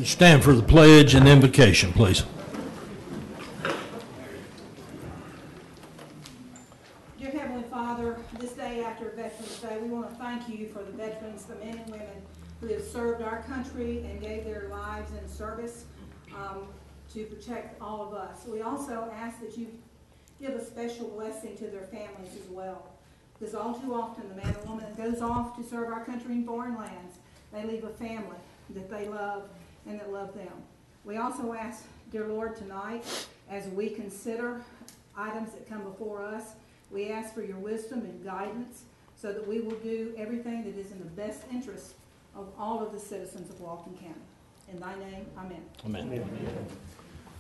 Stand for the pledge and invocation, please. Dear Heavenly Father, this day after Veterans Day, we want to thank you for the veterans, the men and women who have served our country and gave their lives in service to protect all of us. We also ask that you give a special blessing to their families as well, because all too often the man or woman that goes off to serve our country in foreign lands, they leave a family that they love and that love them. We also ask, dear Lord, tonight, as we consider items that come before us, we ask for your wisdom and guidance so that we will do everything that is in the best interest of all of the citizens of Walton County. In thy name, amen. Amen. Amen.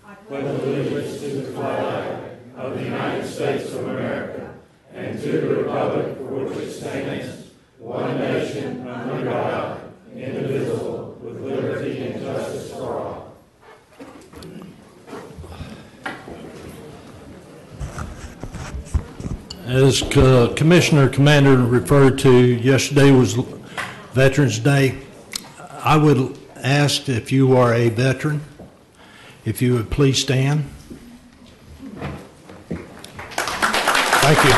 I pledge allegiance to the flag of the United States of America and to the republic for which it stands, one nation, under God, indivisible, with liberty and justice for all. As Commissioner Commander referred to, yesterday was Veterans Day. I would ask if you are a veteran, if you would please stand. Thank you.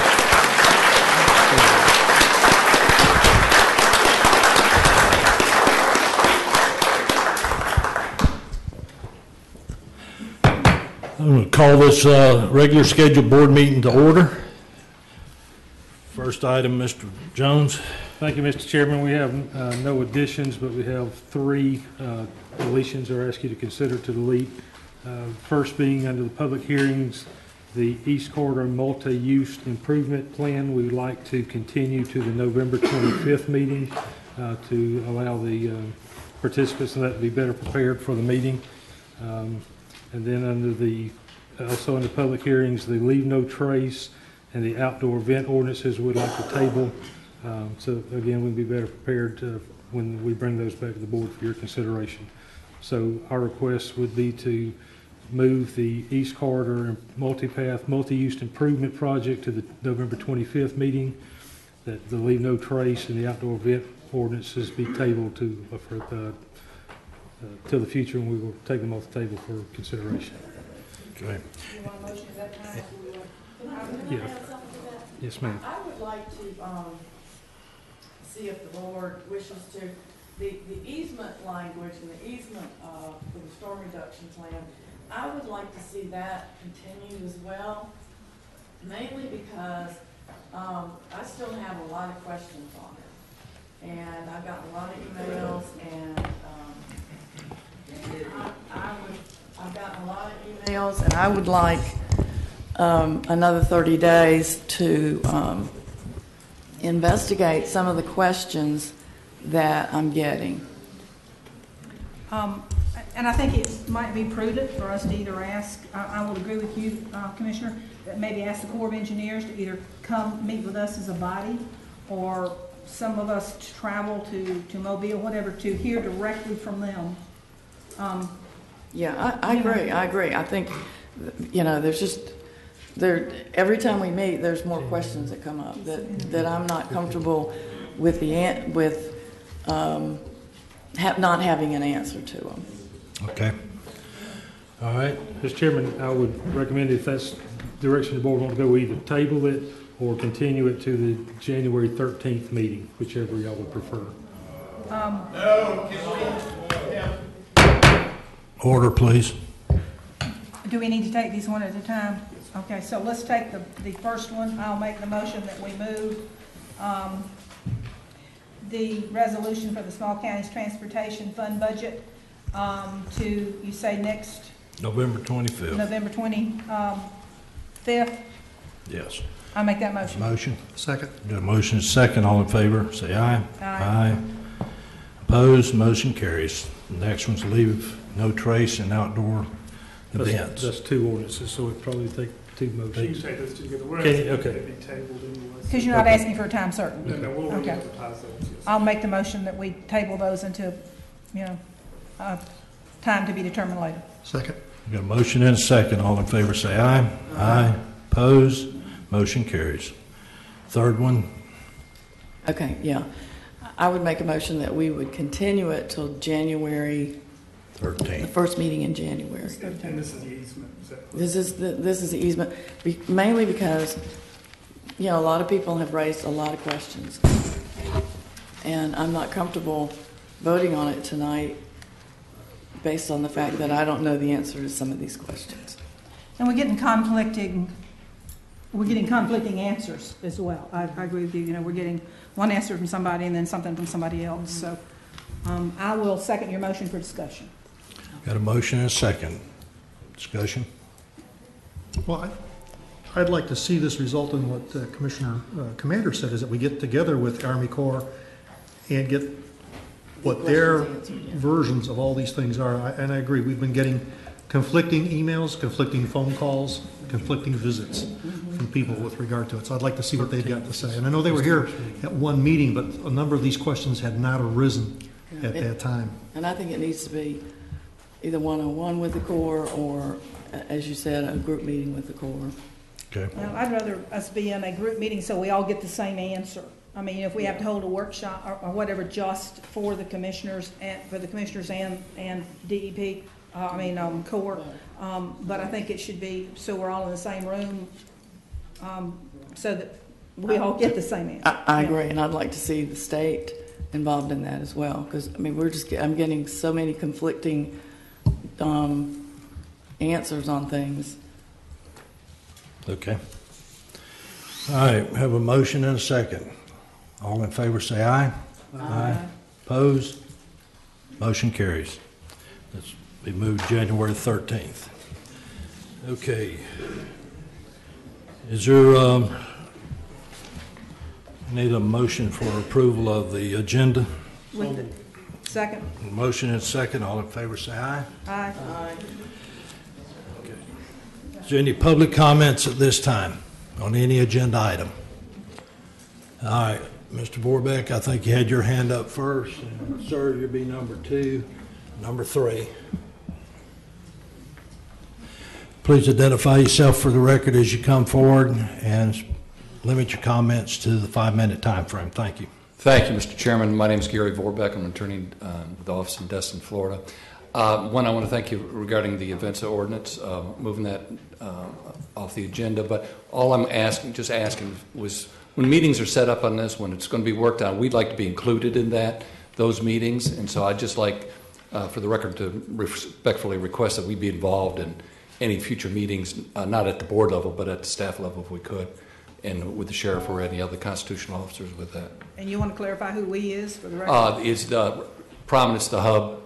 I'm going to call this regular scheduled board meeting to order. First item, Mr. Jones. Thank you, Mr. Chairman. We have no additions, but we have three deletions I ask you to consider to delete. First being under the public hearings, the East Corridor Multi-Use Improvement Plan. We would like to continue to the November 25th meeting to allow the participants in that to be better prepared for the meeting. And then also under public hearings, the Leave No Trace and the outdoor event ordinances we'd like to table. So again, we'd be better prepared when we bring those back to the board for your consideration. So our request would be to move the East Corridor Multipath Multi-Use Improvement Project to the November 25th meeting, that the Leave No Trace and the outdoor event ordinances be tabled to till the future, and we will take them off the table for consideration. Okay. You want a motion at that time? Yeah. Yes, ma'am. I would like to see if the board wishes to, the easement language and the easement for the storm reduction plan, I would like to see that continue as well, mainly because I still have a lot of questions on it. And I've gotten a lot of emails, and I've gotten a lot of emails, and I would like another 30 days to investigate some of the questions that I'm getting. And I think it might be prudent for us to either ask, I will agree with you, Commissioner, that maybe ask the Corps of Engineers to either come meet with us as a body, or some of us to travel to Mobile, whatever, to hear directly from them. Yeah, I agree. I agree. I think, there's just, every time we meet, there's more questions that come up that I'm not comfortable with not having an answer to them. Okay. All right. Mr. Chairman, I would recommend, if that's the direction the board wants to go, either table it or continue it to the January 13th meeting, whichever y'all would prefer. Order, please. Do we need to take these one at a time? Okay, so let's take the first one. I'll make the motion that we move the resolution for the Small Counties Transportation Fund budget to, you say, next November 25th. November 25th? Yes. I'll make that motion. Motion. Second. Got a motion second. All in favor, say aye. Aye. Opposed? Motion carries. The next one's Leave No Trace and outdoor events. That's two ordinances, so it'd probably take two motions. You can take those two together. Okay. They'd be tabled anyway. Because you're not asking for a time certain. No, we'll Okay. advertise those. Yes. I'll make the motion that we table those until, time to be determined later. Second. Got a motion and a second. All in favor, say aye. Aye. Opposed? Motion carries. Third one. Okay, yeah. I would make a motion that we would continue it till January the 13th. first meeting in January. And this is the easement, is that? This is the easement, mainly because, you know, a lot of people have raised a lot of questions. And I'm not comfortable voting on it tonight based on the fact that I don't know the answer to some of these questions. And we're getting conflicting answers as well. I agree with you. You know, we're getting one answer from somebody and then something from somebody else. So I will second your motion for discussion. Got a motion and a second. Discussion? Well, I'd like to see this result in what Commissioner Commander said, is that we get together with Army Corps and get what their Questions answered, yeah. versions of all these things are. And I agree, we've been getting conflicting emails, conflicting phone calls, conflicting visits from people with regard to it. So I'd like to see what they've got to say. And I know they were here at one meeting, but a number of these questions had not arisen at that time. And I think it needs to be either one-on-one with the Corps or, as you said, a group meeting with the Corps. Okay. Well, I'd rather us be in a group meeting so we all get the same answer. I mean, if we have to hold a workshop or whatever just for the commissioners and DEP, Corps. But I think it should be so we're all in the same room, so that we all get the same answer. I agree, and I'd like to see the state involved in that as well, because, I mean, I'm getting so many conflicting answers on things. Okay. All right, we have a motion and a second. All in favor say aye. Aye. Opposed? Motion carries. Let's be moved January 13th. Okay. Is there, need a motion for approval of the agenda? With the second. Motion and second. All in favor say aye. Aye. Okay. Is there any public comments at this time on any agenda item? All right, Mr. Vorbeck, I think you had your hand up first. And sir, you'll be number 2, number 3. Please identify yourself for the record as you come forward and limit your comments to the 5-minute time frame. Thank you. Thank you, Mr. Chairman. My name is Gary Vorbeck. I'm an attorney with the office in Destin, Florida. One, I want to thank you regarding the Avensa ordinance, moving that off the agenda. But all I'm asking was when meetings are set up on this, when it's going to be worked on, we'd like to be included in those meetings. And so I'd just like, for the record, to respectfully request that we be involved in any future meetings, not at the board level, but at the staff level if we could, and with the sheriff or any other constitutional officers with that. And you want to clarify who we is for the record? Is the Prominence, the hub,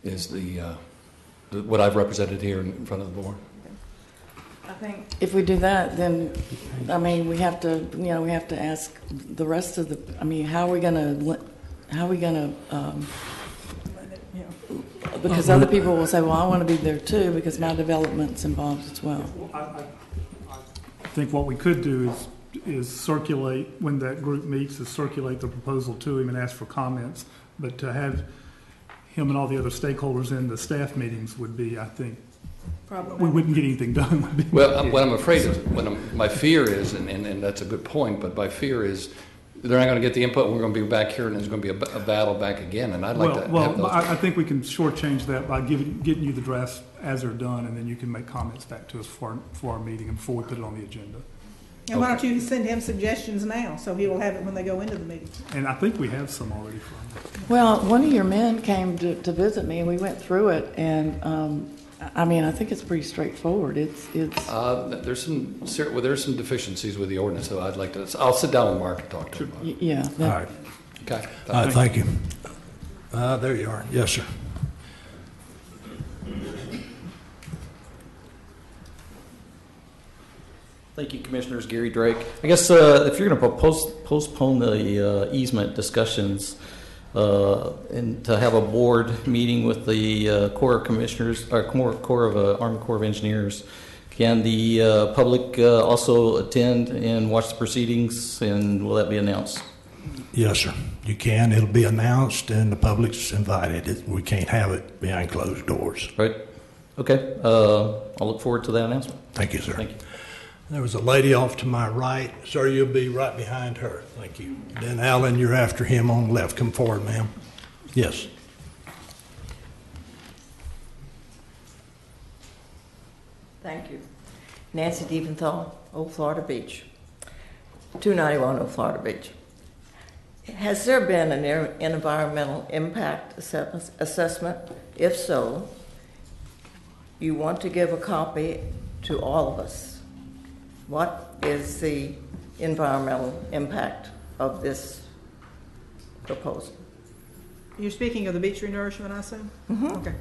is the what I've represented here in front of the board. I think if we do that, then, I mean, we have to ask the rest of the, I mean, how are we going to, because other people will say, well, I want to be there too because my development's involved as well. I think what we could do is circulate, when that group meets, is circulate the proposal to him and ask for comments. But to have him and all the other stakeholders in the staff meetings would be, I think, we wouldn't get anything done. Well, what I'm afraid of, my fear is, and that's a good point, but my fear is they're not going to get the input, and we're going to be back here, and there's going to be a battle back again, and I'd like to have those. I think we can shortchange that by getting you the drafts as they're done, and then you can make comments back to us for our meeting and before we put it on the agenda. And why don't you send him suggestions now, so he will have it when they go into the meeting? And I think we have some already from him. Well, one of your men came to visit me, and we went through it, and I mean, I think it's pretty straightforward. It's. There's some deficiencies with the ordinance, so I'd like to. I'll sit down with Mark and talk to him about it. Yeah. All right. Okay. All right, thank you. There you are. Yes, sir. Thank you, Commissioners. Gary Drake. I guess if you're going to postpone the easement discussions and to have a board meeting with the Corps of Commissioners, or Corps of Army Corps of Engineers, can the public also attend and watch the proceedings, and will that be announced? Yes, sir. You can. It'll be announced, and the public's invited. We can't have it behind closed doors. Right. Okay. I'll look forward to that announcement. Thank you, sir. Thank you. There was a lady off to my right. Sir, you'll be right behind her. Thank you. Then, Alan, you're after him on the left. Come forward, ma'am. Yes. Thank you. Nancy Dieventhal, Old Florida Beach. 291 Old Florida Beach. Has there been an environmental impact assessment? If so, you want to give a copy to all of us. What is the environmental impact of this proposal? You're speaking of the beach renourishment, I assume? Mm-hmm. Okay.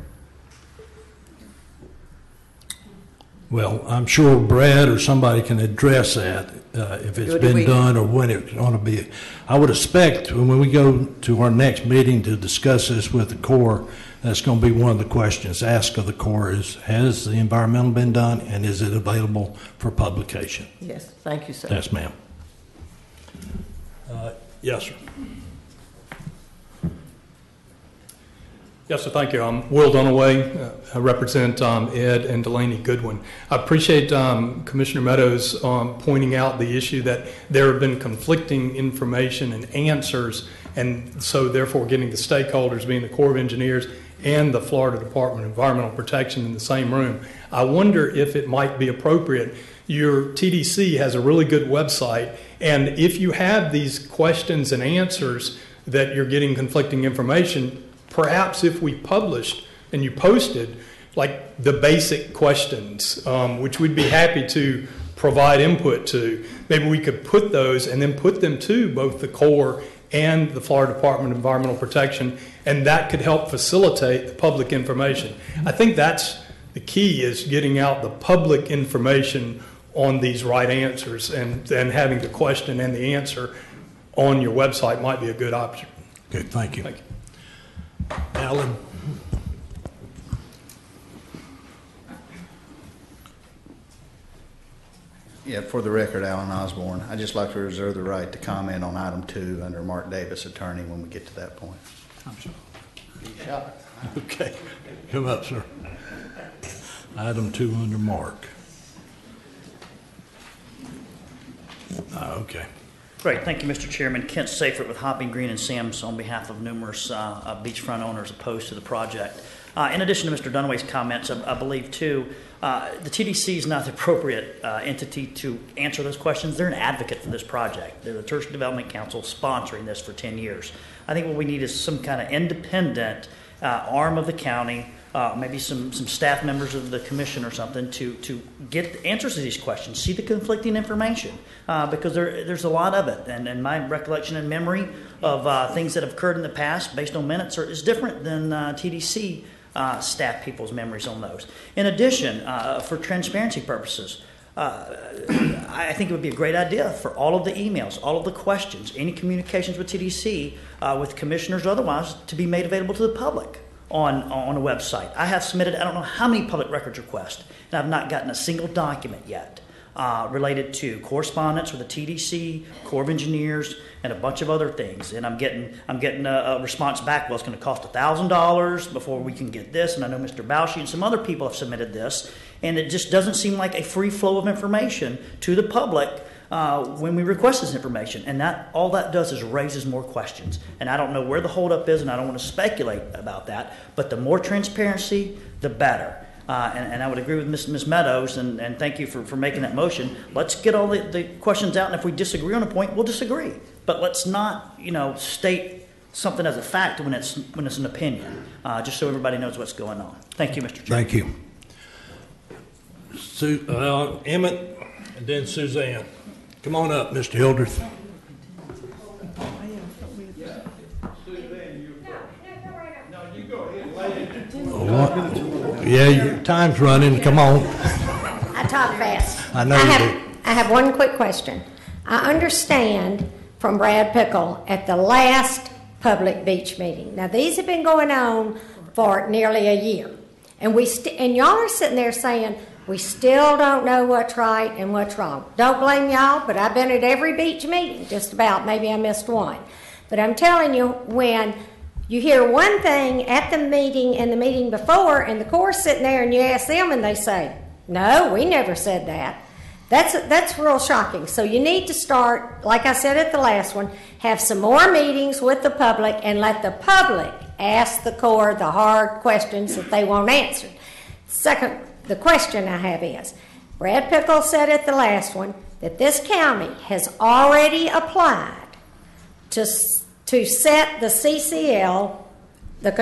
Well, I'm sure Brad or somebody can address that, if it's been done or when it's going to be. I would expect when we go to our next meeting to discuss this with the Corps, that's going to be one of the questions asked of the Corps is, has the environmental been done and is it available for publication? Yes, thank you, sir. Yes, ma'am. Yes, sir. Yes, sir, thank you. I'm Will Dunaway. I represent Ed and Delaney Goodwin. I appreciate Commissioner Meadows pointing out the issue that there have been conflicting information and answers, and so therefore getting the stakeholders, being the Corps of Engineers and the Florida Department of Environmental Protection in the same room. I wonder if it might be appropriate. Your TDC has a really good website, and if you have these questions and answers that you're getting conflicting information, perhaps if we published and you posted like the basic questions, which we'd be happy to provide input to, maybe we could put those and then put them to both the Corps and the Florida Department of Environmental Protection, and that could help facilitate the public information. I think that's the key, is getting out the public information on these right answers, and then having the question and the answer on your website might be a good option. Good, thank you. Thank you. Alan? Yeah, for the record, Alan Osborne. I'd just like to reserve the right to comment on item 2 under Mark Davis, attorney, when we get to that point. I'm sure. Okay, come up, sir. Item 2 under Mark. Okay. Great, thank you, Mr. Chairman. Kent Seyfert with Hopping Green and Sims on behalf of numerous beachfront owners opposed to the project. In addition to Mr. Dunaway's comments, I believe too, the TDC is not the appropriate entity to answer those questions. They're an advocate for this project. They're the Tourist Development Council sponsoring this for 10 years. I think what we need is some kind of independent arm of the county, maybe some staff members of the commission or something to get answers to these questions, see the conflicting information, because there's a lot of it. And my recollection and memory of things that have occurred in the past based on minutes is different than TDC staff people's memories on those. In addition, for transparency purposes, I think it would be a great idea for all of the emails, all of the questions, any communications with TDC, with commissioners or otherwise, to be made available to the public on a website. I have submitted, I don't know how many public records requests, and I've not gotten a single document yet related to correspondence with the TDC, Corps of Engineers, and a bunch of other things. And I'm getting a response back, well, it's going to cost $1,000 before we can get this. And I know Mr. Bausch and some other people have submitted this. And it just doesn't seem like a free flow of information to the public when we request this information. And all that does is raises more questions. And I don't know where the holdup is, and I don't want to speculate about that. But the more transparency, the better. And I would agree with Ms. Meadows, and thank you for making that motion. Let's get all the questions out, and if we disagree on a point, we'll disagree. But let's not, state something as a fact when it's an opinion, just so everybody knows what's going on. Thank you, Mr. Chairman. Thank you. Emmett, and then Suzanne. Come on up, Mr. Hildreth. Yeah, your time's running. Come on. I talk fast. I know you do. I have one quick question. I understand from Brad Pickle at the last public beach meeting. Now, these have been going on for nearly a year. And and y'all are sitting there saying, we still don't know what's right and what's wrong. Don't blame y'all, but I've been at every beach meeting, just about. Maybe I missed one. But I'm telling you, when you hear one thing at the meeting and the meeting before, and the Corps sitting there and you ask them and they say, no, we never said that. That's real shocking. So you need to start, like I said at the last one, have some more meetings with the public and let the public ask the Corps the hard questions that they want answered. Second the question I have is, Brad Pickle said at the last one that this county has already applied to set the CCL, the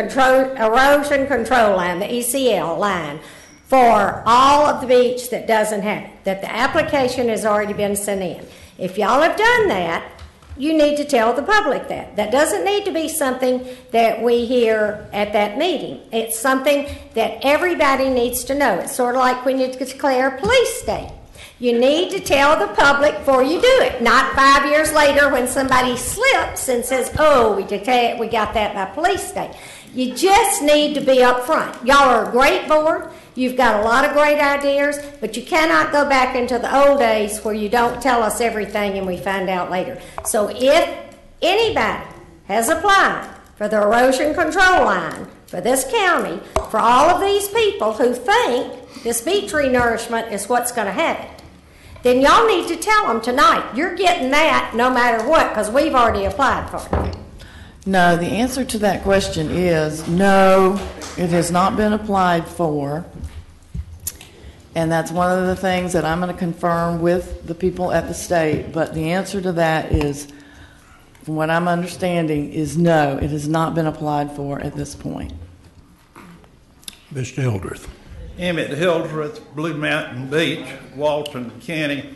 erosion control line, the ECL line, for all of the beach that doesn't have it, that the application has already been sent in. If y'all have done that, you need to tell the public that. That doesn't need to be something that we hear at that meeting. It's something that everybody needs to know. It's sort of like when you declare a police state. You need to tell the public before you do it, not 5 years later when somebody slips and says, oh, we got that by police state. You just need to be up front. Y'all are a great board. You've got a lot of great ideas, but you cannot go back into the old days where you don't tell us everything and we find out later. So if anybody has applied for the erosion control line for this county, for all of these people who think this beach renourishment is what's going to have it, then y'all need to tell them tonight. You're getting that no matter what, because we've already applied for it. No, the answer to that question is no, it has not been applied for. And that's one of the things that I'm going to confirm with the people at the state. But the answer to that is, from what I'm understanding, is no, it has not been applied for at this point. Mr. Hildreth. Emmett Hildreth, Blue Mountain Beach, Walton County.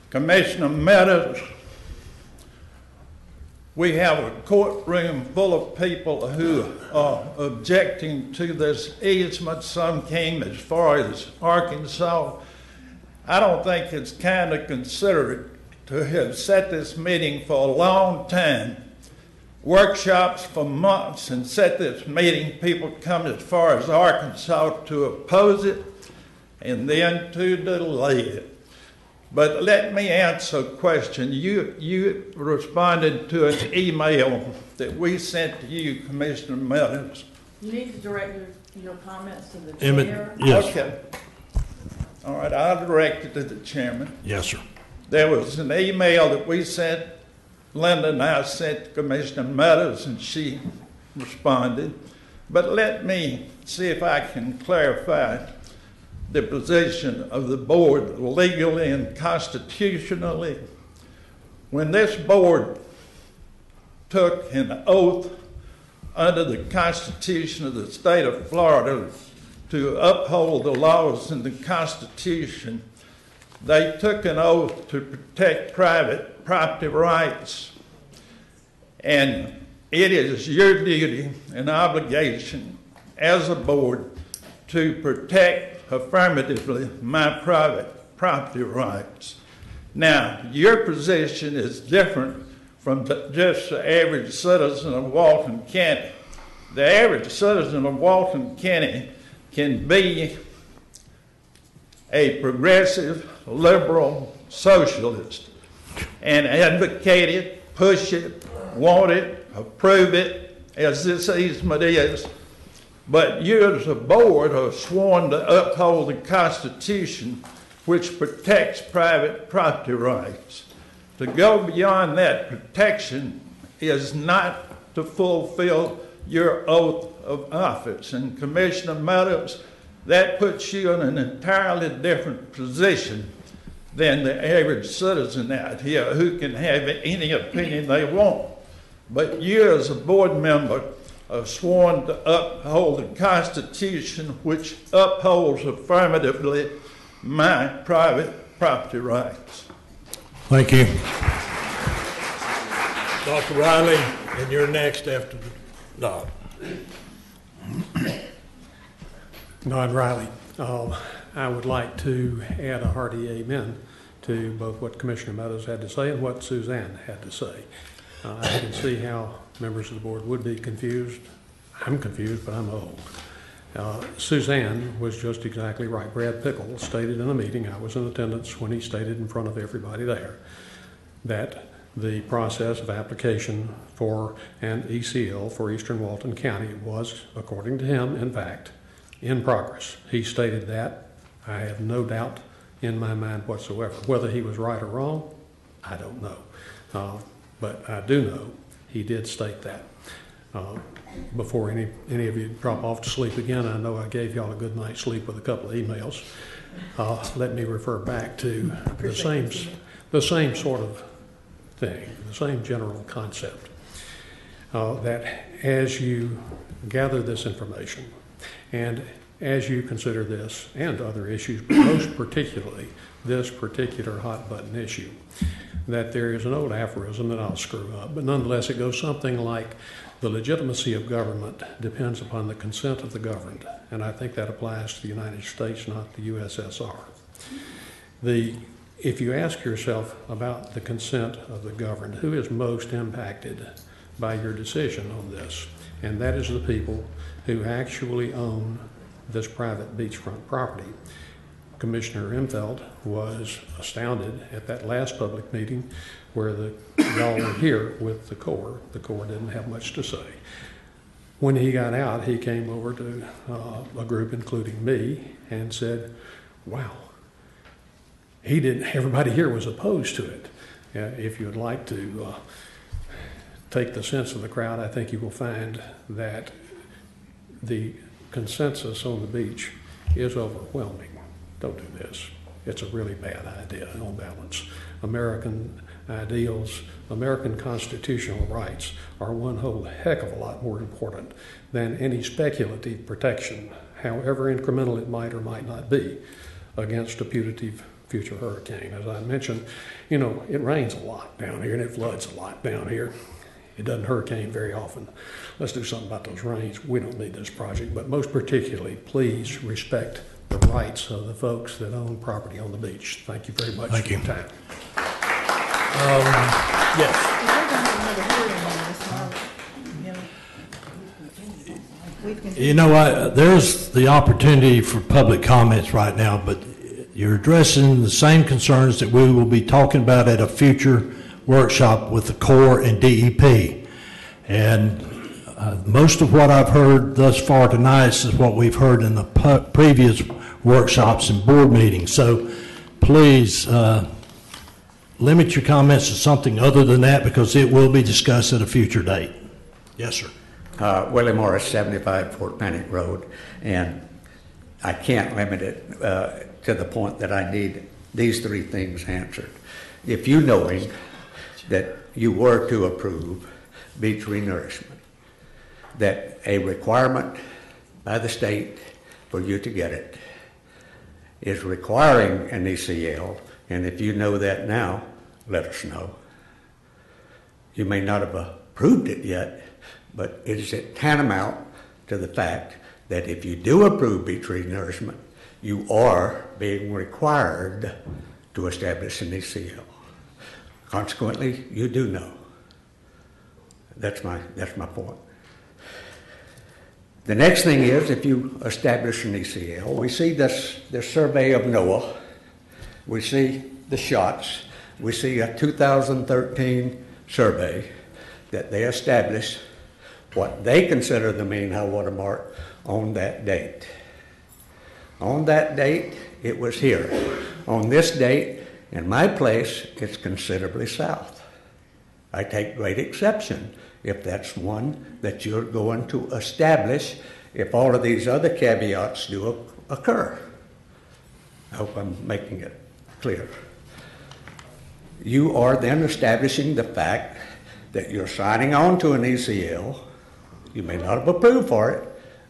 Commissioner Meadows, we have a courtroom full of people who are objecting to this easement. Some came as far as Arkansas. I don't think it's kind of considerate to have set this meeting for a long time, workshops for months, and set this meeting. People come as far as Arkansas to oppose it and then to delay it. But let me answer a question. You responded to an email that we sent to you, Commissioner Meadows. You need to direct your comments to the chair. Yes. Okay. All right, I'll direct it to the chairman. Yes, sir. There was an email that we sent, Linda and I sent to Commissioner Meadows, and she responded. But let me see if I can clarify the position of the board legally and constitutionally. When this board took an oath under the Constitution of the state of Florida to uphold the laws in the Constitution, they took an oath to protect private property rights. And it is your duty and obligation as a board to protect affirmatively my private property rights. Now, your position is different from just the average citizen of Walton County. The average citizen of Walton County can be a progressive, liberal socialist and advocate it, push it, want it, approve it, as this easement is. But you as a board are sworn to uphold the Constitution, which protects private property rights. To go beyond that protection is not to fulfill your oath of office. And Commissioner Meadows, that puts you in an entirely different position than the average citizen out here who can have any opinion they want. But you as a board member are sworn to uphold the Constitution, which upholds affirmatively my private property rights. Thank you. Dr. Riley, and you're next after the Dodd. Don Riley. I would like to add a hearty amen to both what Commissioner Meadows had to say and what Suzanne had to say. I can see how members of the board would be confused. I'm confused, but I'm old. Suzanne was just exactly right. Brad Pickle stated in a meeting, I was in attendance when he stated in front of everybody there, that the process of application for an ECL for Eastern Walton County was, according to him, in fact, in progress. He stated that. I have no doubt in my mind whatsoever. Whether he was right or wrong, I don't know. But I do know he did state that. Before any of you drop off to sleep again, I know I gave y'all a good night's sleep with a couple of emails. Let me refer back to the same sort of thing, the same general concept. That as you gather this information and as you consider this and other issues, but most particularly this particular hot button issue, that there is an old aphorism that I'll screw up, but nonetheless it goes something like, the legitimacy of government depends upon the consent of the governed, and I think that applies to the United States, not the USSR. If you ask yourself about the consent of the governed, who is most impacted by your decision on this? And that is the people who actually own this private beachfront property. Commissioner Imfeld was astounded at that last public meeting where y'all were here with the Corps. The Corps didn't have much to say. When he got out, he came over to a group, including me, and said, wow, everybody here was opposed to it. If you would like to take the sense of the crowd, I think you will find that the consensus on the beach is overwhelming. Don't do this. It's a really bad idea on balance. American ideals, American constitutional rights are one whole heck of a lot more important than any speculative protection, however incremental it might or might not be, against a putative future hurricane. As I mentioned, it rains a lot down here and it floods a lot down here. It doesn't hurricane very often. Let's do something about those rains. We don't need this project, but most particularly, please respect the rights of the folks that own property on the beach. Thank you very much for your time. Yes. There's the opportunity for public comments right now, but you're addressing the same concerns that we will be talking about at a future workshop with the Corps and DEP. And most of what I've heard thus far tonight is what we've heard in the previous workshops and board meetings. So please limit your comments to something other than that, because it will be discussed at a future date. Yes, sir. Willie Morris, 75 Fort Panic Road, and I can't limit it to the point that I need these three things answered. If you knowing that you were to approve beach renourishment, that a requirement by the state for you to get it is requiring an ECL, and if you know that now, let us know. You may not have approved it yet, but is it tantamount to the fact that if you do approve beach renourishment, you are being required to establish an ECL? Consequently, you do know. That's my point. The next thing is, if you establish an ECL, we see this survey of NOAA, we see the shots, we see a 2013 survey that they established what they consider the mean high water mark on that date. On that date, it was here. On this date, in my place, it's considerably south. I take great exception if that's one that you're going to establish if all of these other caveats do occur. I hope I'm making it clear. You are then establishing the fact that you're signing on to an ECL. You may not have approved for it,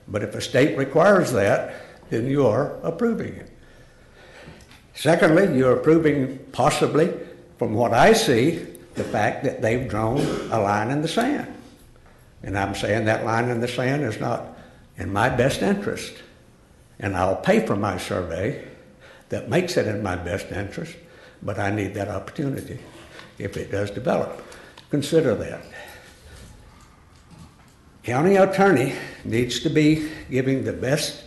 but if a state requires that, then you are approving it. Secondly, you're approving possibly, from what I see, the fact that they've drawn a line in the sand. And I'm saying that line in the sand is not in my best interest. And I'll pay for my survey that makes it in my best interest, but I need that opportunity if it does develop. Consider that. County attorney needs to be giving the best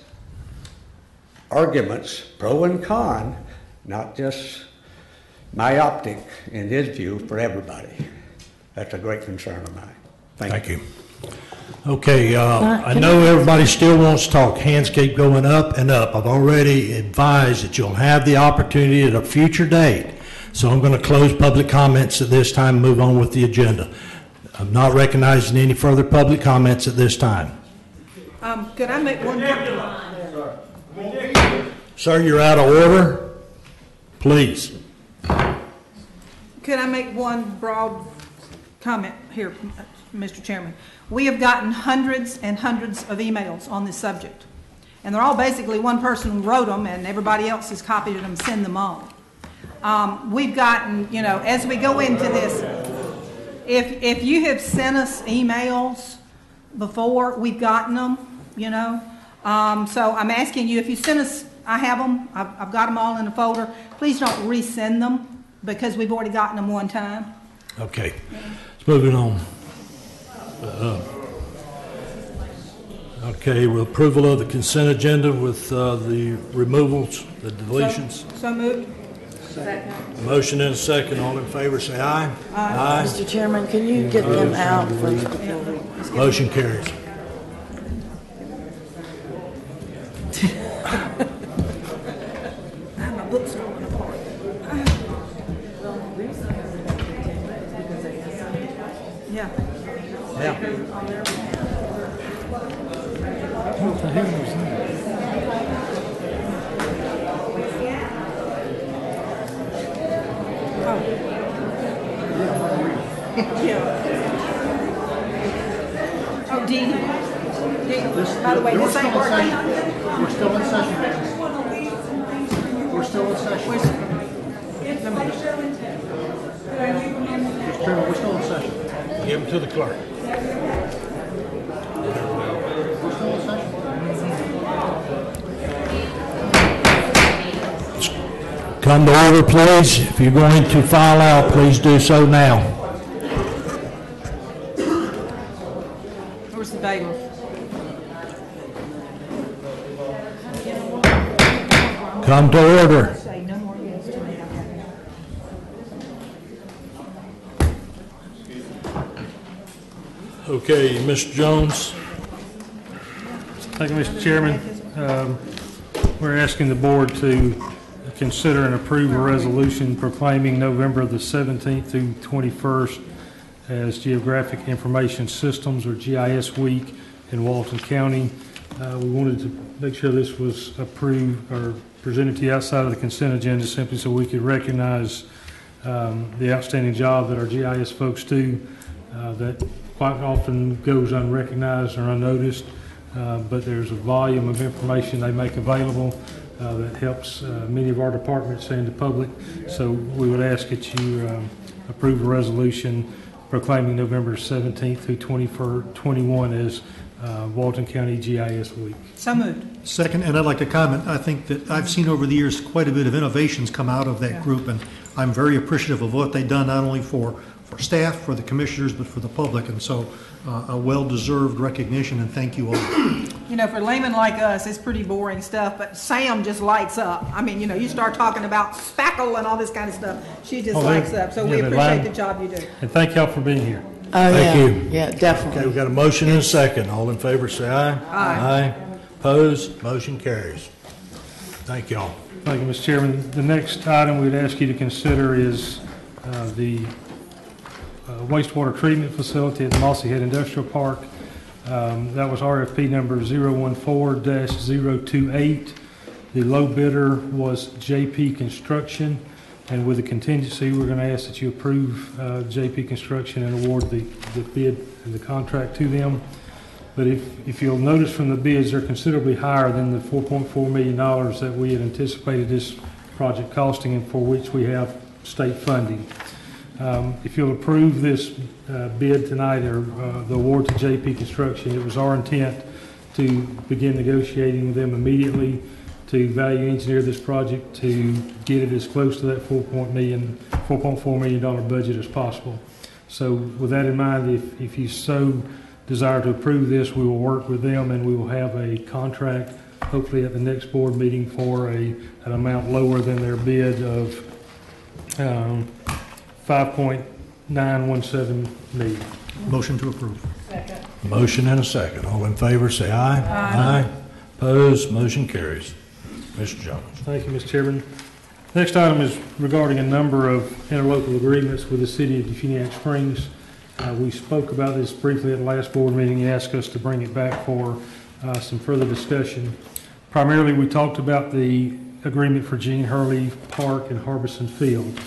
arguments, pro and con, not just myopic in his view for everybody. That's a great concern of mine. Thank you. Okay, I know everybody still wants to talk. Hands keep going up and up. I've already advised that you'll have the opportunity at a future date. So I'm going to close public comments at this time and move on with the agenda. I'm not recognizing any further public comments at this time. Could I make one comment? Sir, you're out of order. Please. Could I make one broad comment here, Mr. Chairman? We have gotten hundreds and hundreds of emails on this subject. And they're all basically one person wrote them and everybody else has copied them and send them on. We've gotten, you know, as we go into this, if you have sent us emails before, we've gotten them, you know. So I'm asking you, if you send us, I have them, I've got them all in a folder. Please don't resend them because we've already gotten them one time. Okay, let's move it on. Okay, with approval of the consent agenda with the removals, the deletions. So moved. Motion and a second. All in favor, say aye. Aye. Mr. Chairman, can you get them out first before we... Motion carries. My book's falling apart. Yeah. Oh, Dee. By the way, this ain't working. We're still in session, man. We're still in session. Mr. Chairman, we're still in session. Give them to the clerk. We're still in session. Come to order, please. If you're going to file out, please do so now. Where's the bailiff? Come to order. Okay, Mr. Jones. Thank you, Mr. Chairman. We're asking the board to consider and approve a resolution proclaiming November the 17th through 21st as Geographic Information Systems, or GIS Week, in Walton County. We wanted to make sure this was approved or presented to you outside of the consent agenda, simply so we could recognize the outstanding job that our GIS folks do that quite often goes unrecognized or unnoticed, but there's a volume of information they make available that helps many of our departments and the public. So we would ask that you approve a resolution proclaiming November 17th through 21 as Walton County GIS Week. So moved. Second, and I'd like to comment, I think that I've seen over the years quite a bit of innovations come out of that group, and I'm very appreciative of what they've done, not only for staff, for the commissioners, but for the public, and so a well-deserved recognition, and thank you all. You know, for laymen like us, it's pretty boring stuff, but Sam just lights up. I mean, you know, you start talking about spackle and all this kind of stuff, she just lights up. So we appreciate the job you do. And thank y'all for being here. Thank you. Yeah, definitely. Okay, we've got a motion and a second. All in favor, say aye. Aye. Opposed? Motion carries. Thank y'all. Thank you, Mr. Chairman. The next item we'd ask you to consider is the wastewater treatment facility at the Mossy Head Industrial Park. That was RFP number 014-028. The low bidder was JP Construction, and with the contingency, we're going to ask that you approve JP Construction and award the bid and the contract to them. But if you'll notice from the bids, they're considerably higher than the $4.4 million that we had anticipated this project costing, and for which we have state funding. If you'll approve this bid tonight, or the award to JP Construction, it was our intent to begin negotiating with them immediately to value engineer this project to get it as close to that $4.4 million budget as possible. So with that in mind, if you so desire to approve this, we will work with them, and we will have a contract hopefully at the next board meeting for an amount lower than their bid of $5.917 million. Motion to approve. Second. Motion and a second. All in favor, say aye. Aye. Opposed? Motion carries. Mr. Jones. Thank you, Mr. Chairman. Next item is regarding a number of interlocal agreements with the city of Defuniak Springs. We spoke about this briefly at the last board meeting. He asked us to bring it back for some further discussion. Primarily, we talked about the agreement for Gene Hurley Park and Harbison Field.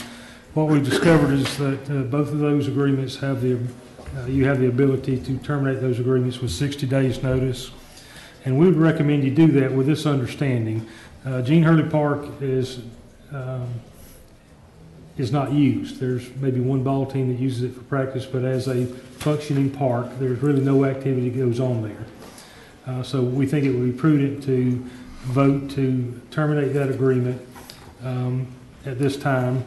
What we've discovered is that both of those agreements have you have the ability to terminate those agreements with 60 days notice. And we would recommend you do that with this understanding. Gene Hurley Park is not used. There's maybe one ball team that uses it for practice, but as a functioning park, there's really no activity that goes on there. So we think it would be prudent to vote to terminate that agreement at this time,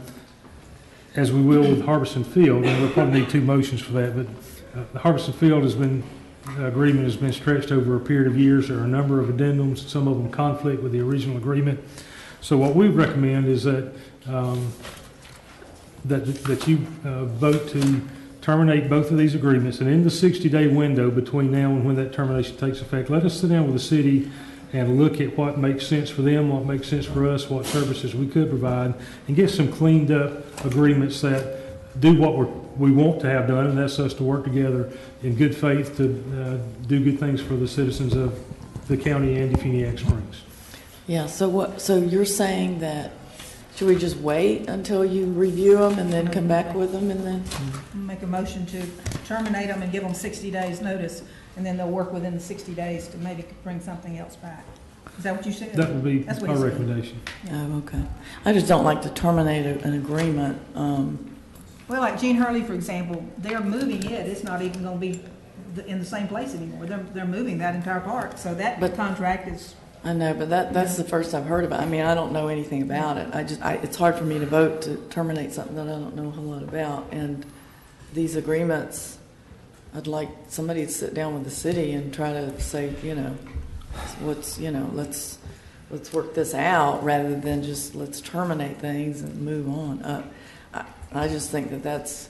as we will with Harbison Field, and we'll probably need two motions for that, but the Harbison Field agreement has been stretched over a period of years. There are a number of addendums, some of them conflict with the original agreement. So what we recommend is that that you vote to terminate both of these agreements, and in the 60-day window between now and when that termination takes effect, let us sit down with the city and look at what makes sense for them, what makes sense for us, what services we could provide, and get some cleaned up agreements that do what we want to have done, and that's us to work together in good faith to do good things for the citizens of the county and Defuniak Springs. Yeah, so you're saying that, should we just wait until you review them and then come back with them and then? Make a motion to terminate them and give them 60 days notice, and then they'll work within the 60 days to maybe bring something else back. Is that what you said? That would be our recommendation. Oh, okay. I just don't like to terminate an agreement. Well, like Gene Hurley, for example, they're moving it. It's not even going to be in the same place anymore. They're moving that entire park, so that contract is. I know, but that's the first I've heard about it. I mean, I don't know anything about it. It's hard for me to vote to terminate something that I don't know a whole lot about. And these agreements, I'd like somebody to sit down with the city and try to say, let's work this out rather than just let's terminate things and move on. I just think that that's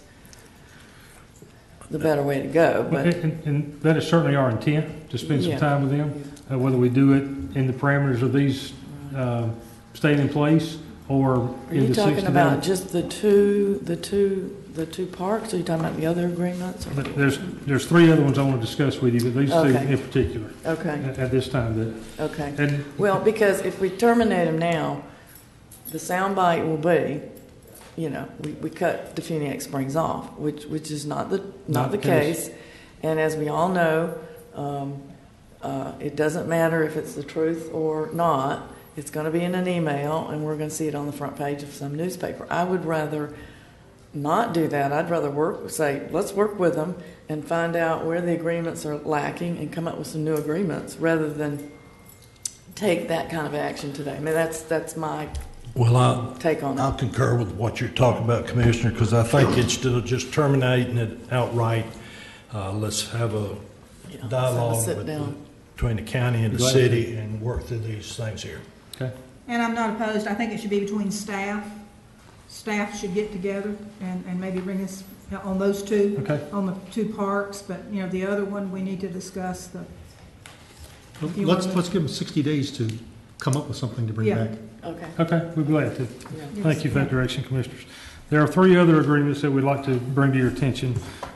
the better way to go. But and that is certainly our intent, to spend some time with them, whether we do it in the parameters of these staying in place or in the 60 days. Are you talking about just the two parks? Or are you talking about the other agreements? There's three other ones I want to discuss with you, but these two in particular. Okay. At this time. Okay. Well, because if we terminate them now, the soundbite will be, we cut Defuniak Springs off, which is not the case. And as we all know, it doesn't matter if it's the truth or not. It's going to be in an email, and we're going to see it on the front page of some newspaper. I would rather not do that. I'd rather let's work with them and find out where the agreements are lacking and come up with some new agreements rather than take that kind of action today. I mean, that's my take on it. I'll concur with what you're talking about, Commissioner, because I think instead of just terminating it outright, let's have a dialogue between the county and the city and work through these things here. Okay. And I'm not opposed. I think it should be between staff. Staff should get together and maybe bring us on those two, on the two parks. But the other one we need to discuss. Let's give them 60 days to come up with something to bring back. Okay, we're glad to. Thank you for that direction, Commissioners. There are three other agreements that we'd like to bring to your attention.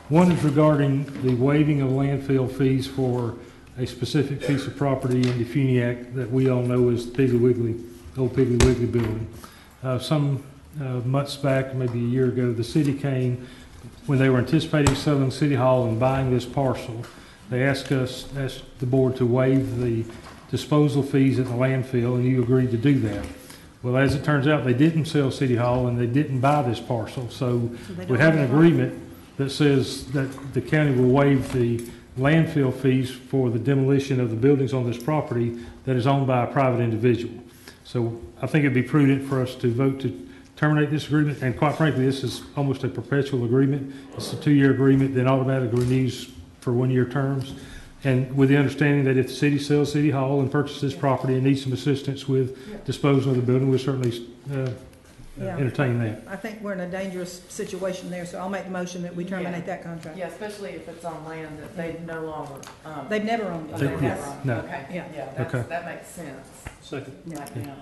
One is regarding the waiving of landfill fees for a specific piece of property in Defuniak that we all know is the old Piggly Wiggly building. Some months back, maybe a year ago, the city came, when they were anticipating selling City Hall and buying this parcel, they asked the board to waive the disposal fees at the landfill, and you agreed to do that. Well, as it turns out, they didn't sell City Hall and they didn't buy this parcel. So we have an agreement that says that the county will waive the landfill fees for the demolition of the buildings on this property that is owned by a private individual. So I think it'd be prudent for us to vote to terminate this agreement. And quite frankly, this is almost a perpetual agreement. It's a 2-year agreement, then automatically renews for 1-year terms. And with the understanding that if the city sells City Hall and purchases this property and needs some assistance with disposing of the building, we'll certainly entertain that. I think we're in a dangerous situation there, so I'll make the motion that we terminate that contract. Yeah, especially if it's on land that they no longer. They've never owned it. No. Okay. Yeah. That makes sense. Second. Right now.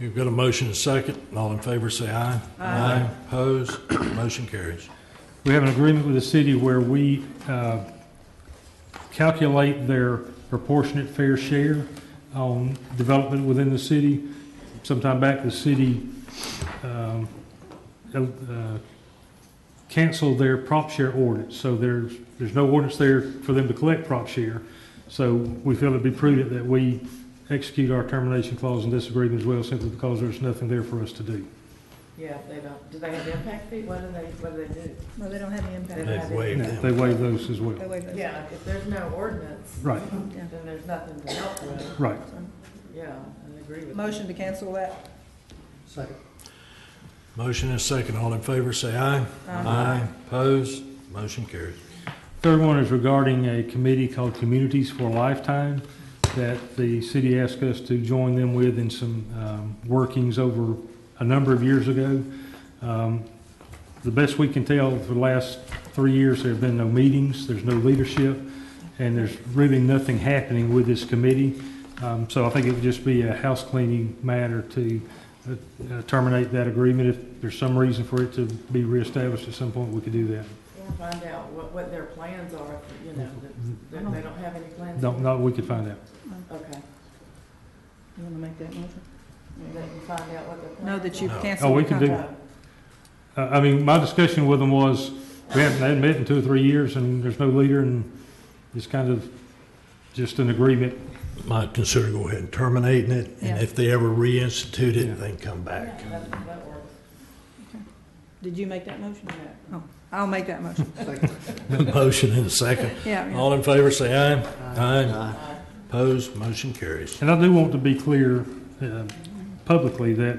You've got a motion and a second. All in favor say aye. Aye. Opposed? Motion carries. we have an agreement with the city where we calculate their proportionate fair share on development within the city. Sometime back, the city canceled their prop share ordinance, so there's no ordinance there for them to collect prop share. So we feel it'd be prudent that we execute our termination clause in this agreement as well, simply because there's nothing there for us to do. Yeah, if they don't, do they have impact fee? What do they do? No, they don't have the impact. They've waived them. They waive those as well. They waive those. Yeah, if there's no ordinance, Right, then there's nothing to help with. right. Yeah, I agree with that. Motion to cancel that. Second. Motion and a second. All in favor, say aye. Aye. Opposed? Motion carries. Third one is regarding a committee called Communities for a Lifetime that the city asked us to join them with in some workings over a number of years ago. The best we can tell, for the last 3 years, there have been no meetings, there's no leadership, and there's really nothing happening with this committee. So I think it would just be a house cleaning matter to terminate that agreement. If there's some reason for it to be reestablished at some point, we could do that. We'll find out what their plans are, you know, that they don't have any plans. No, we could find out. Okay. You want to make that motion? That you find out what their plans are. No, that you've No. canceled. Oh, we the can do contract. I mean, my discussion with them was, they hadn't met in 2 or 3 years, and there's no leader, and it's kind of just an agreement. Might consider go ahead and terminating it, and Yeah. if they ever reinstitute it, they can come back. Yeah, that works. Did you make that motion? Oh, I'll make that motion. Motion and a second. Yeah. All in favor, say aye. Aye. Opposed? Motion carries. And I do want to be clear publicly that,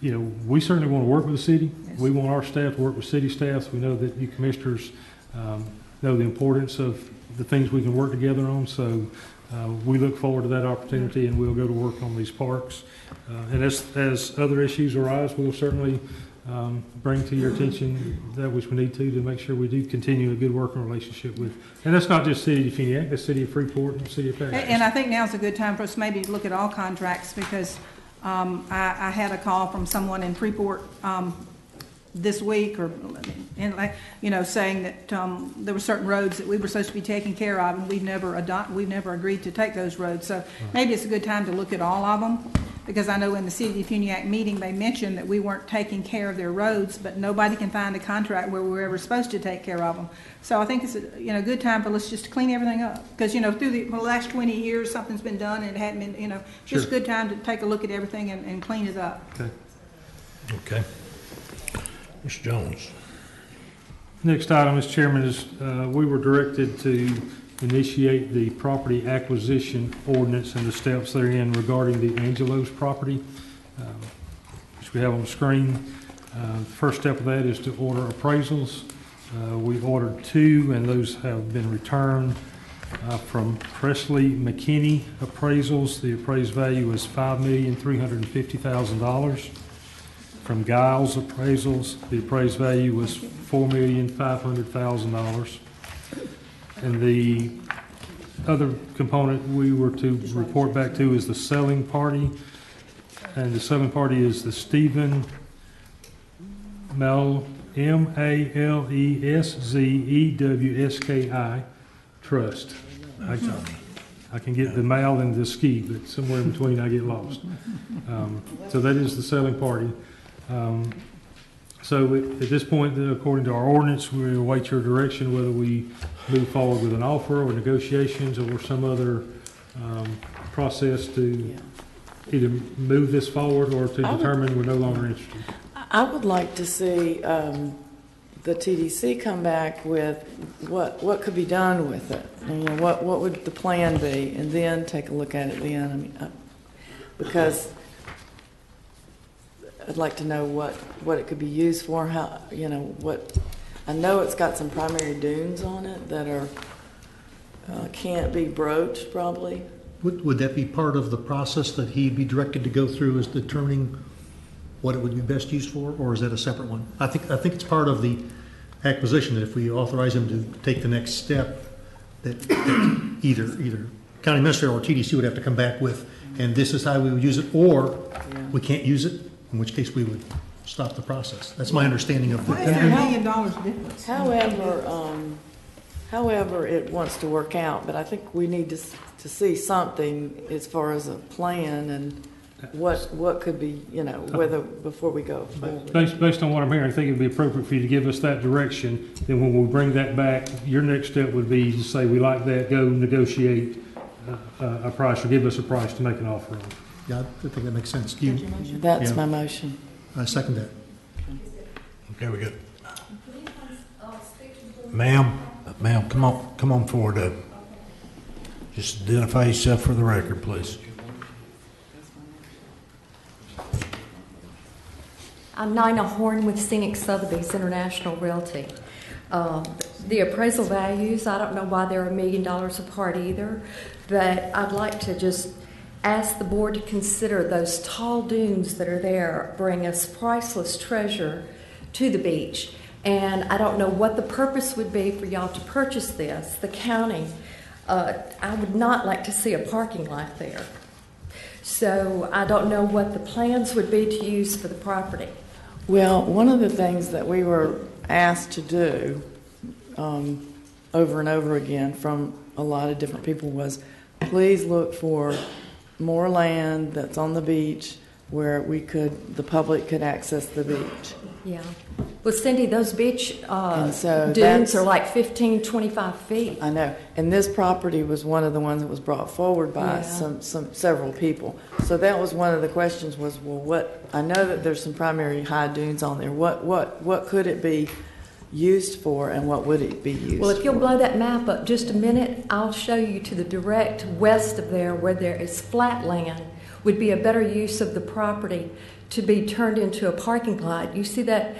you know, we certainly want to work with the city. Yes. We want our staff to work with city staffs. We know that you commissioners know the importance of the things we can work together on. So we look forward to that opportunity, and we'll go to work on these parks. And as other issues arise, we'll certainly bring to your attention that which we need to make sure we do continue a good working relationship with. And that's not just City of Funiac, that's City of Freeport and City of Paris. And I think now's a good time for us maybe to look at all contracts, because I had a call from someone in Freeport this week, or you know, saying that there were certain roads that we were supposed to be taking care of, and we've never agreed to take those roads. So maybe it's a good time to look at all of them, because I know in the City of Funiac meeting they mentioned that we weren't taking care of their roads, but nobody can find a contract where we were ever supposed to take care of them. So I think it's a good time for let's just clean everything up, because through the last 20 years something's been done and it hadn't been just a good time to take a look at everything and clean it up. Okay. Okay. Mr. Jones. Next item, Mr. Chairman, is we were directed to initiate the property acquisition ordinance and the steps therein regarding the Angelo's property, which we have on the screen. The first step of that is to order appraisals. We've ordered 2, and those have been returned from Presley McKinney Appraisals. The appraised value is $5,350,000. From Giles Appraisals, the appraised value was $4,500,000. And the other component we were to report back to is the selling party. And the selling party is the Stephen Maleszewski Trust. I can get the Mal and the ski, but somewhere in between I get lost. So that is the selling party. So at this point, according to our ordinance, we await your direction whether we move forward with an offer or negotiations or some other process to either move this forward or to determine we're no longer interested. I would like to see the TDC come back with what could be done with it. What would the plan be, and then take a look at it then. I mean, because I'd like to know what it could be used for. How what I know it's got some primary dunes on it that are can't be broached probably. Would that be part of the process that he'd be directed to go through, is determining what it would be best used for, or is that a separate one? I think it's part of the acquisition, that if we authorize him to take the next step, that either county administrator or TDC would have to come back with, and this is how we would use it, or we can't use it, in which case we would stop the process. That's my understanding of What is the. $1 million difference? However it wants to work out, but I think we need to see something as far as a plan and what could be, whether, before we go forward. Based on what I'm hearing, I think it'd be appropriate for you to give us that direction. Then when we bring that back, your next step would be to say, we like that, go negotiate a price, or give us a price to make an offer on. Yeah, I think that makes sense. That's my motion. I second that. Okay, we good. Ma'am, come on forward. Just identify yourself for the record, please. I'm Nina Horn with Scenic Sotheby's International Realty. The appraisal values, I don't know why they're $1 million apart either, but I'd like to just ask the board to consider those tall dunes that are there bring us priceless treasure to the beach. And I don't know what the purpose would be for y'all to purchase this. The county, I would not like to see a parking lot there. So I don't know what the plans would be to use for the property. Well, one of the things that we were asked to do over and over again from a lot of different people was, please look for more land that's on the beach where the public could access the beach. Yeah. Well, Cindy, those beach so dunes are like 15, 25 feet. I know. And this property was one of the ones that was brought forward by several people. So that was one of the questions was, well, I know that there's some primary high dunes on there. What could it be used for, and what would it be used Well, if you'll for? blow that map up just a minute, I'll show you to the direct west of there where there is flat land would be a better use of the property to be turned into a parking lot. You see that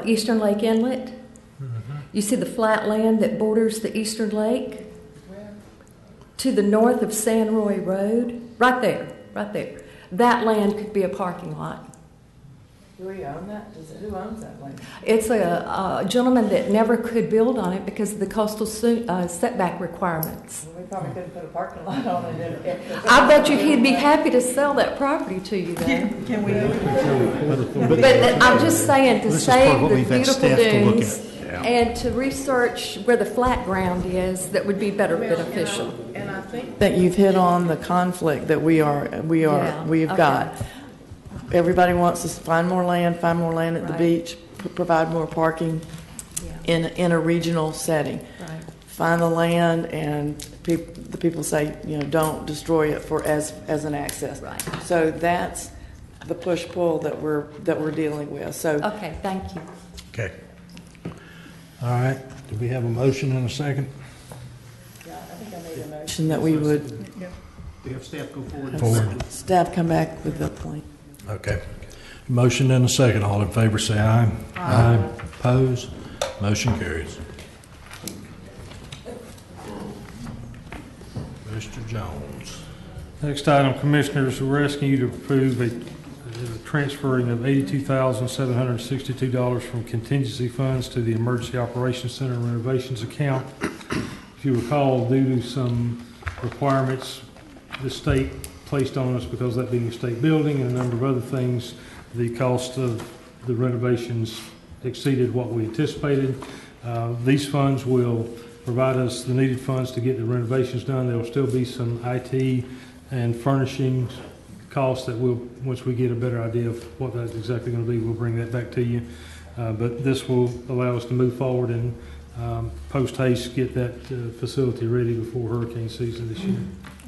Eastern Lake Inlet? Mm-hmm. You see the flat land that borders the Eastern Lake? Where? To the north of San Roy Road. Right there. That land could be a parking lot. Do we own that? Who owns that land? It's a gentleman that never could build on it because of the coastal setback requirements. Well, we probably couldn't put a parking lot on it. I bet you he'd be happy to sell that property to you then. Can we? But I'm just saying to save the beautiful dunes at. and to research where the flat ground is that would be better beneficial. And I think that you've hit on the conflict that we've got. Everybody wants to find more land at the beach, provide more parking in a regional setting. Right. Find the land, and the people say, don't destroy it as an access. Right. So that's the push-pull that we're dealing with. So Okay, thank you. Okay. All right. Do we have a motion and a second? I think I made a motion that we would We have staff go forward. staff come back with the plan. Okay. Motion and a second. All in favor say aye. Aye. Opposed? Motion carries. Mr. Jones. Next item, Commissioners, we're asking you to approve a transferring of $82,762 from contingency funds to the Emergency Operations Center renovations account. If you recall, due to some requirements the state placed on us, because that being a state building and a number of other things, the cost of the renovations exceeded what we anticipated. These funds will provide us the needed funds to get the renovations done. There will still be some IT and furnishing costs that once we get a better idea of what that's exactly going to be, we'll bring that back to you. But this will allow us to move forward and post haste get that facility ready before hurricane season this year.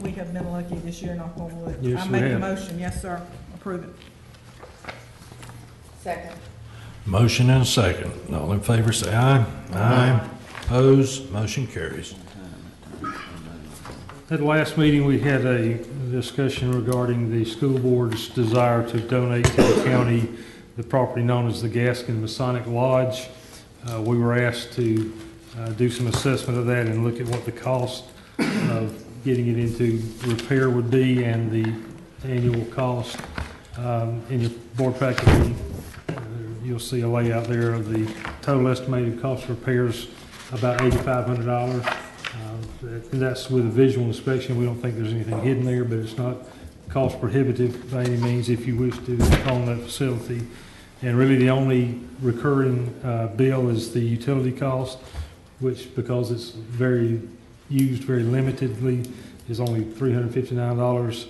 We have been lucky this year, knock on wood. Yes, I we make the have. motion, yes, sir. Approve it. Second. Motion and a second. All in favor say aye. Aye. Opposed? Motion carries. At the last meeting, we had a discussion regarding the school board's desire to donate to the county the property known as the Gaskin Masonic Lodge. We were asked to do some assessment of that and look at what the cost of getting it into repair would be and the annual cost. In your board packet, you'll see a layout there of the total estimated cost of repairs, about $8,500. And that's with a visual inspection. We don't think there's anything hidden there, but it's not cost prohibitive by any means if you wish to own that facility. And really the only recurring bill is the utility cost, which because it's used very limitedly is only $359.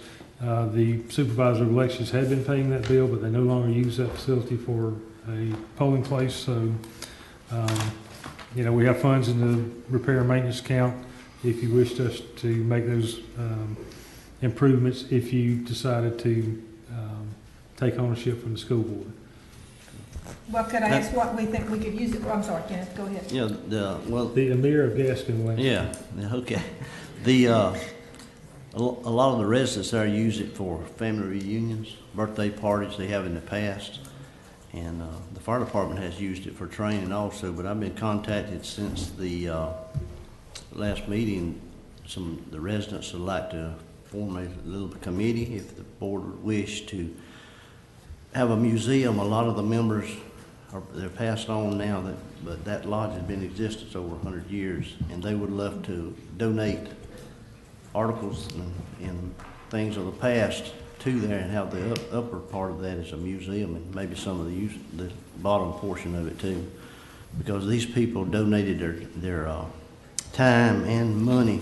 The supervisor of elections had been paying that bill, but they no longer use that facility for a polling place. So, we have funds in the repair and maintenance account if you wished us to make those improvements if you decided to take ownership from the school board. Well, could I ask what we think we could use it for? I'm sorry, Kenneth, go ahead. Yeah, The Emir of Gaskin Wayne. yeah, okay. A lot of the residents there use it for family reunions, birthday parties they have in the past. And the fire department has used it for training also, but I've been contacted since the last meeting. The residents would like to form a little committee if the board would wish to have a museum. A lot of the members they're passed on now, but that lodge has been in existence over 100 years, and they would love to donate articles and things of the past to there and have the upper part of that as a museum, and maybe some of the bottom portion of it too, because these people donated their time and money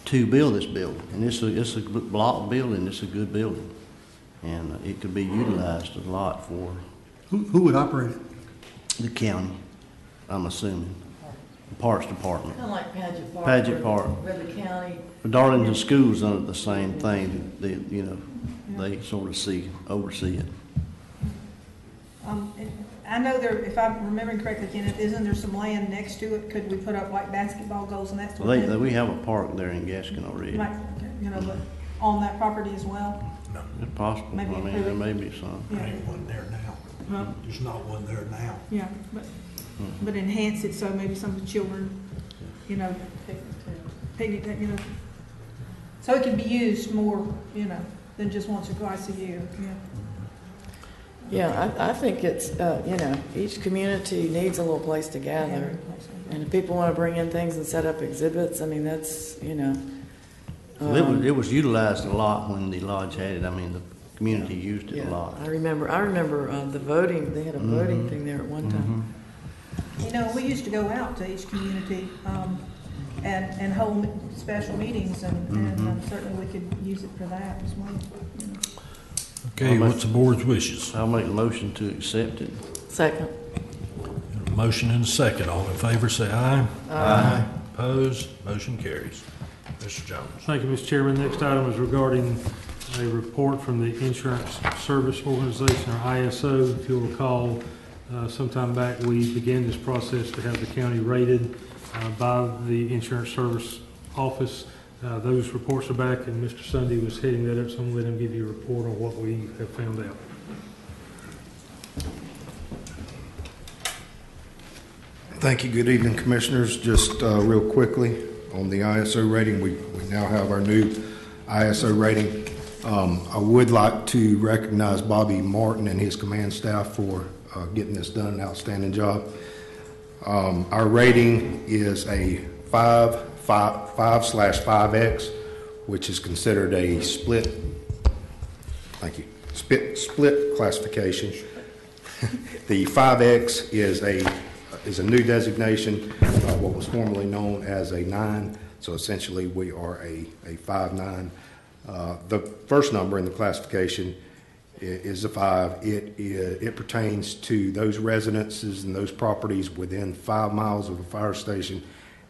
to build this building, and it's a block building. It's a good building, and it could be utilized a lot for. Who would operate it? The county, I'm assuming. The Parks Department. Kind of like Paget Park. Paget Park. Where the county. Darlington School's under the same thing. They sort of oversee it. I know if I'm remembering correctly, Kenneth, isn't there some land next to it? Could we put up like basketball goals and that sort of thing? We have a park there in Gaskin already. But on that property as well? It's possible. Maybe there may be some. Yeah. There ain't one there now. Huh? There's not one there now. Yeah, but enhance it so maybe some of the children, picnic, so it can be used more, than just once or twice a year. Yeah, I think it's, each community needs a little place to gather. And if people want to bring in things and set up exhibits, I mean, that's, It was utilized a lot when the lodge had it. I mean, the community used it a lot. I remember the voting, they had a voting thing there at one time. We used to go out to each community and hold special meetings, and certainly we could use it for that as well. Okay, what's the board's wishes? I'll make a motion to accept it. Second. Motion and a second. All in favor, say aye. Aye. Opposed? Motion carries. Mr. Jones. Thank you, Mr. Chairman. Next item is regarding a report from the Insurance Service Organization, or ISO. If you'll recall, sometime back we began this process to have the county rated by the Insurance Service Office. Those reports are back, and Mr. Sunday was heading that up, so I'm going to let him give you a report on what we have found out. Thank you. Good evening, Commissioners. Just real quickly on the ISO rating, we now have our new ISO rating. I would like to recognize Bobby Martin and his command staff for getting this done, an outstanding job. Our rating is a 5/5X, which is considered a split classification. The 5X is a new designation, what was formerly known as a 9. So essentially, we are a 5/9. The first number in the classification is a 5. It pertains to those residences and those properties within 5 miles of a fire station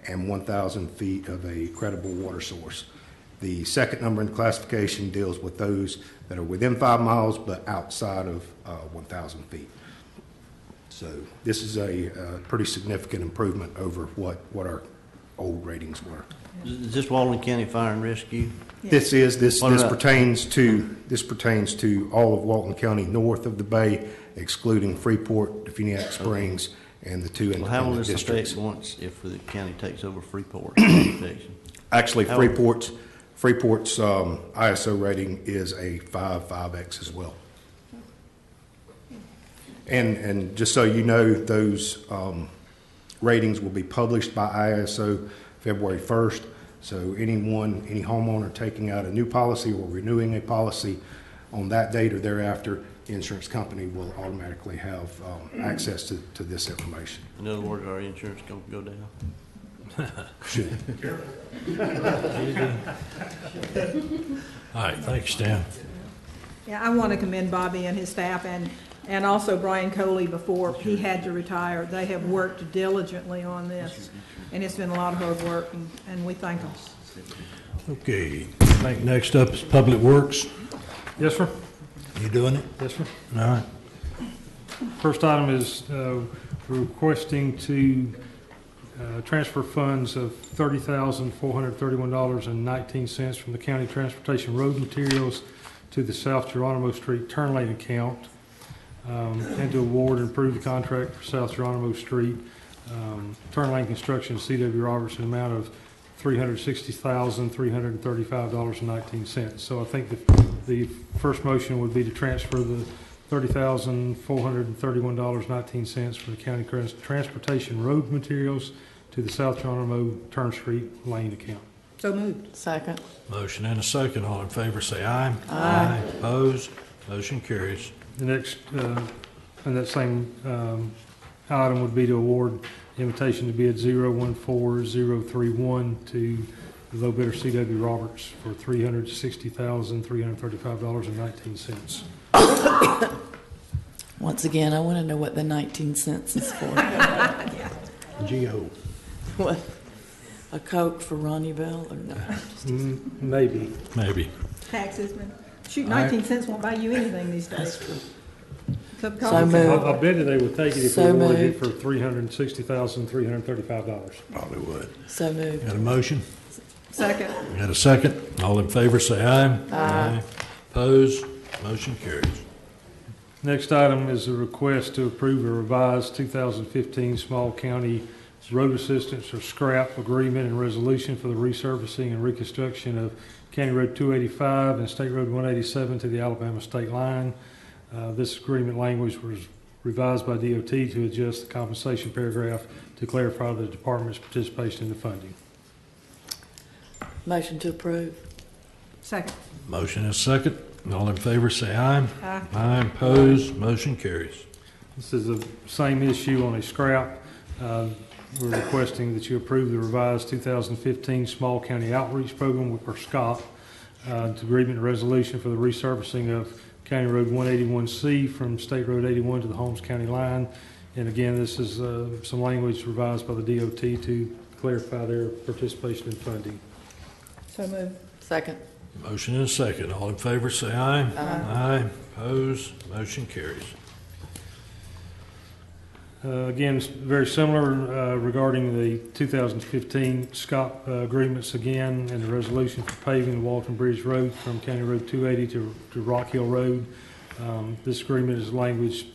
and 1,000 feet of a credible water source. The second number in the classification deals with those that are within 5 miles but outside of 1,000 feet. So this is a pretty significant improvement over what our old ratings were. Is this Walton County Fire and Rescue? Yes. This pertains to all of Walton County north of the bay, excluding Freeport, Defuniak Springs, and the two independent how will this districts. affect once if the county takes over Freeport? Actually, Freeport's ISO rating is a 5/5X as well. And just so you know, those ratings will be published by ISO February 1st. So any homeowner taking out a new policy or renewing a policy on that date or thereafter insurance company will automatically have access to this information. In other words, our insurance gonna go down? Should. All right, thanks, Stan. Yeah, I want to commend Bobby and his staff and also Brian Coley before he had to retire. They have worked diligently on this, and it's been a lot of hard work, and we thank them. Okay, I think next up is Public Works. Yes, sir. You doing it? Yes, sir. All right. First item is requesting to transfer funds of $30,431.19 from the County Transportation Road Materials to the South Geronimo Street turn lane account, and to award and approve the contract for South Geronimo Street turn lane construction to C.W. Robertson, amount of $360,335.19. So I think the first motion would be to transfer the $30,431.19 for the County Transportation Road Materials to the South Geronimo Turn Street lane account. So moved. Second. Motion and a second. All in favor, say aye. Aye. Opposed? Motion carries. The next, and that same item would be to award invitation to bid 014031 to the low bidder C.W. Roberts for $360,335.19. Once again, I want to know what the 19 cents is for. G.O. What? A Coke for Ronnie Bell or no? Maybe. Maybe. Taxes, man. Shoot, 19 cents won't buy you anything these days. Cup of So coffee. moved. I bet they would take it if So we awarded it moved. for $360,335. Probably would. So moved. Got a motion? Second. Got a second? All in favor, say aye. Aye. Opposed? Motion carries. Next item is a request to approve a revised 2015 Small County Road Assistance or Scrap Agreement and Resolution for the resurfacing and reconstruction of County Road 285 and State Road 187 to the Alabama state line. This agreement language was revised by DOT to adjust the compensation paragraph to clarify the department's participation in the funding. Motion to approve. Second. Motion is second. All in favor, say aye. Aye. Aye. Opposed? Motion carries. This is the same issue on a scrap. We're requesting that you approve the revised 2015 Small County Outreach Program, or SCOP, agreement and resolution for the resurfacing of County Road 181C from State Road 81 to the Holmes County line. And again, this is some language revised by the DOT to clarify their participation in funding. So moved. Second. Motion and a second. All in favor, say aye. Aye. Opposed? Motion carries. Again, it's very similar regarding the 2015 SCOP agreements again, and the resolution for paving the Walton Bridge Road from County Road 280 to Rock Hill Road. This agreement is language,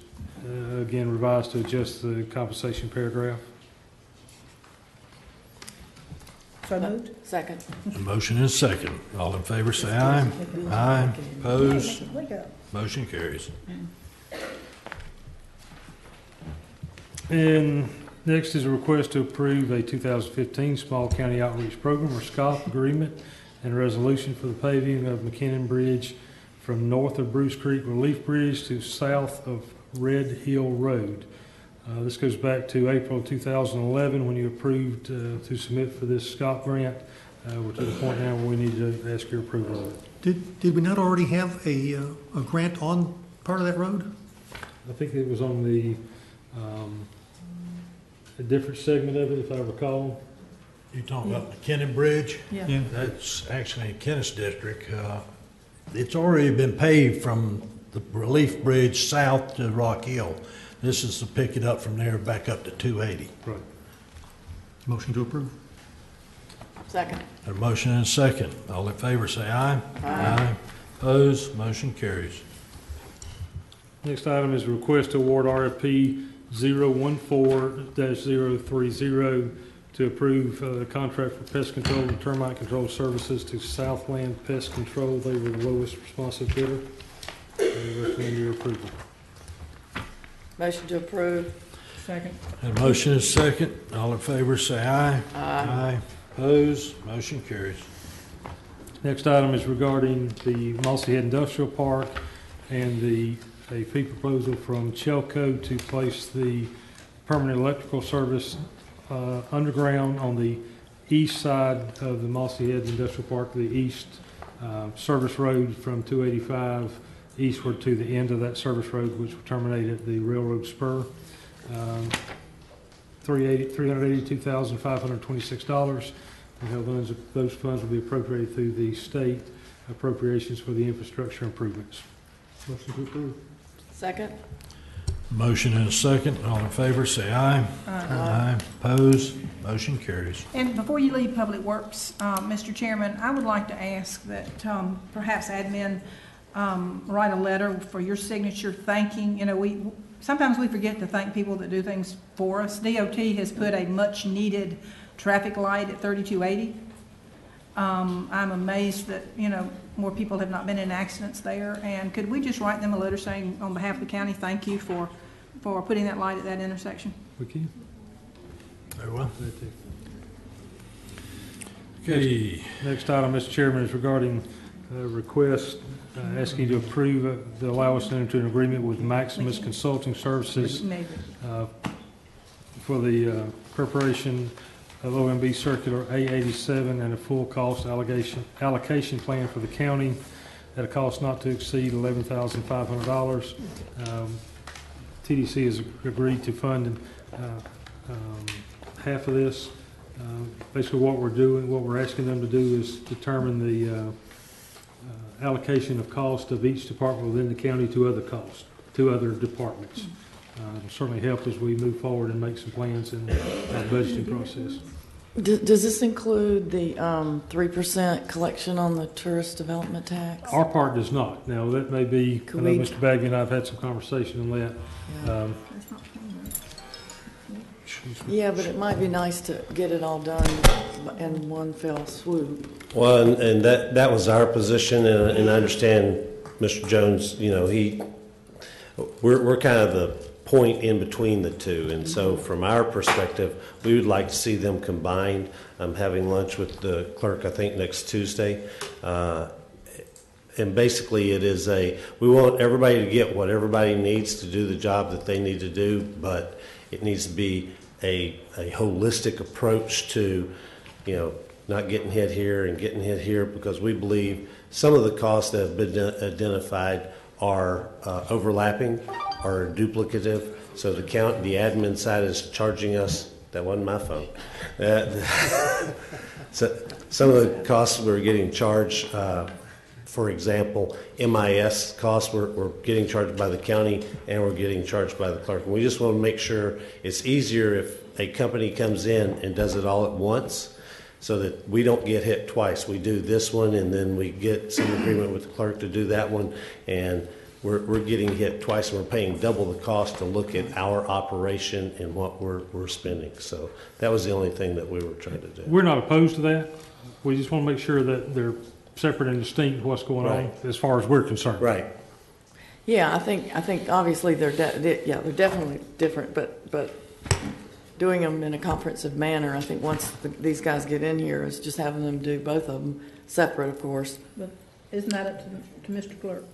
again, revised to adjust the compensation paragraph. So moved. Second. A motion and a second. All in favor, say aye. Aye. Opposed? Motion carries. And next is a request to approve a 2015 Small County Outreach Program, or SCOP, agreement and resolution for the paving of McKinnon Bridge from north of Bruce Creek Relief Bridge to south of Red Hill Road. This goes back to April 2011 when you approved to submit for this SCOP grant. We're to the point now where we need to ask your approval of it. Did we not already have a grant on part of that road? I think it was on the a different segment of it, if I recall. You talking about McKinnon Bridge? Yeah. Yeah. That's actually in Kennis District. It's already been paved from the Relief Bridge south to Rock Hill. This is to pick it up from there back up to 280. Right. Motion to approve. Second. A motion and a second. All in favor, say aye. Aye. Opposed? Motion carries. Next item is a request to award RFP 014-030 to approve the contract for pest control and termite control services to Southland Pest Control. They were the lowest responsive bidder. We recommend your approval. Motion to approve. Second. A motion and a second. All in favor, say aye. Aye. Opposed? Motion carries. Next item is regarding the Mossy Head Industrial Park and the a fee proposal from Chelco to place the permanent electrical service underground on the east side of the Mossy Head Industrial Park, the east service road from 285 eastward to the end of that service road, which will terminate at the railroad spur. $382,526. And how those funds will be appropriated through the state appropriations for the infrastructure improvements. Motion to approve. Second. Motion and a second. All in favor, say aye. Aye. Opposed? Motion carries. And before you leave Public Works, Mr. Chairman, I would like to ask that perhaps admin write a letter for your signature thanking, sometimes we forget to thank people that do things for us. DOT has put a much needed traffic light at 3280. I'm amazed that, more people have not been in accidents there. And could we just write them a letter saying, on behalf of the county, thank you for putting that light at that intersection? We can. Very well. Okay. Next item, Mr. Chairman, is regarding a request asking you to approve the allow us to enter into an agreement with Maximus Consulting Services for the preparation of OMB Circular A87 and a full cost allocation plan for the county at a cost not to exceed $11,500. TDC has agreed to fund half of this. Basically what we're asking them to do is determine the allocation of cost of each department within the county to other departments. It'll certainly help as we move forward and make some plans in our budgeting process. Does this include the 3% collection on the tourist development tax? Our part does not. Now, that may be, I know Mr. Bagby and I have had some conversation on that. Yeah, but it might be nice to get it all done in one fell swoop. Well, and that was our position, and I understand Mr. Jones, we're kind of the point in between the two, and so from our perspective, we would like to see them combined. I'm having lunch with the clerk, I think, next Tuesday, and basically it is we want everybody to get what everybody needs to do the job that they need to do, but it needs to be a holistic approach to, not getting hit here and getting hit here, because we believe some of the costs that have been identified are overlapping or duplicative. So the admin side is charging us. That wasn't my phone. So some of the costs we're getting charged, for example, MIS costs we're getting charged by the county and we're getting charged by the clerk. And we just want to make sure it's easier if a company comes in and does it all at once, so that we don't get hit twice. We do this one and then we get some agreement with the clerk to do that one, and we're getting hit twice and we're paying double the cost to look at our operation and what we're spending. So that was the only thing that we were trying to do. We're not opposed to that. We just want to make sure that they're separate and distinct what's going on as far as we're concerned. Right. Yeah, I think obviously they're definitely different, but doing them in a comprehensive manner, I think once these guys get in here, is just having them do both of them separate, of course. But isn't that up to Mr. Clerk?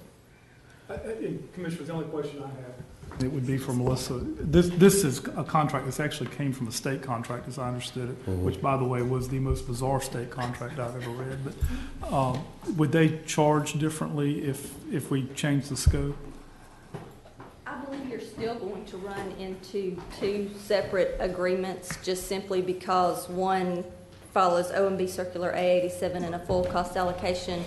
Commissioner, the only question I have, it would be for Melissa. This is a contract. This actually came from a state contract, as I understood it, which, by the way, was the most bizarre state contract I've ever read. But would they charge differently if we change the scope? I believe you're still going to run into two separate agreements, just simply because one follows OMB Circular A87 and a full cost allocation.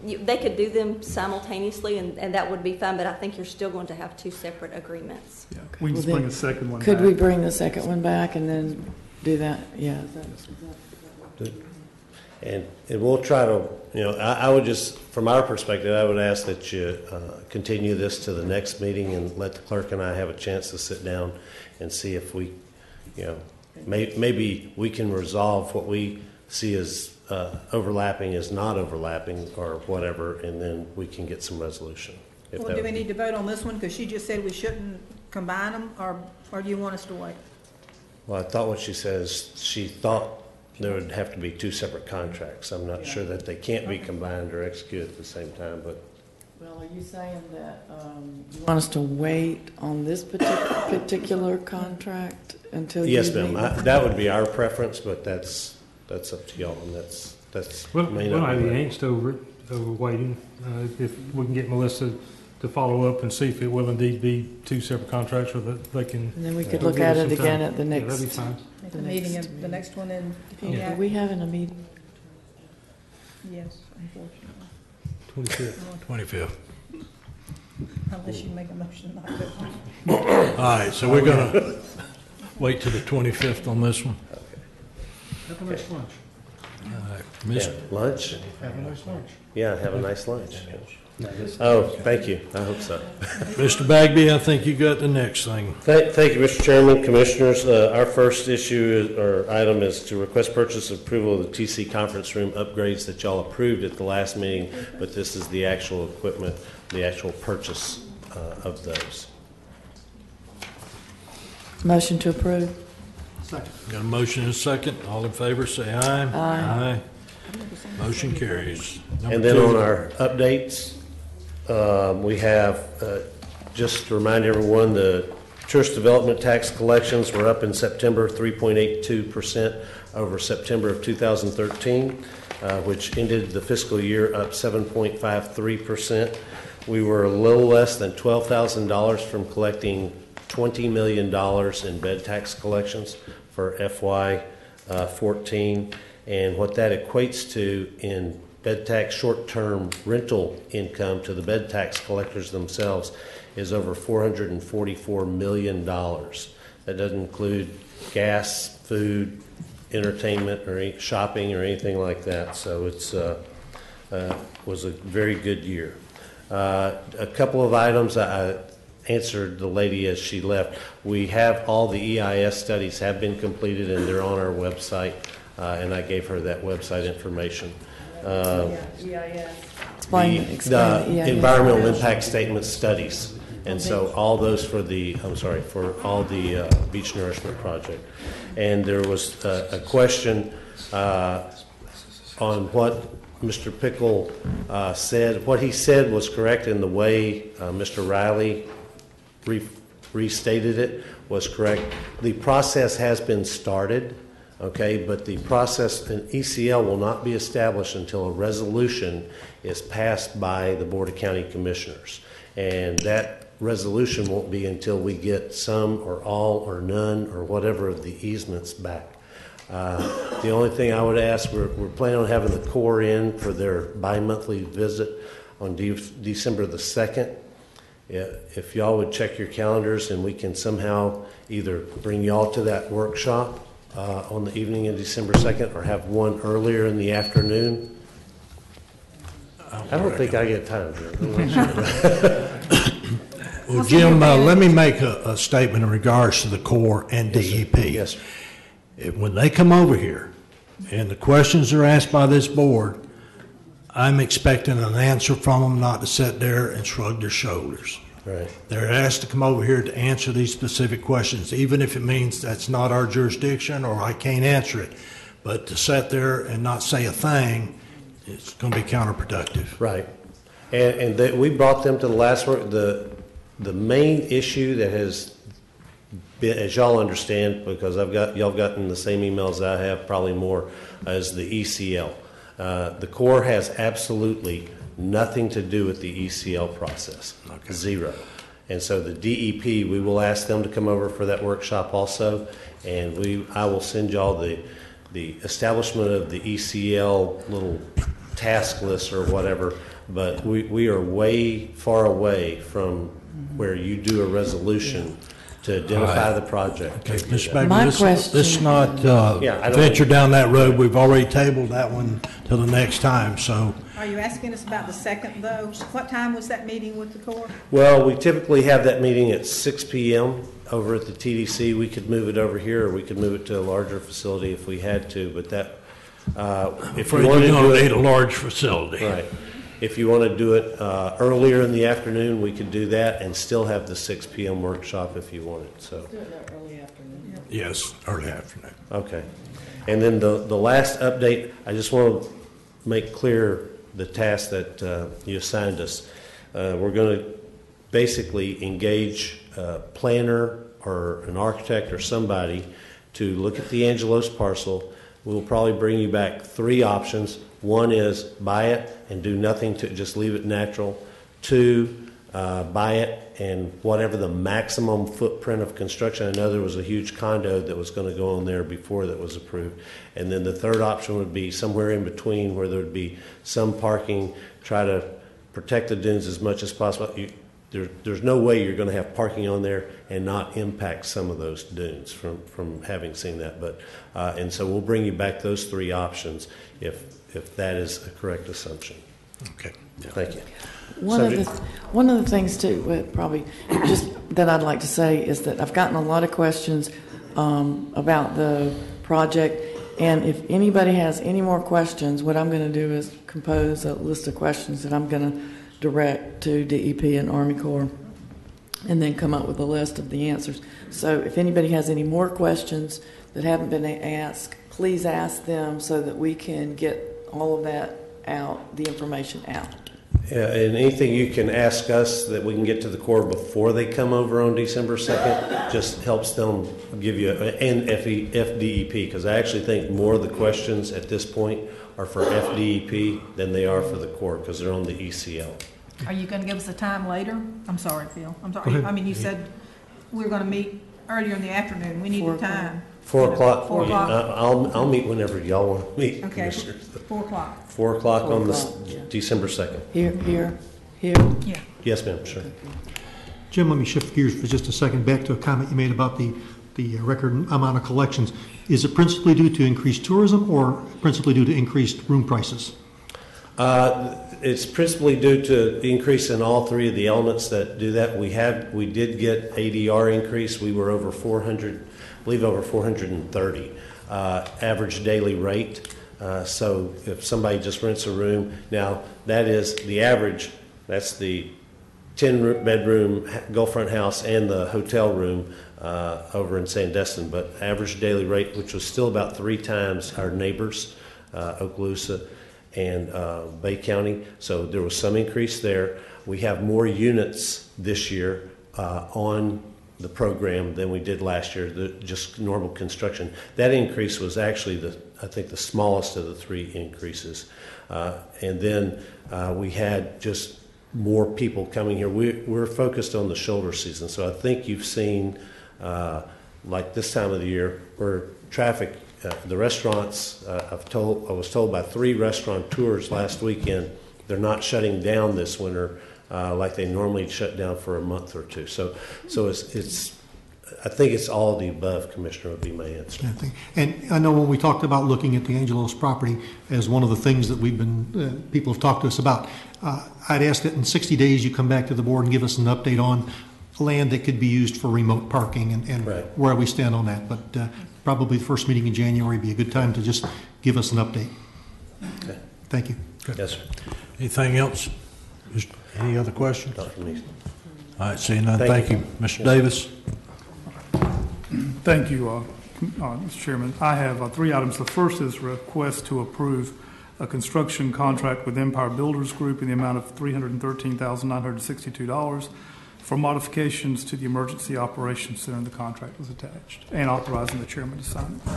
They could do them simultaneously, and that would be fine, but I think you're still going to have two separate agreements. Yeah, we can just bring a second one Could back. we bring the second one back and then do that? Yeah. And we'll try to, I would just, from our perspective, I would ask that you continue this to the next meeting and let the clerk and I have a chance to sit down and see if we, maybe we can resolve what we see as overlapping as not overlapping or whatever, and then we can get some resolution. Well, do we need to vote on this one? Because she just said we shouldn't combine them, or do you want us to wait? Well, I thought what she says, she thought there would have to be two separate contracts. I'm not sure that they can't be combined or executed at the same time, but Well, are you saying that you want us to wait on this particular contract until you... Yes, ma'am. That would be our preference, but that's up to y'all, and that's We'll may have not the be right. angst over waiting. If we can get Melissa to follow up and see if it will indeed be two separate contracts, or that they can. And then we could we'll look give at us it some time. again at the Yeah, next... that'd be fine. At the meeting of the next one in Are we having a meeting? Yes, unfortunately. 25th. Unless you make a motion not to. All right, so we're going to wait till the 25th on this one. Have a nice lunch. All right. Miss- Yeah, lunch? Have a nice lunch. Yeah, have a nice lunch. Oh, thank you. I hope so. Mr. Bagby, I think you got the next thing. Thank you, Mr. Chairman, Commissioners. Our first issue or item is to request purchase approval of the TC conference room upgrades that y'all approved at the last meeting, but this is the actual equipment, the actual purchase of those. Motion to approve. Second. Got a motion and a second. All in favor, say aye. Aye. Motion carries. Number And then 2. on our updates, we have, just to remind everyone, the tourist development tax collections were up in September 3.82% over September of 2013, which ended the fiscal year up 7.53%. We were a little less than $12,000 from collecting $20 million in bed tax collections for FY14. And what that equates to in bed tax short-term rental income to the bed tax collectors themselves is over $444 million. That doesn't include gas, food, entertainment, or shopping, or anything like that. So it's was a very good year. A couple of items I answered the lady as she left. We have all the EIS studies have been completed, and they're on our website. And I gave her that website information. Explain The EIS. environmental impact statement studies, and so all those for all the beach nourishment project. And there was a question on what Mr. Pickle said. What he said was correct in the way Mr. Riley restated it was correct. The process has been started. Okay, but the process in ECL will not be established until a resolution is passed by the Board of County Commissioners. And that resolution won't be until we get some or all or none or whatever of the easements back. The only thing I would ask, we're planning on having the Corps in for their bi-monthly visit on December the 2nd. If y'all would check your calendars and we can somehow either bring y'all to that workshop on the evening of December 2nd, or have one earlier in the afternoon. I don't think I get time here. Well, Jim, let me make a statement in regards to the Corps and DEP. Yes, sir. When they come over here and the questions are asked by this board, I'm expecting an answer from them, not to sit there and shrug their shoulders. Right. They're asked to come over here to answer these specific questions, even if it means that's not our jurisdiction or I can't answer it. But to sit there and not say a thing, it's going to be counterproductive. Right. And we brought them to the last work. The main issue that has been, as y'all understand, because y'all gotten the same emails I have, probably more, as the ECL. The Corps has absolutely nothing to do with the ECL process. Okay. Zero. And so the DEP, we will ask them to come over for that workshop also, and I will send y'all the establishment of the ECL little task list or whatever, but we are way far away from where you do a resolution to identify the project. Okay, Mr. Baker, let's not venture down that road. We've already tabled that one till the next time, so. Are you asking us about the second, though? What time was that meeting with the Corps? Well, we typically have that meeting at 6 p.m. over at the TDC. We could move it over here, or we could move it to a larger facility if we had to, but that, if you want to do it, need a large facility. Right. If you want to do it earlier in the afternoon, we could do that and still have the 6 p.m. workshop if you wanted. So. Do it that early afternoon. Yes, early afternoon. Okay. And then the last update, I just want to make clear the task that you assigned us. We're going to basically engage a planner or an architect or somebody to look at the Angelos parcel. We'll probably bring you back 3 options. One is buy it and do nothing to just leave it natural. 2, buy it and whatever the maximum footprint of construction. I know there was a huge condo that was going to go on there before that was approved. And then the 3rd option would be somewhere in between where there would be some parking, try to protect the dunes as much as possible. There's no way you're going to have parking on there and not impact some of those dunes from having seen that. But and so we'll bring you back those 3 options if that is a correct assumption. Okay. Thank you. One of the things too, probably just that I'd like to say is that I've gotten a lot of questions about the project, and if anybody has any more questions, what I'm going to do is compose a list of questions that I'm going to direct to DEP and Army Corps, and then come up with a list of the answers. So if anybody has any more questions that haven't been asked, please ask them so that we can get all of that out, the information out. Yeah, and anything you can ask us that we can get to the Corps before they come over on December 2nd just helps them give you, and FDEP, because I actually think more of the questions at this point are for FDEP than they are for the Corps because they're on the ECL. Are you going to give us a time later? I'm sorry, Phil. I'm Go sorry. ahead. I mean, you said we were going to meet earlier in the afternoon. We need a time. 4 o'clock. 4 o'clock. I'll meet whenever y'all want to meet, Okay, Commissioners. 4 o'clock. 4 o'clock on 4 o'clock, yeah. December 2nd. Here. Yeah. Yes, ma'am, sure. Jim, let me shift gears for just a second back to a comment you made about the record amount of collections. Is it principally due to increased tourism or principally due to increased room prices? It's principally due to the increase in all 3 of the elements that do that. We did get ADR increase. We were over 400, I believe over 430 average daily rate. So if somebody just rents a room, now that is the average, that's the 10-bedroom Gulfront house and the hotel room over in Sandestin, but average daily rate, which was still about 3 times our neighbors, Okaloosa and Bay County. So there was some increase there. We have more units this year on the program than we did last year, just normal construction. That increase was actually, I think, the smallest of the 3 increases. And then we had just more people coming here. We're focused on the shoulder season, so I think you've seen, like this time of the year, where traffic, the restaurants, I was told by 3 restaurateurs last weekend, they're not shutting down this winter like they normally shut down for a month or 2. So it's I think it's all of the above, Commissioner, would be my answer. And I know when we talked about looking at the Angelos property as one of the things that we've been, people have talked to us about, I'd ask that in 60 days you come back to the board and give us an update on land that could be used for remote parking and right. where we stand on that. But probably the first meeting in January would be a good time to just give us an update. Okay. Thank you. Good. Yes, sir. Anything else? Any other questions? Not for me. All right, seeing none, Thank thank you. Mr. Davis? Thank you, Mr. Chairman. I have 3 items. The first is a request to approve a construction contract with Empire Builders Group in the amount of $313,962 for modifications to the Emergency Operations Center. The contract was attached, and authorizing the chairman to sign it.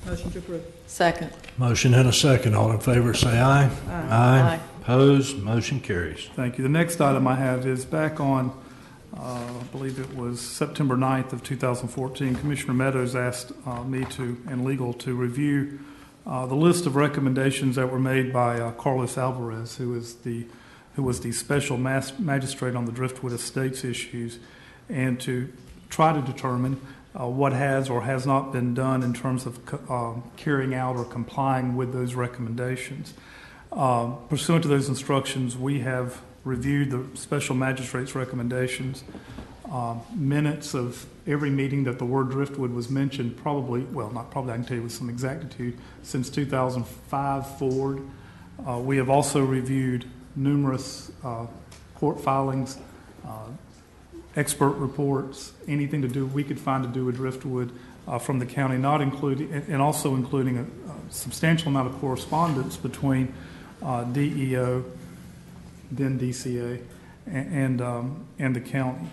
Motion to approve. Second. Motion and a second. All in favor say aye. Aye. Opposed? Motion carries. Thank you. The next item I have is back on, I believe it was September 9th of 2014. Commissioner Meadows asked me to, and legal, to review the list of recommendations that were made by Carlos Alvarez, who was the special magistrate on the Driftwood Estates issues, and to try to determine what has or has not been done in terms of carrying out or complying with those recommendations. Pursuant to those instructions, we have reviewed the special magistrate's recommendations, minutes of every meeting that the word Driftwood was mentioned, probably, well, not probably, I can tell you with some exactitude, since 2005 forward. We have also reviewed numerous court filings, expert reports, anything to do we could find to do with Driftwood from the county, not including, and also including a substantial amount of correspondence between DEO, then DCA, and the county.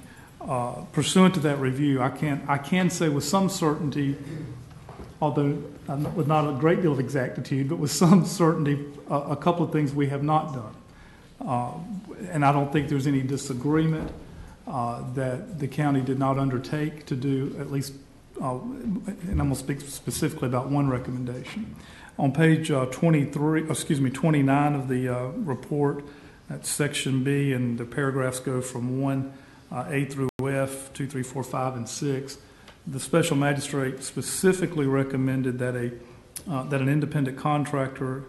Pursuant to that review, I can say with some certainty, although with not a great deal of exactitude, but with some certainty, a couple of things we have not done. And I don't think there's any disagreement that the county did not undertake to do, at least, and I'm going to speak specifically about one recommendation. On page 29 of the report, that's section B, and the paragraphs go from 1A through F, 2, 3, 4, 5, and 6. The special magistrate specifically recommended that an independent contractor,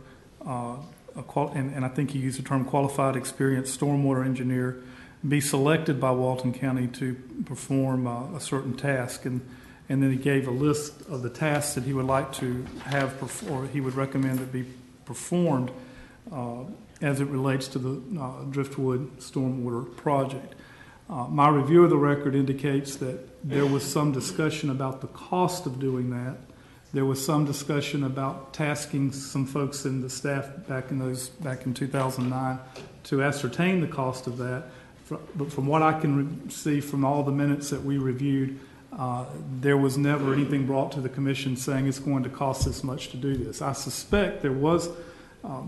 and I think he used the term qualified, experienced stormwater engineer, be selected by Walton County to perform a certain task, and then he gave a list of the tasks that he would like to have, or he would recommend that be performed as it relates to the Driftwood Stormwater Project. My review of the record indicates that there was some discussion about the cost of doing that. There was some discussion about tasking some folks in the staff back in 2009 to ascertain the cost of that. But from what I can see from all the minutes that we reviewed, there was never anything brought to the commission saying it's going to cost this much to do this. I suspect there was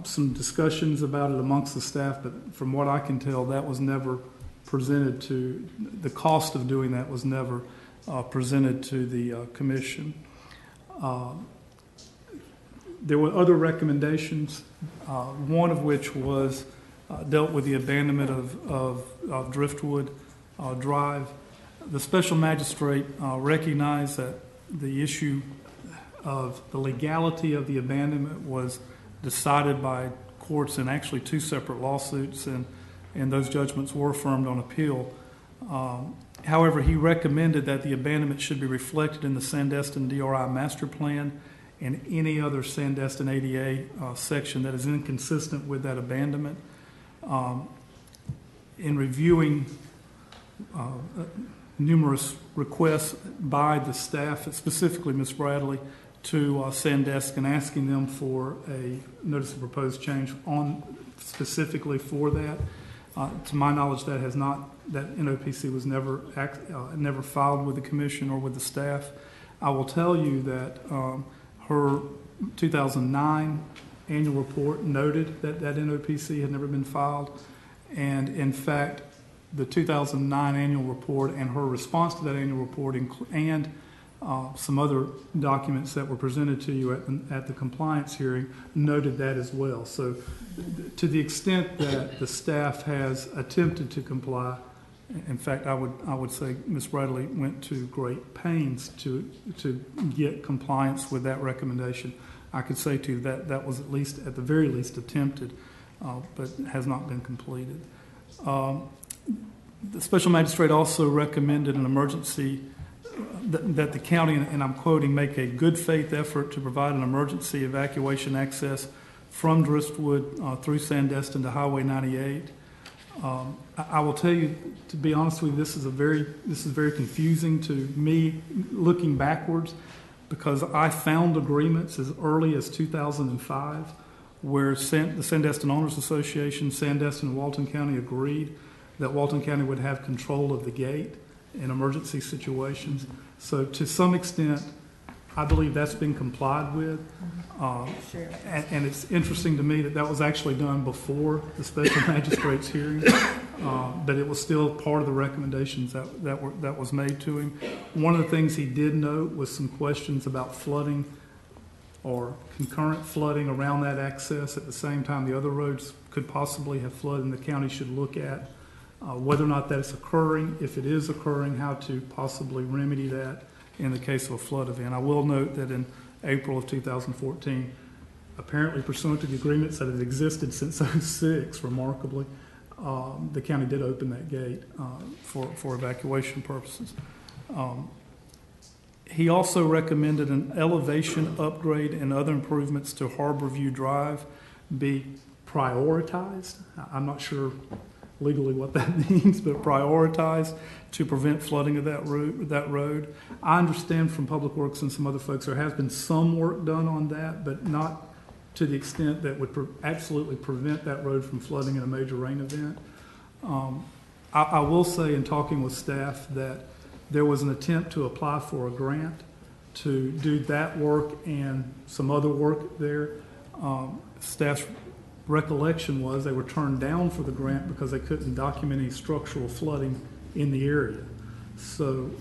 some discussions about it amongst the staff, but from what I can tell, that was never presented to, the cost of doing that was never presented to the commission. There were other recommendations, one of which was dealt with the abandonment of Driftwood Drive. The special magistrate recognized that the issue of the legality of the abandonment was decided by courts in actually two separate lawsuits, and those judgments were affirmed on appeal. However, he recommended that the abandonment should be reflected in the Sandestin DRI master plan and any other Sandestin ADA section that is inconsistent with that abandonment. In reviewing numerous requests by the staff, specifically Ms. Bradley, to Sandestin, asking them for a notice of proposed change specifically for that. To my knowledge, that NOPC was never filed with the commission or with the staff. I will tell you that her 2009 annual report noted that NOPC had never been filed, and in fact, the 2009 annual report and her response to that annual report and some other documents that were presented to you at the compliance hearing noted that as well. So to the extent that the staff has attempted to comply, in fact, I would say Ms. Bradley went to great pains to get compliance with that recommendation. I could say to you that was at the very least attempted, but has not been completed. The special magistrate also recommended an emergency that the county, and I'm quoting, make a good faith effort to provide an emergency evacuation access from Driftwood through Sandestin to Highway 98. I will tell you, to be honest with you, this is very confusing to me looking backwards, because I found agreements as early as 2005 where the Sandestin Owners Association, Sandestin and Walton County agreed that Walton County would have control of the gate in emergency situations. So to some extent, I believe that's been complied with. And it's interesting to me that was actually done before the special magistrate's hearing, but it was still part of the recommendations that was made to him. One of the things he did note was some questions about flooding or concurrent flooding around that access at the same time the other roads could possibly have flooded, and the county should look at whether or not that's occurring. If it is occurring, how to possibly remedy that in the case of a flood event. I will note that in April of 2014, apparently pursuant to the agreements that have existed since 2006, remarkably, the county did open that gate for evacuation purposes. He also recommended an elevation upgrade and other improvements to Harborview Drive be prioritized. I'm not sure legally what that means, but prioritized to prevent flooding of that road. I understand from Public Works and some other folks there has been some work done on that, but not to the extent that would absolutely prevent that road from flooding in a major rain event. I will say in talking with staff that there was an attempt to apply for a grant to do that work and some other work there. Staff's recollection was they were turned down for the grant because they couldn't document any structural flooding in the area. So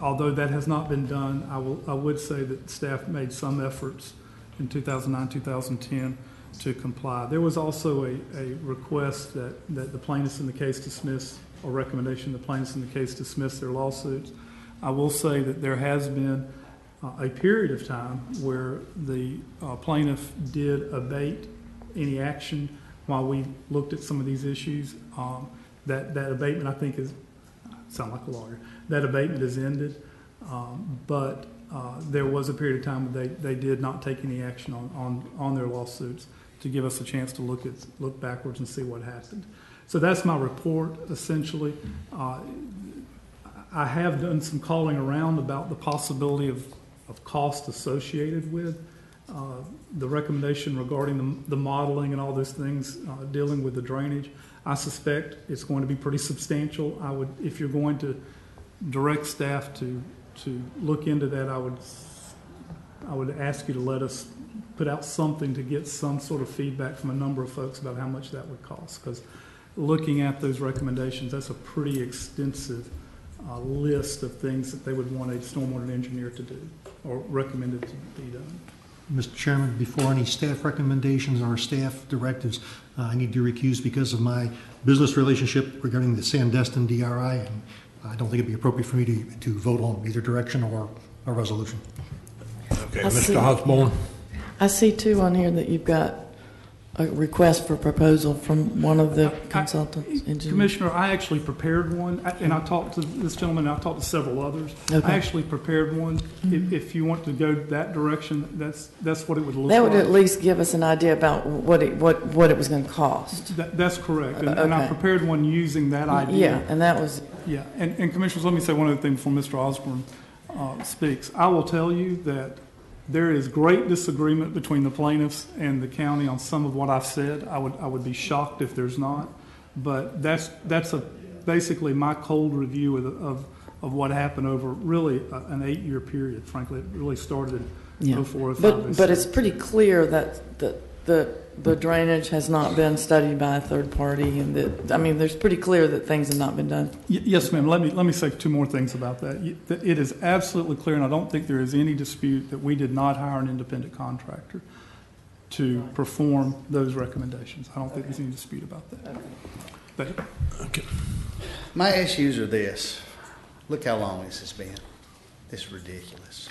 although that has not been done, I would say that staff made some efforts in 2009, 2010 to comply. There was also a request that the plaintiffs in the case dismiss, or recommendation the plaintiffs in the case dismiss their lawsuits. I will say that there has been a period of time where the plaintiff did abate any action while we looked at some of these issues. That abatement, I think, sound like a lawyer. That abatement is ended, but there was a period of time where they did not take any action on their lawsuits to give us a chance to look backwards and see what happened. So that's my report, essentially. I have done some calling around about the possibility of cost associated with the recommendation regarding the modeling and all those things dealing with the drainage. I suspect it's going to be pretty substantial. If you're going to direct staff to look into that, I would ask you to let us put out something to get some sort of feedback from a number of folks about how much that would cost. Because looking at those recommendations, that's a pretty extensive list of things that they would want a stormwater engineer to do or recommended to be done. Mr. Chairman, before any staff recommendations or staff directives, I need to recuse because of my business relationship regarding the Sandestin DRI, and I don't think it'd be appropriate for me to vote on either direction or a resolution. Okay, Mr. Osborne. I see too on here that you've got a request for proposal from one of the consultants. Commissioner, I actually prepared one, and I talked to this gentleman, and I talked to several others. Okay. I actually prepared one. If you want to go that direction, that's what it would look like. That would at least give us an idea about what it was going to cost. That's correct, and I prepared one using that idea. Yeah, and that was... Yeah, and Commissioners, let me say one other thing before Mr. Osborne speaks. I will tell you that there is great disagreement between the plaintiffs and the county on some of what I've said. I would be shocked if there's not, but that's basically my cold review of what happened over really an 8-year period. Frankly, it really started in 04, 05. But it's pretty clear that the drainage has not been studied by a third party, and there's pretty clear that things have not been done. Yes, ma'am. Let me say two more things about that. It is absolutely clear, and I don't think there is any dispute that we did not hire an independent contractor to perform those recommendations. I don't think there's any dispute about that. Thank you. Okay. My issues are this. Look how long this has been. It's ridiculous.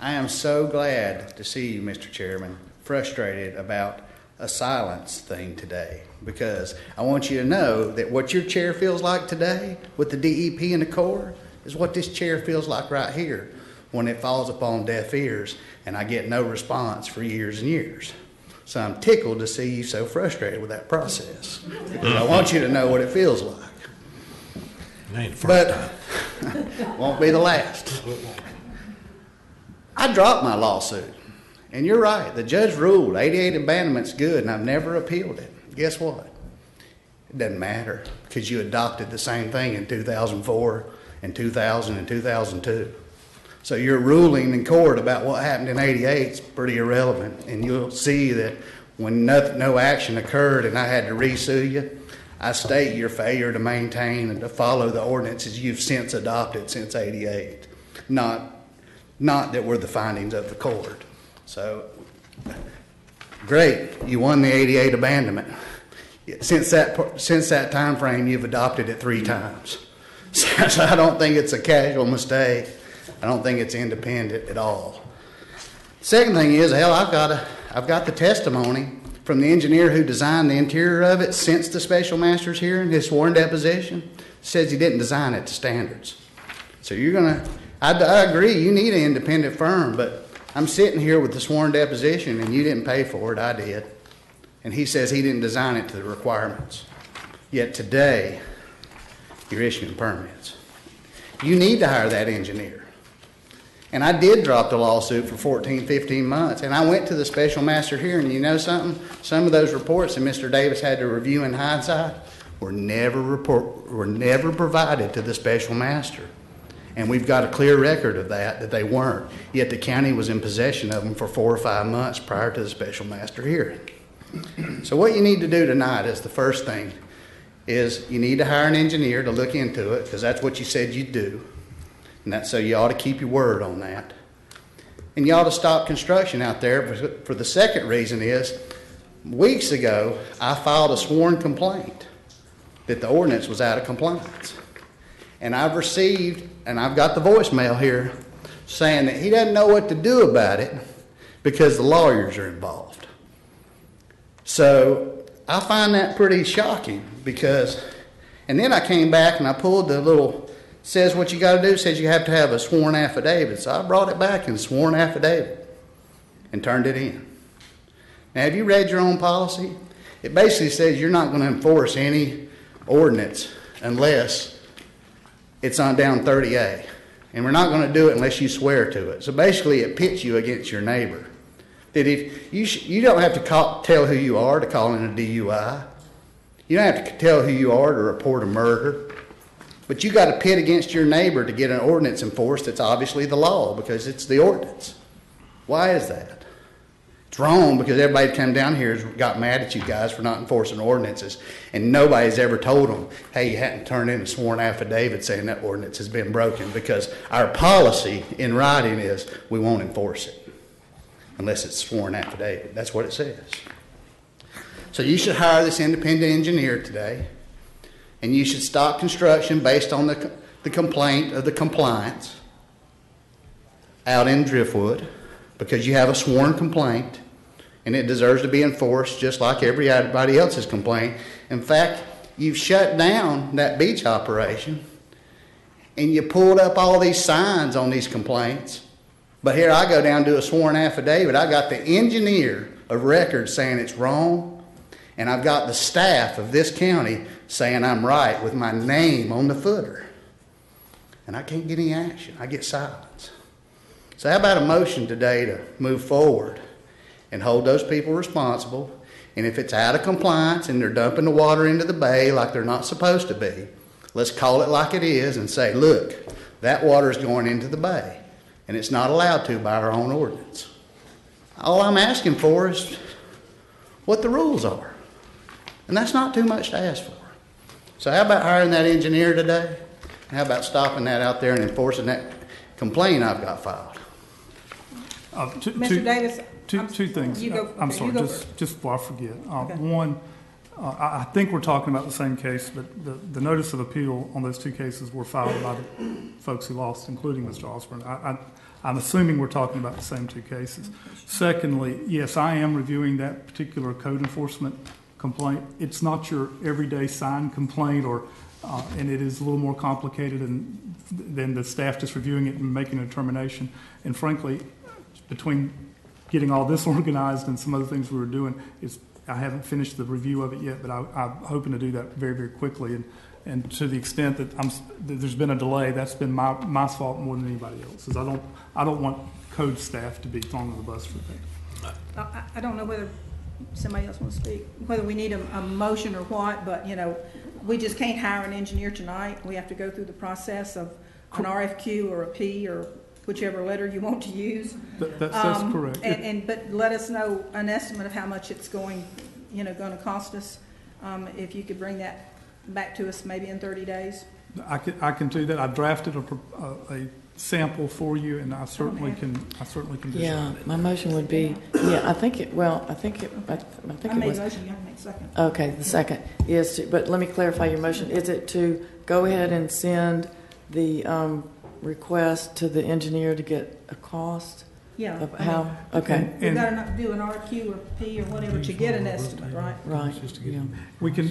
I am so glad to see you, Mr. Chairman, frustrated about a silence thing today, because I want you to know that what your chair feels like today with the DEP and the Corps is what this chair feels like right here when it falls upon deaf ears and I get no response for years and years. So I'm tickled to see you so frustrated with that process, because I want you to know what it feels like. But won't be the last. I dropped my lawsuit. And you're right, the judge ruled 88 abandonment's good, and I've never appealed it. Guess what? It doesn't matter, because you adopted the same thing in 2004 and 2000 and 2002. So your ruling in court about what happened in 88 is pretty irrelevant, and you'll see that when no action occurred and I had to re-sue you, I state your failure to maintain and to follow the ordinances you've since adopted since 88, not that were the findings of the court. So, great, you won the 88 abandonment. Since that time frame, you've adopted it 3 times. So I don't think it's a casual mistake. I don't think it's independent at all. Second thing is, hell, I've got the testimony from the engineer who designed the interior of it since the special master's hearing, his sworn deposition, says he didn't design it to standards. So I agree, you need an independent firm, but I'm sitting here with the sworn deposition, and you didn't pay for it, I did. And he says he didn't design it to the requirements. Yet today, you're issuing permits. You need to hire that engineer. And I did drop the lawsuit for 14, 15 months, and I went to the special master hearing, and you know something? Some of those reports that Mr. Davis had to review in hindsight were never provided to the special master. And we've got a clear record of that they weren't. Yet the county was in possession of them for 4 or 5 months prior to the special master hearing. So what you need to do tonight is the first thing is you need to hire an engineer to look into it, because that's what you said you'd do. And so you ought to keep your word on that. And you ought to stop construction out there. For the second reason is, weeks ago, I filed a sworn complaint that the ordinance was out of compliance. And I've received, and I've got the voicemail here, saying that he doesn't know what to do about it because the lawyers are involved. So I find that pretty shocking because, and then I came back and I pulled the little, says what you got to do, says you have to have a sworn affidavit. So I brought it back in a sworn affidavit and turned it in. Now, have you read your own policy? It basically says you're not going to enforce any ordinance unless it's on down 30A. And we're not going to do it unless you swear to it. So basically it pits you against your neighbor. That if you don't have to tell who you are to call in a DUI. You don't have to tell who you are to report a murder. But you got to pit against your neighbor to get an ordinance enforced that's obviously the law because it's the ordinance. Why is that? It's wrong because everybody come down here has got mad at you guys for not enforcing ordinances, and nobody's ever told them, hey, you hadn't turned in a sworn affidavit saying that ordinance has been broken, because our policy in writing is we won't enforce it unless it's sworn affidavit. That's what it says. So you should hire this independent engineer today, and you should stop construction based on the complaint of the compliance out in Driftwood, because you have a sworn complaint and it deserves to be enforced just like everybody else's complaint. In fact, you've shut down that beach operation and you pulled up all these signs on these complaints. But here I go down to a sworn affidavit. I got the engineer of record saying it's wrong, and I've got the staff of this county saying I'm right with my name on the footer. And I can't get any action. I get silence. So how about a motion today to move forward and hold those people responsible? And if it's out of compliance and they're dumping the water into the bay like they're not supposed to be, let's call it like it is and say, look, that water is going into the bay and it's not allowed to by our own ordinance. All I'm asking for is what the rules are. And that's not too much to ask for. So how about hiring that engineer today? How about stopping that out there and enforcing that complaint I've got filed? Mr. Davis, two things. I'm sorry, just before I forget. One, I think we're talking about the same case, but the notice of appeal on those two cases were filed by the folks who lost, including Mr. Osborne. I'm assuming we're talking about the same two cases. Secondly, yes, I am reviewing that particular code enforcement complaint. It's not your everyday sign complaint, and it is a little more complicated than the staff just reviewing it and making a determination. And frankly, between getting all this organized and some other things we were doing, I haven't finished the review of it yet, but I'm hoping to do that very, very quickly. And to the extent that there's been a delay, that's been my fault more than anybody else's. I don't want code staff to be thrown on the bus for that. I don't know whether somebody else wants to speak, whether we need a motion or what, but we just can't hire an engineer tonight. We have to go through the process of an RFQ or a P or whichever letter you want to use. That's correct. But let us know an estimate of how much it's going to cost us. If you could bring that back to us maybe in 30 days. I can do that. I've drafted a sample for you, and I certainly can do Yeah, that. my motion would be, I think it was. I made a motion, you have to make a second. Okay, the second is but let me clarify your motion. Is it to go ahead and send the request to the engineer to get a cost? Yeah. Of how? Okay. We've got to do an RQ or P or whatever to get an estimate, right? Right. Yeah. We can,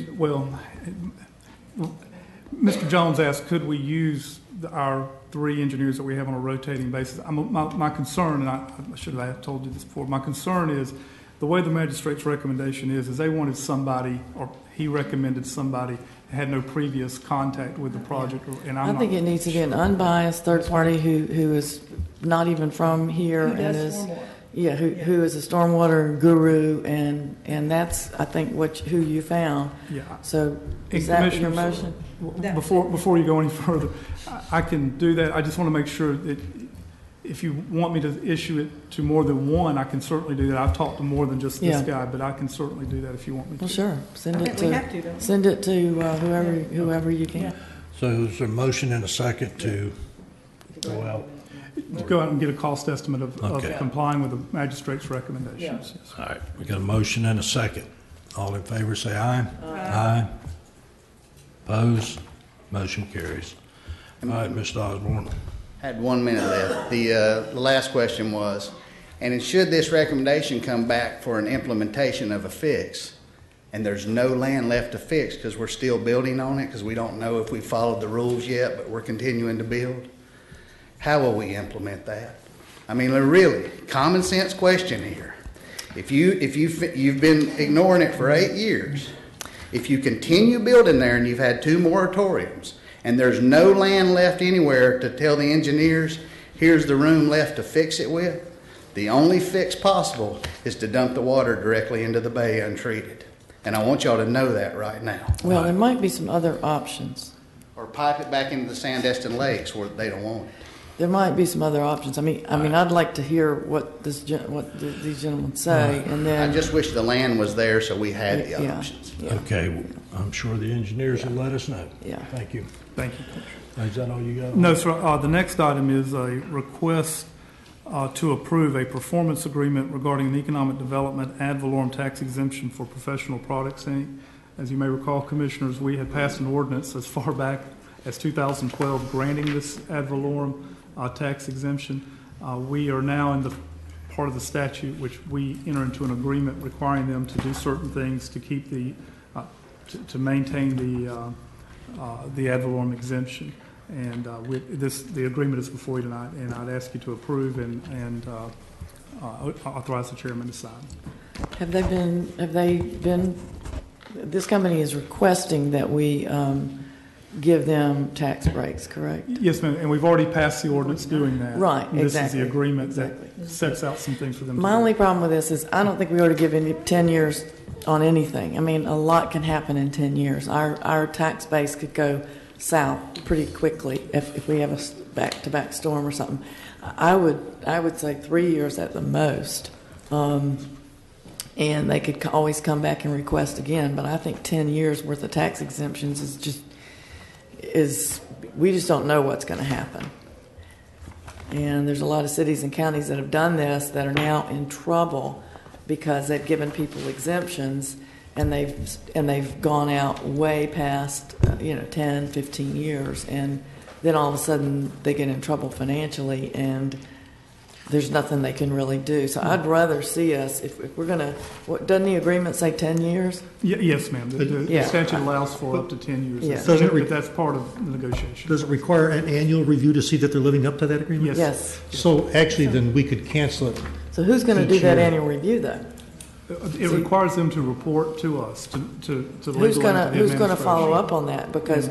Mr. Jones asked, could we use our 3 engineers that we have on a rotating basis? My concern, and I should have told you this before, my concern is the way the magistrate's recommendation is they wanted somebody, or he recommended somebody that had no previous contact with the project. And I think it needs to be an unbiased third party who is not even from here and is, Yeah, who is a stormwater guru, and that's, I think, who you found. Yeah. So is And that your motion? Before you go any further, I can do that. I just want to make sure that if you want me to issue it to more than one, I can certainly do that. I've talked to more than just this guy, but I can certainly do that if you want me to. Well, sure. Send I it think to we have to, though. send it to whoever you can. So is there a motion and a second to go out? Go out and get a cost estimate of Okay. complying with the magistrate's recommendations. Yes. All right, we got a motion and a second. All in favor, say aye. Aye. Opposed? Motion carries. All right, Mr. Osborne. Had 1 minute left. The last question was, and should this recommendation come back for an implementation of a fix, and there's no land left to fix because we're still building on it because we don't know if we followed the rules yet, but we're continuing to build, how will we implement that? I mean, really, common sense question here. If you've been ignoring it for 8 years, if you continue building there and you've had 2 moratoriums, and there's no land left anywhere to tell the engineers, here's the room left to fix it with, the only fix possible is to dump the water directly into the bay untreated. And I want y'all to know that right now. Well, there might be some other options. Or pipe it back into the Sandestin Lakes where they don't want it. There might be some other options. I mean, I'd like to hear what these gentlemen say, and then I just wish the land was there so we had the Yeah. options. Okay, well, I'm sure the engineers will let us know. Yeah. Thank you. Thank you. Is that all you got? No, sir. The next item is a request to approve a performance agreement regarding an economic development ad valorem tax exemption for Professional Products, Inc. As you may recall, Commissioners, we had passed an ordinance as far back as 2012 granting this ad valorem tax exemption. We are now in the part of the statute which we enter into an agreement requiring them to do certain things to keep to maintain the ad valorem exemption. And the agreement is before you tonight, and I'd ask you to approve and authorize the chairman to sign. Have they been, this company is requesting that we give them tax breaks, correct? Yes, ma'am, and we've already passed the ordinance doing that. Right, And this exactly. is the agreement that sets out some things for them to My do. only problem with this is I don't think we ought to give any 10 years on anything. I mean, a lot can happen in 10 years. Our tax base could go south pretty quickly if we have a back-to-back storm or something. I would say 3 years at the most. And they could always come back and request again, but I think 10 years worth of tax exemptions we just don't know what's going to happen. And there's a lot of cities and counties that have done this that are now in trouble because they've given people exemptions and they've gone out way past 10, 15 years, and then all of a sudden they get in trouble financially and there's nothing they can really do. So I'd rather see us, if we're going to, doesn't the agreement say 10 years? Yes, ma'am. The statute allows for up to 10 years. Yeah. But that's part of the negotiation. Does it require an annual review to see that they're living up to that agreement? Yes. So actually, then we could cancel it. So who's going to do each that year. annual review, though? It requires them to report to us, to the Who's legal entity going to administration. follow up on that? Because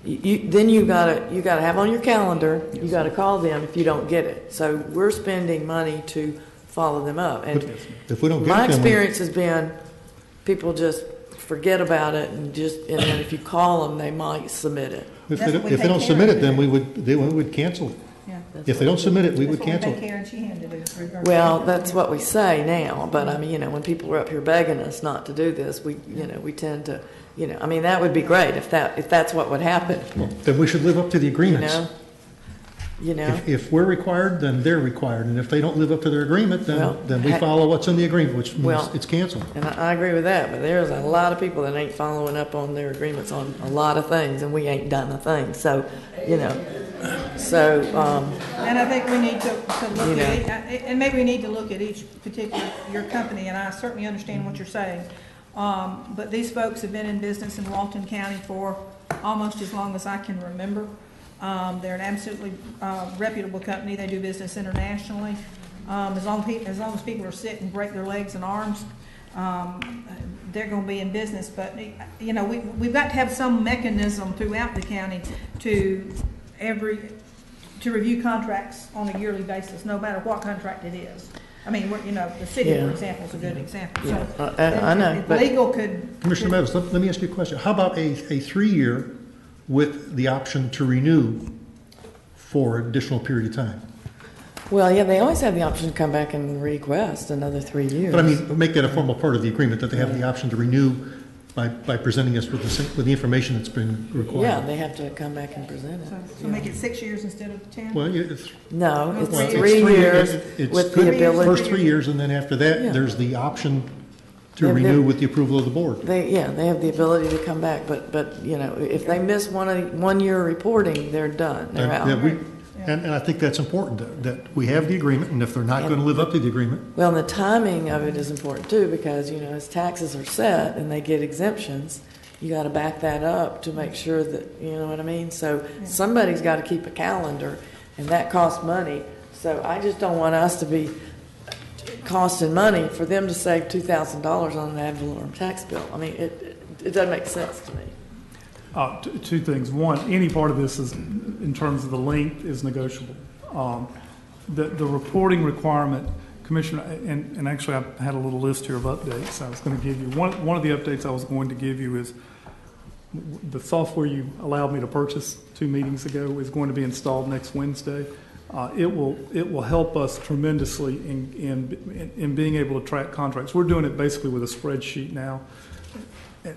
then you got to have on your calendar. You got to call them if you don't get it. So we're spending money to follow them up. And If we don't get my it, then experience has been people just forget about it and then if you call them, they might submit it. if they don't submit it, then we would cancel it. Yeah. If they don't submit it, we would cancel That's what we it. take care and she handed it. regardless. Well, that's what we say now, but I mean, when people are up here begging us not to do this, we tend to, I mean, that would be great if that's what would happen. Then we should live up to the agreements. If we're required, then they're required, and if they don't live up to their agreement, then we follow what's in the agreement, which means it's canceled. And I agree with that, but there's a lot of people that ain't following up on their agreements on a lot of things, and we ain't done a thing. So, And I think we need to look at it, and maybe we need to look at each particular, your company, and I certainly understand what you're saying. But these folks have been in business in Walton County for almost as long as I can remember. They're an absolutely reputable company. They do business internationally. As long as people are sick and break their legs and arms, they're going to be in business. But we've got to have some mechanism throughout the county to review contracts on a yearly basis, no matter what contract it is. I mean, the city, Yeah. for example, is a good example. Yeah, So, I know, if but- legal could. Commissioner Meadows, let me ask you a question. How about a 3-year with the option to renew for an additional period of time? Well, yeah, they always have the option to come back and request another 3 years. But I mean, make that a formal part of the agreement, that they have the option to renew by presenting us with the information that's been required. Yeah, they have to come back and present it. So make it 6 years instead of 10? Well, No, it's well, 3 years it's with good. the ability. First 3 years, and then after that, Yeah. there's the option to They have renew the- with the approval of the board. They have the ability to come back, but if they miss 1 year reporting, they're done. They're out. And I think that's important, that we have the agreement, and if they're not going to live up to the agreement, Well, and the timing of it is important too, because, as taxes are set and they get exemptions, you got to back that up to make sure that, you know what I mean? So somebody's got to keep a calendar, and that costs money. So I just don't want us to be costing money for them to save $2,000 on an ad valorem tax bill. I mean, it doesn't make sense to me. Two things. One, any part of this is, in terms of the length, is negotiable. The reporting requirement, Commissioner, and actually I had a little list here of updates I was going to give you. One of the updates I was going to give you is the software you allowed me to purchase 2 meetings ago is going to be installed next Wednesday. It will help us tremendously in being able to track contracts. We're doing it basically with a spreadsheet now,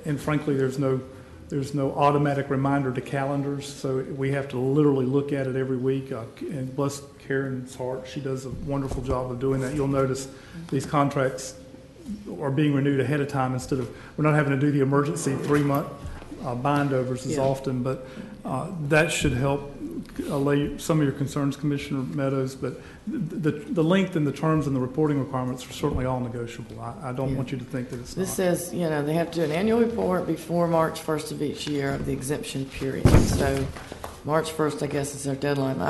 and frankly, there's no automatic reminder to calendars, so we have to literally look at it every week. And bless Karen's heart, she does a wonderful job of doing that. You'll notice these contracts are being renewed ahead of time instead of, we're not having to do the emergency 3-month bind-overs as often, but that should help allay some of your concerns, Commissioner Meadows. But the length and the terms and the reporting requirements are certainly all negotiable. I don't want you to think that it's This not. says, they have to do an annual report before March 1st of each year of the exemption period. So March 1st, I guess, is their deadline.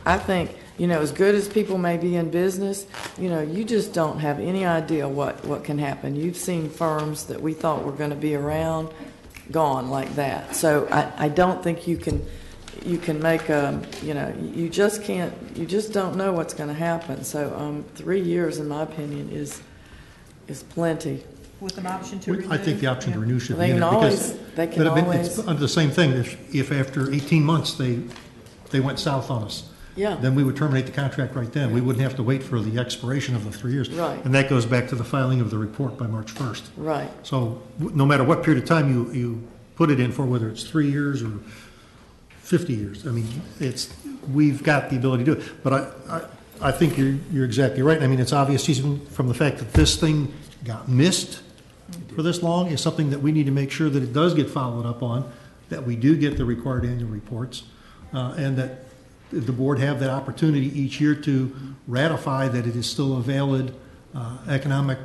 I think, as good as people may be in business, you just don't have any idea what can happen. You've seen firms that we thought were going to be around, gone like that. So I don't think you can make you just can't, you just don't know what's going to happen. So 3 years, in my opinion, is plenty. With an option to renew? I think the option to renew should They be in can it. always- they can But always- it's under the same thing, if after 18 months they went south on us, Yeah. then we would terminate the contract right then. We wouldn't have to wait for the expiration of the 3 years. Right. And that goes back to the filing of the report by March 1st. Right. So no matter what period of time you put it in for, whether it's 3 years or 50 years, I mean, we've got the ability to do it. But I think you're exactly right. I mean, it's obvious even from the fact that this thing got missed for this long is something that we need to make sure that it does get followed up on, that we do get the required annual reports, and that the board have that opportunity each year to ratify that it is still a valid economic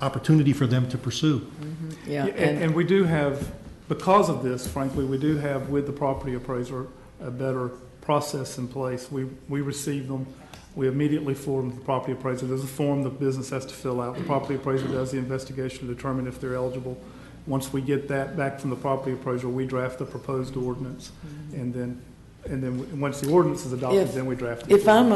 opportunity for them to pursue. Mm-hmm. Yeah, And we do have, because of this, frankly, we do have with the property appraiser a better process in place. We receive them. We immediately forward them to the property appraiser. There's a form the business has to fill out. The property appraiser does the investigation to determine if they're eligible. Once we get that back from the property appraiser, we draft the proposed ordinance, and then once the ordinance is adopted, then we draft it. If I'm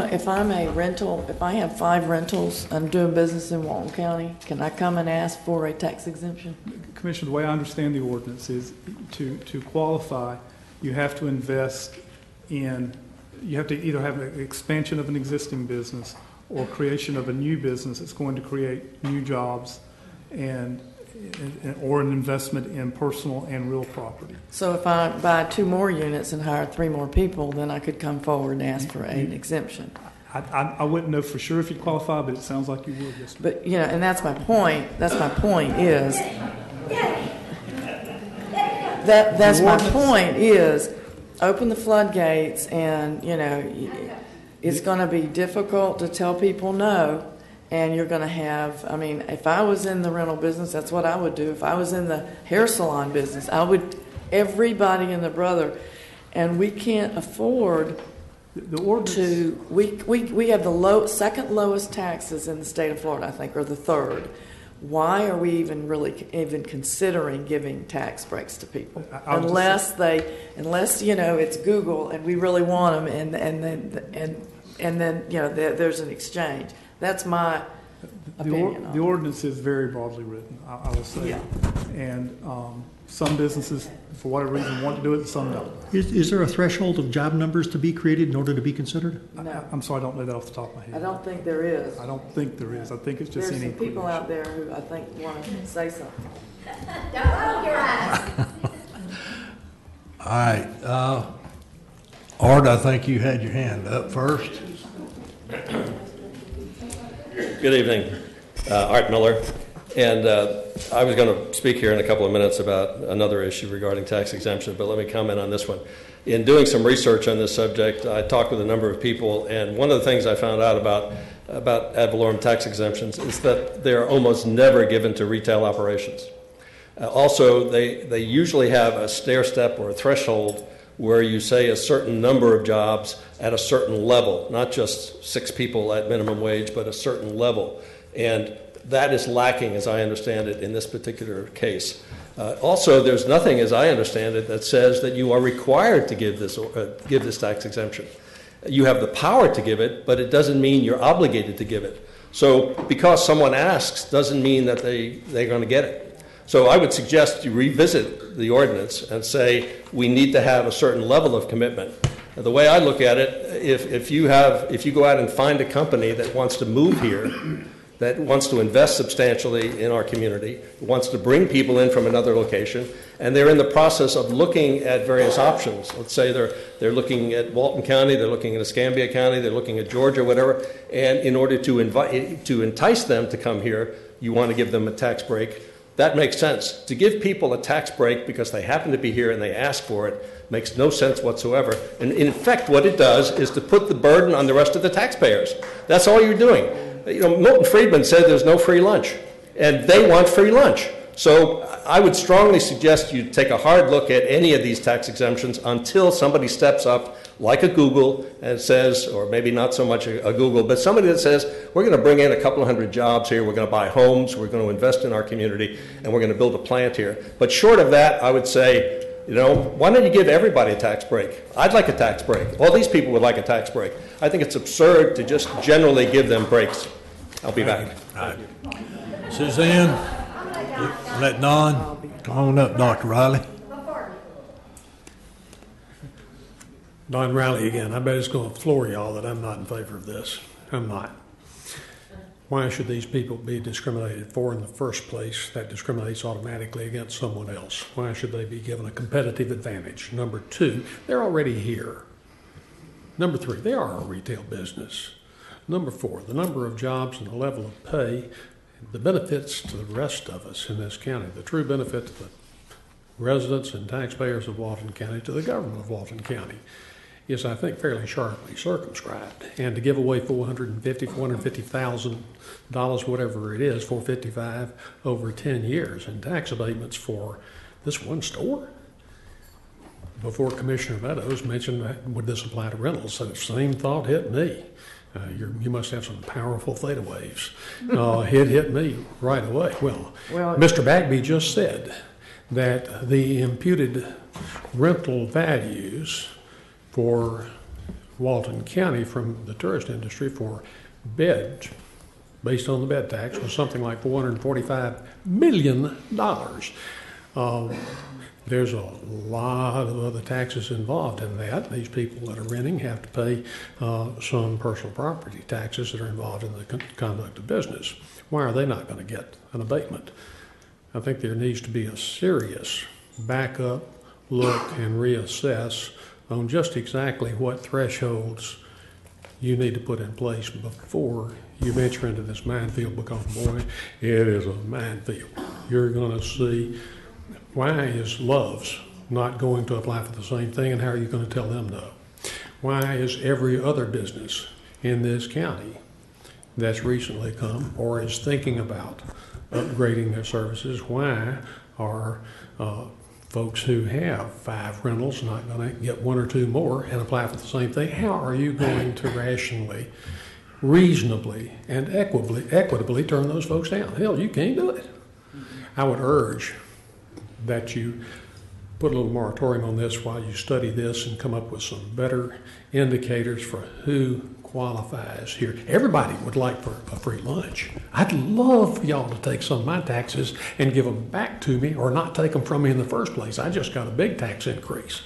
a rental, if I have 5 rentals, I'm doing business in Walton County, can I come and ask for a tax exemption? Commissioner, the way I understand the ordinance is to qualify, you have to invest in, you have to either have an expansion of an existing business or creation of a new business that's going to create new jobs or an investment in personal and real property. So if I buy 2 more units and hire 3 more people, then I could come forward and ask for an exemption. I wouldn't know for sure if you'd qualify, but it sounds like you would. Yes, ma'am. But, and that's my point. That's my point is, that's my point is, open the floodgates and, it's going to be difficult to tell people no. And you're going to have, if I was in the rental business, that's what I would do. If I was in the hair salon business, everybody and their brother, and we can't afford we have the second lowest taxes in the state of Florida, I think, or the third. why are we even even considering giving tax breaks to people? I'll Unless it's Google and we really want them, and then there's an exchange. That's my opinion. The ordinance is very broadly written, I will say. Yeah. And some businesses, for whatever reason, want to do it, and some don't. Is there a threshold of job numbers to be created in order to be considered? No. I'm sorry, I don't know that off the top of my head. I don't think there is. I don't think there is. I think it's just There's any some people out there who I think want to say something. Don't roll your eyes. All right. Art, I think you had your hand up first. Good evening. Art Miller. And I was going to speak here in a couple of minutes about another issue regarding tax exemption, but let me comment on this one. In doing some research on this subject, I talked with a number of people, and one of the things I found out about ad valorem tax exemptions is that they're almost never given to retail operations. Also, they usually have a stair step or a threshold where you say a certain number of jobs at a certain level, not just 6 people at minimum wage, but a certain level. And that is lacking, as I understand it, in this particular case. Also, there's nothing, as I understand it, that says that you are required to give this tax exemption. You have the power to give it, but it doesn't mean you're obligated to give it. So because someone asks doesn't mean that they're going to get it. So I would suggest you revisit the ordinance and say we need to have a certain level of commitment. The way I look at it, if you go out and find a company that wants to move here, that wants to invest substantially in our community, wants to bring people in from another location, and they're in the process of looking at various options. Let's say they're looking at Walton County, they're looking at Escambia County, they're looking at Georgia, whatever, and in order to entice them to come here, you want to give them a tax break. That makes sense. To give people a tax break because they happen to be here and they ask for it makes no sense whatsoever. And in effect, what it does is to put the burden on the rest of the taxpayers. That's all you're doing. Milton Friedman said there's no free lunch, and they want free lunch. So I would strongly suggest you take a hard look at any of these tax exemptions until somebody steps up, like a Google, and says, or maybe not so much a Google, but somebody that says, we're going to bring in a couple of hundred jobs here, we're going to buy homes, we're going to invest in our community, and we're going to build a plant here. But short of that, I would say, why don't you give everybody a tax break? I'd like a tax break. All these people would like a tax break. I think it's absurd to just generally give them breaks. I'll be back. All right. Suzanne, let Don come on up, Dr. Riley. Don Riley again. I bet it's going to floor y'all that I'm not in favor of this. I'm not. Why should these people be discriminated for in the first place? That discriminates automatically against someone else. Why should they be given a competitive advantage? Number 2, they're already here. Number 3, they are a retail business. Number 4, the number of jobs and the level of pay, the benefits to the rest of us in this county, the true benefit to the residents and taxpayers of Walton County, to the government of Walton County, is, I think, fairly sharply circumscribed. And to give away $450,000, whatever it is, $455 over 10 years in tax abatements for this one store. Before Commissioner Meadows mentioned that, would this apply to rentals? So the same thought hit me. You must have some powerful theta waves. It hit me right away. Well, Mr. Bagby just said that the imputed rental values for Walton County from the tourist industry for beds, based on the bed tax, was something like $445 million. There's a lot of other taxes involved in that. These people that are renting have to pay some personal property taxes that are involved in the conduct of business. Why are they not going to get an abatement? I think there needs to be a serious backup, look, and reassess on just exactly what thresholds you need to put in place before you venture into this minefield, because, boy, it is a minefield. You're going to see, why is Love's not going to apply for the same thing, and how are you going to tell them no? Why is every other business in this county that's recently come or is thinking about upgrading their services, why are folks who have 5 rentals not going to get 1 or 2 more and apply for the same thing? How are you going to rationally reasonably and equitably turn those folks down. Hell, you can't do it. I would urge that you put a little moratorium on this while you study this and come up with some better indicators for who qualifies here. Everybody would like for a free lunch. I'd love for y'all to take some of my taxes and give them back to me, or not take them from me in the first place. I just got a big tax increase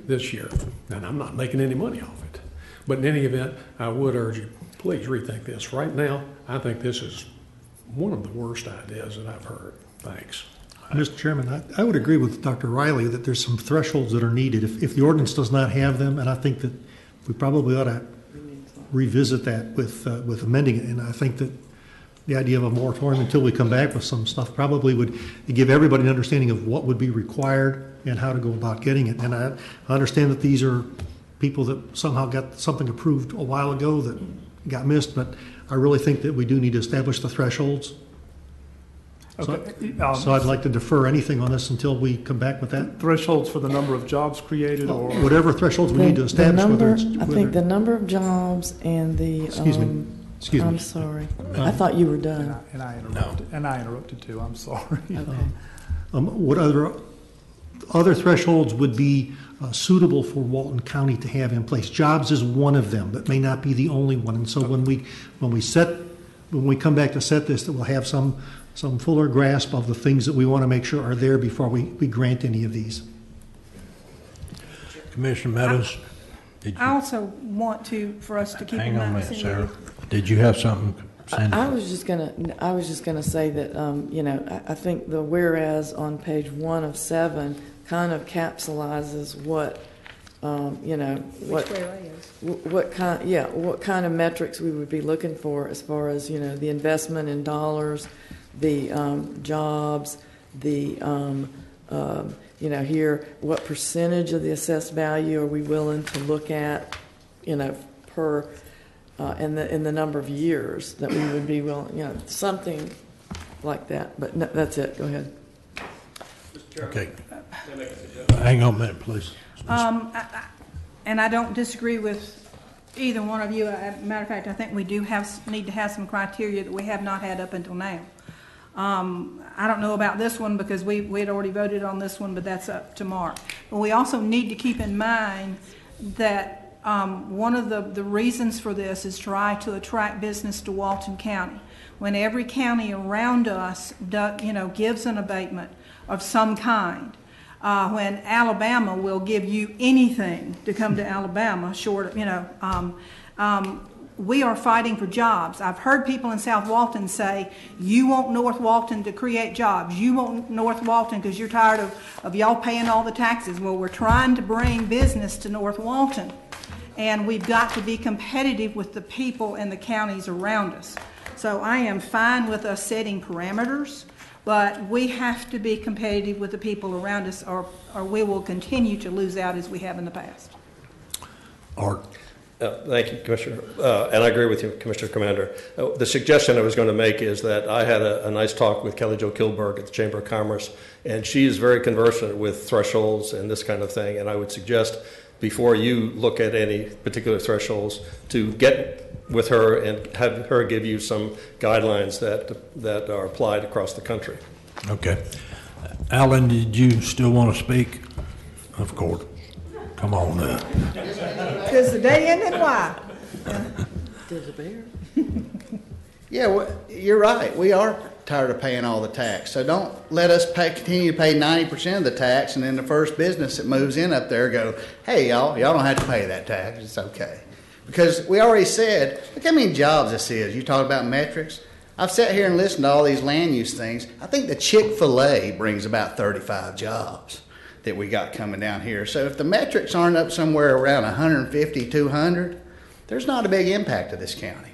this year, and I'm not making any money off it. But in any event, I would urge you, please rethink this. Right now, I think this is one of the worst ideas that I've heard. Thanks. Mr. Chairman, I would agree with Dr. Riley that there's some thresholds that are needed. If the ordinance does not have them, and I think that we probably ought to revisit that with amending it. And I think that the idea of a moratorium until we come back with some stuff probably would give everybody an understanding of what would be required and how to go about getting it. And I understand that these are people that somehow got something approved a while ago that got missed, but I really think that we do need to establish the thresholds. Okay. So I'd like to defer anything on this until we come back with that. Thresholds for the number of jobs created, or whatever thresholds we need to establish. I think the number of jobs and the. Excuse me. I'm sorry. I thought you were done. And I interrupted. And I interrupted too. I'm sorry. Okay. What other thresholds would be suitable for Walton County to have in place? Jobs is one of them, but may not be the only one. And so when we come back to set this, that we'll have some fuller grasp of the things that we want to make sure are there before we grant any of these. Commissioner Meadows, I also want for us to keep in mind. Hang on a minute, Sarah. Did you have something? I was just gonna say that I think the whereas on page 1 of 7 kind of capsulizes what what kind of metrics we would be looking for as far as the investment in dollars, the jobs, the here what percentage of the assessed value are we willing to look at per in the number of years that we would be willing, something like that. But no, that's it. Go ahead. Okay. Hang on a minute, please. And I don't disagree with either one of you. Matter of fact, I think we do need to have some criteria that we have not had up until now. I don't know about this one because we had already voted on this one, but that's up to Mark. But we also need to keep in mind that one of the reasons for this is try to attract business to Walton County. When every county around us gives an abatement of some kind, when Alabama will give you anything to come to Alabama, short of, we are fighting for jobs. I've heard people in South Walton say, you want North Walton to create jobs. You want North Walton because you're tired of y'all paying all the taxes. Well, we're trying to bring business to North Walton. And we've got to be competitive with the people and the counties around us. So I am fine with us setting parameters, but we have to be competitive with the people around us or we will continue to lose out as we have in the past. Art. Thank you, Commissioner. And I agree with you, Commissioner Commander. The suggestion I was going to make is that I had a nice talk with Kelly Jo Kilberg at the Chamber of Commerce, and she is very conversant with thresholds and this kind of thing. And I would suggest before you look at any particular thresholds to get with her and have her give you some guidelines that are applied across the country. Okay. Alan, did you still want to speak? Of course. Come on now. Does the day end and why? Does a bear? Yeah, well, you're right. We are tired of paying all the tax. So don't let us continue to pay 90% of the tax, and then the first business that moves in up there go, hey, y'all don't have to pay that tax. It's okay. Because we already said, look how many jobs this is. You talk about metrics. I've sat here and listened to all these land use things. I think the Chick-fil-A brings about 35 jobs that we got coming down here. So if the metrics aren't up somewhere around 150, 200, there's not a big impact to this county.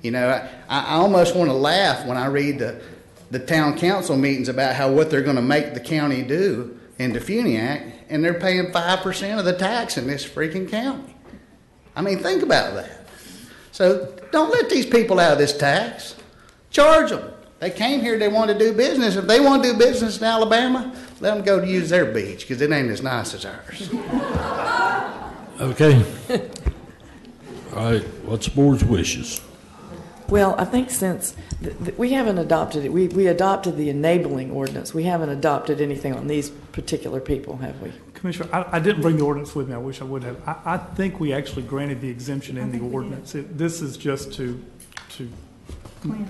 I almost want to laugh when I read the town council meetings about what they're going to make the county do in Defuniak, and they're paying 5% of the tax in this freaking county. I mean, think about that. So don't let these people out of this tax. Charge them. They came here, they want to do business. If they want to do business in Alabama, let them go to use their beach because it ain't as nice as ours. Okay. All right. What's the board's wishes? Well, I think since we haven't adopted it, we adopted the enabling ordinance. We haven't adopted anything on these particular people, have we? Commissioner, I didn't bring the ordinance with me. I wish I would have. I think we actually granted the exemption in the ordinance. This is just to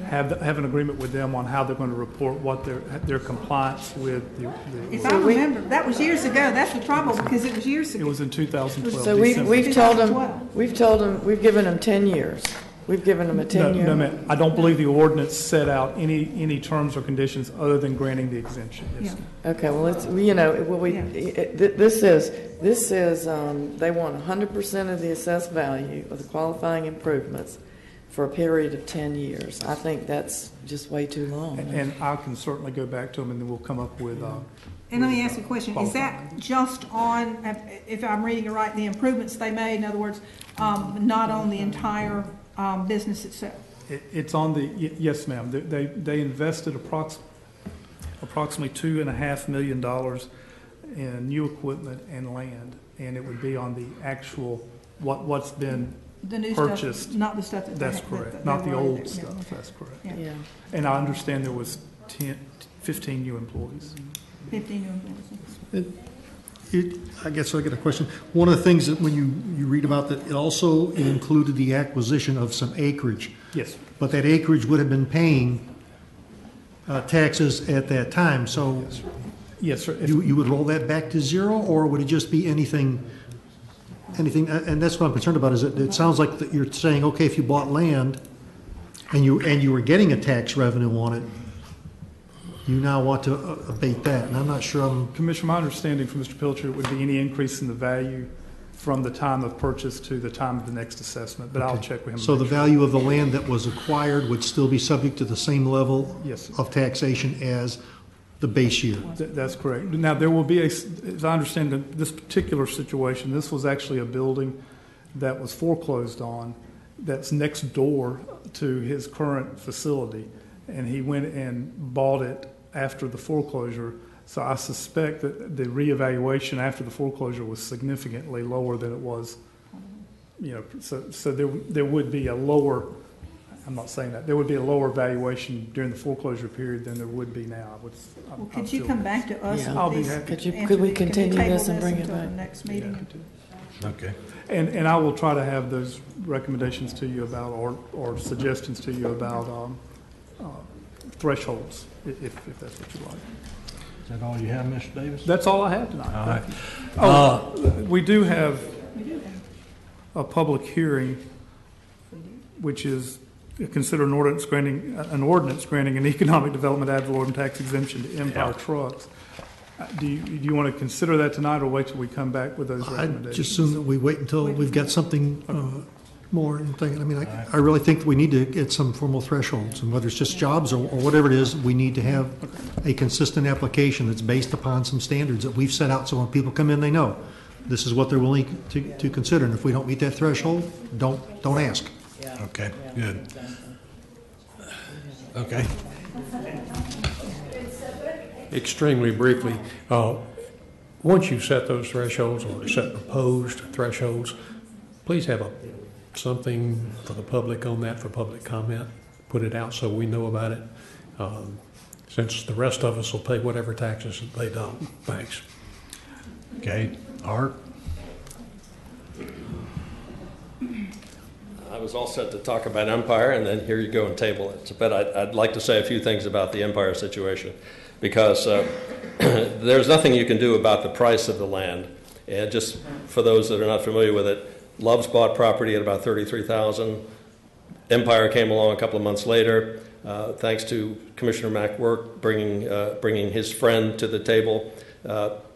have an agreement with them on how they're going to report what their compliance with the If I remember, that was years ago. That's the problem, because it was years ago. It was in 2012. So we've told them, we've given them 10 years. We've given them a 10-year. No, ma'am. I don't believe the ordinance set out any terms or conditions other than granting the exemption. Yes. Yeah. Okay. Well, this is they want 100% of the assessed value of the qualifying improvements for a period of 10 years. I think that's just way too long. And I can certainly go back to them, and then we'll come up with. And let me ask you a question. Is that just on, if I'm reading it right, the improvements they made? In other words, not on the entire business itself? It's on the, yes, ma'am. They invested approximately $2.5 million in new equipment and land, and it would be on the actual, what's been the new purchased. Stuff, not the stuff that's correct. Not the old stuff. That's correct. Yeah. And I understand there was 15 new employees. 15 new employees. I guess I get a question. One of the things that when you read about that, it also included the acquisition of some acreage. Yes. But that acreage would have been paying taxes at that time. So yes, sir. You would roll that back to zero, or would it just be anything? And that's what I'm concerned about. Is it sounds like that you're saying, okay, if you bought land and you were getting a tax revenue on it, you now want to abate that, and I'm not sure. Commissioner, my understanding from Mr. Pilcher would be any increase in the value from the time of purchase to the time of the next assessment, but okay. I'll check with him. So the value of the land that was acquired would still be subject to the same level of taxation as the base year? That's correct. Now, there will be, as I understand this particular situation, this was actually a building that was foreclosed on that's next door to his current facility, and he went and bought it after the foreclosure. So I suspect that the reevaluation after the foreclosure was significantly lower than it was, so there would be a lower, I'm not saying that, there would be a lower valuation during the foreclosure period than there would be now. Could you come back to us? I'll be happy. Could we continue this and bring it back? The next meeting? Okay. And I will try to have those recommendations to you about, or suggestions to you about thresholds, if that's what you like. Is that all you have, Mr. Davis? That's all I have tonight. All right. We do have a public hearing, which is consider an ordinance granting an economic development ad valorem tax exemption to Empire Trucks. Do you want to consider that tonight, or wait till we come back with those recommendations? I just assume that we wait until we've got something more. I mean, I really think that we need to get some formal thresholds, and whether it's just jobs or whatever it is, we need to have a consistent application that's based upon some standards that we've set out, so when people come in, they know this is what they're willing to consider. And if we don't meet that threshold, don't ask. Okay, good. Okay. Extremely briefly, once you set those thresholds or set proposed thresholds, please have something for the public on that, for public comment. Put it out so we know about it, since the rest of us will pay whatever taxes that they don't. Thanks. Okay. Art? I was all set to talk about Empire, and then here you go and table it. But I'd like to say a few things about the Empire situation, because there's nothing you can do about the price of the land. And just for those that are not familiar with it, Love's bought property at about $33,000. Empire came along a couple of months later, thanks to Commissioner McWork bringing his friend to the table.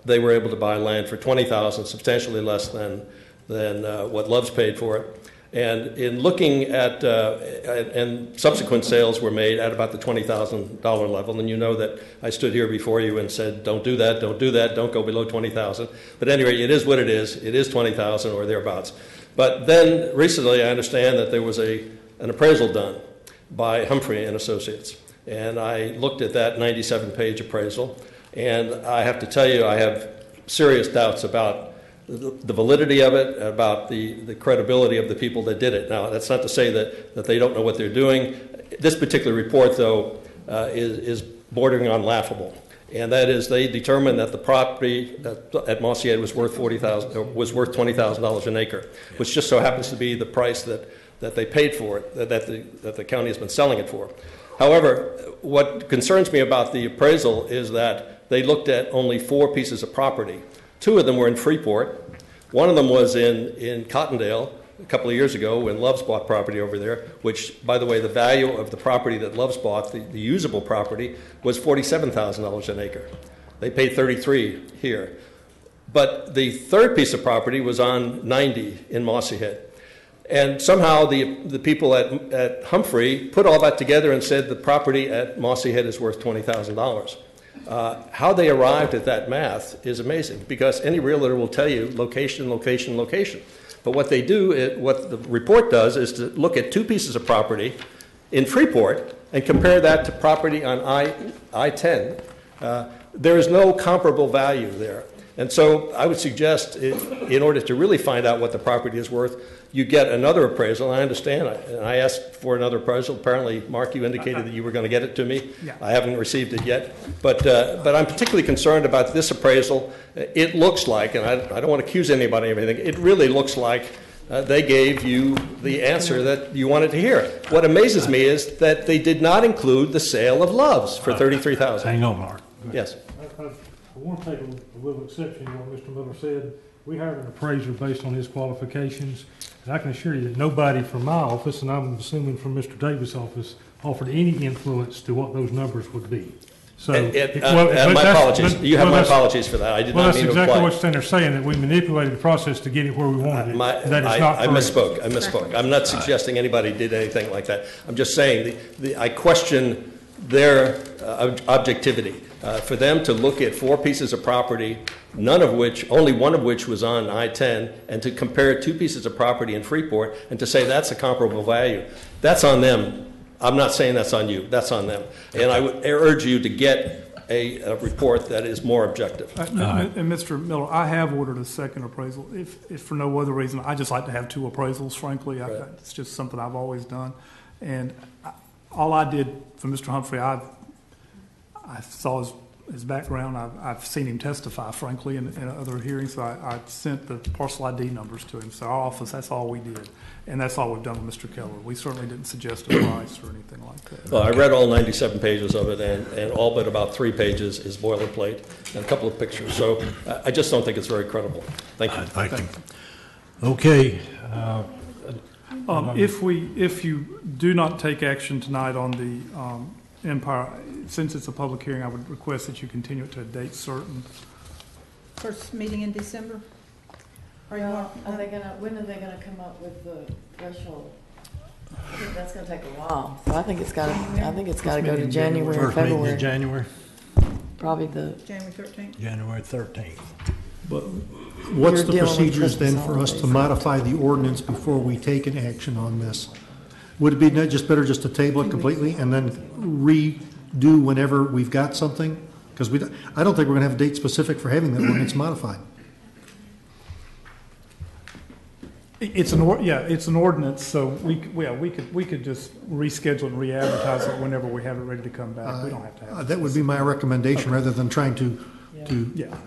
They were able to buy land for $20,000, substantially less than what Love's paid for it. And in looking at, and subsequent sales were made at about the $20,000 level. And you know that I stood here before you and said, don't do that, don't go below $20,000. But anyway, it is what it is. It is $20,000 or thereabouts. But then recently I understand that there was an appraisal done by Humphrey and Associates. And I looked at that 97-page appraisal. And I have to tell you, I have serious doubts about the validity of it, about the credibility of the people that did it. Now, that's not to say that they don't know what they're doing. This particular report, though, is bordering on laughable. And that is, they determined that the property at Mossy Head was worth $20,000 an acre, which just so happens to be the price that they paid for it, that the county has been selling it for. However, what concerns me about the appraisal is that they looked at only 4 pieces of property. 2 of them were in Freeport. One of them was in Cottondale a couple of years ago when Love's bought property over there, which, by the way, the value of the property that Love's bought, the usable property, was $47,000 an acre. They paid $33,000 here. But the 3rd piece of property was on 90 in Mossy Head. And somehow the people at Humphrey put all that together and said the property at Mossy Head is worth $20,000. How they arrived at that math is amazing, because any realtor will tell you location, location, location. But what they do, what the report does, is to look at 2 pieces of property in Freeport and compare that to property on I-10. There is no comparable value there. And so I would suggest, in order to really find out what the property is worth, you get another appraisal. I understand. I asked for another appraisal. Apparently, Mark, you indicated that you were going to get it to me. Yeah. I haven't received it yet. But I'm particularly concerned about this appraisal. It looks like, and I don't want to accuse anybody of anything, it really looks like they gave you the answer that you wanted to hear. What amazes me is that they did not include the sale of Love's for $33,000. Hang on, Mark. Yes. I want to take a little exception to what Mr. Miller said. We hired an appraiser based on his qualifications, and I can assure you that nobody from my office, and I'm assuming from Mr. Davis' office, offered any influence to what those numbers would be. So, and my apologies. You have my apologies for that. I did not mean to imply. Well, that's exactly what they're saying, that we manipulated the process to get it where we wanted it. That is not correct. I misspoke. I'm not suggesting anybody did anything like that. I'm just saying I question their objectivity. For them to look at 4 pieces of property, only one of which was on I-10, and to compare 2 pieces of property in Freeport and to say that's a comparable value, that's on them. I'm not saying that's on you. That's on them. And I would urge you to get a report that is more objective. And Mr. Miller, I have ordered a second appraisal. If for no other reason, I just like to have 2 appraisals, frankly. Right. It's just something I've always done. And all I did for Mr. Humphrey, I saw his background. I've seen him testify, frankly, in other hearings. So I sent the parcel ID numbers to him. So our office, that's all we did. And that's all we've done with Mr. Keller. We certainly didn't suggest a price or anything like that. Well, I read all 97 pages of it, and all but about 3 pages is boilerplate and a couple of pictures. So I just don't think it's very credible. Thank you. Thank you. Okay. If you do not take action tonight on the Empire, since it's a public hearing, I would request that you continue it to a date certain. First meeting in December? When are they gonna come up with the threshold? I think that's gonna take a while. So I think it's gotta go to January or First meeting February. in January? Probably the January 13th? January 13th. But what's You're the dealing with procedures then Christmas for us to holidays. modify the ordinance before we take an action on this? Would it be just better just to table it completely and then redo whenever we've got something? Because I don't think we're going to have a date specific for having that ordinance modified. It's an ordinance, so we could just reschedule and re-advertise it whenever we have it ready to come back. We don't have to have it. That would be my recommendation, rather than trying to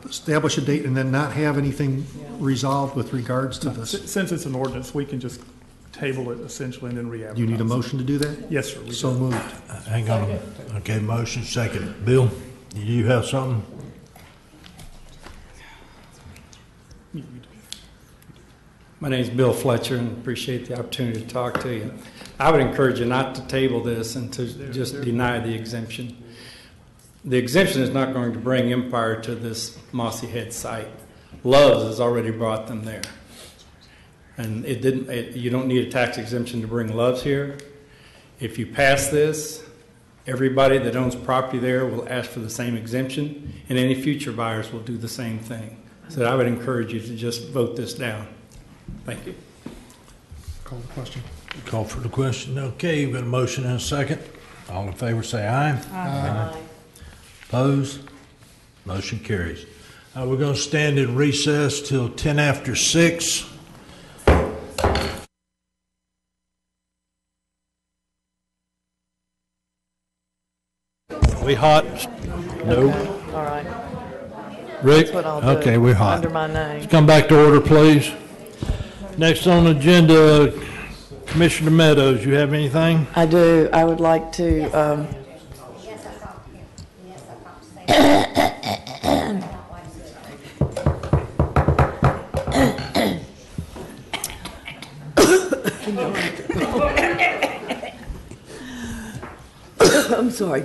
establish a date and then not have anything resolved with regards to this. Since it's an ordinance, we can just table it essentially and then re-advertise. Do you need a motion to do that? Yes, sir. So moved. Hang on. Okay, motion second. Bill, do you have something? My name is Bill Fletcher, and appreciate the opportunity to talk to you. I would encourage you not to table this and to just deny the exemption. The exemption is not going to bring Empire to this Mossy Head site. Love's has already brought them there. And you don't need a tax exemption to bring Love's here. If you pass this, everybody that owns property there will ask for the same exemption, and any future buyers will do the same thing. So I would encourage you to just vote this down. Thank you. Call the question. Call for the question. Okay, we've got a motion and a second. All in favor say aye. Aye. Opposed? Motion carries. We're going to stand in recess till 10 after 6. We hot? No. All right. Rick? That's what I'll do. Okay, we're hot. Under my name. Let's come back to order, please. Next on the agenda, Commissioner Meadows, you have anything? I do. I would like to. I'm sorry.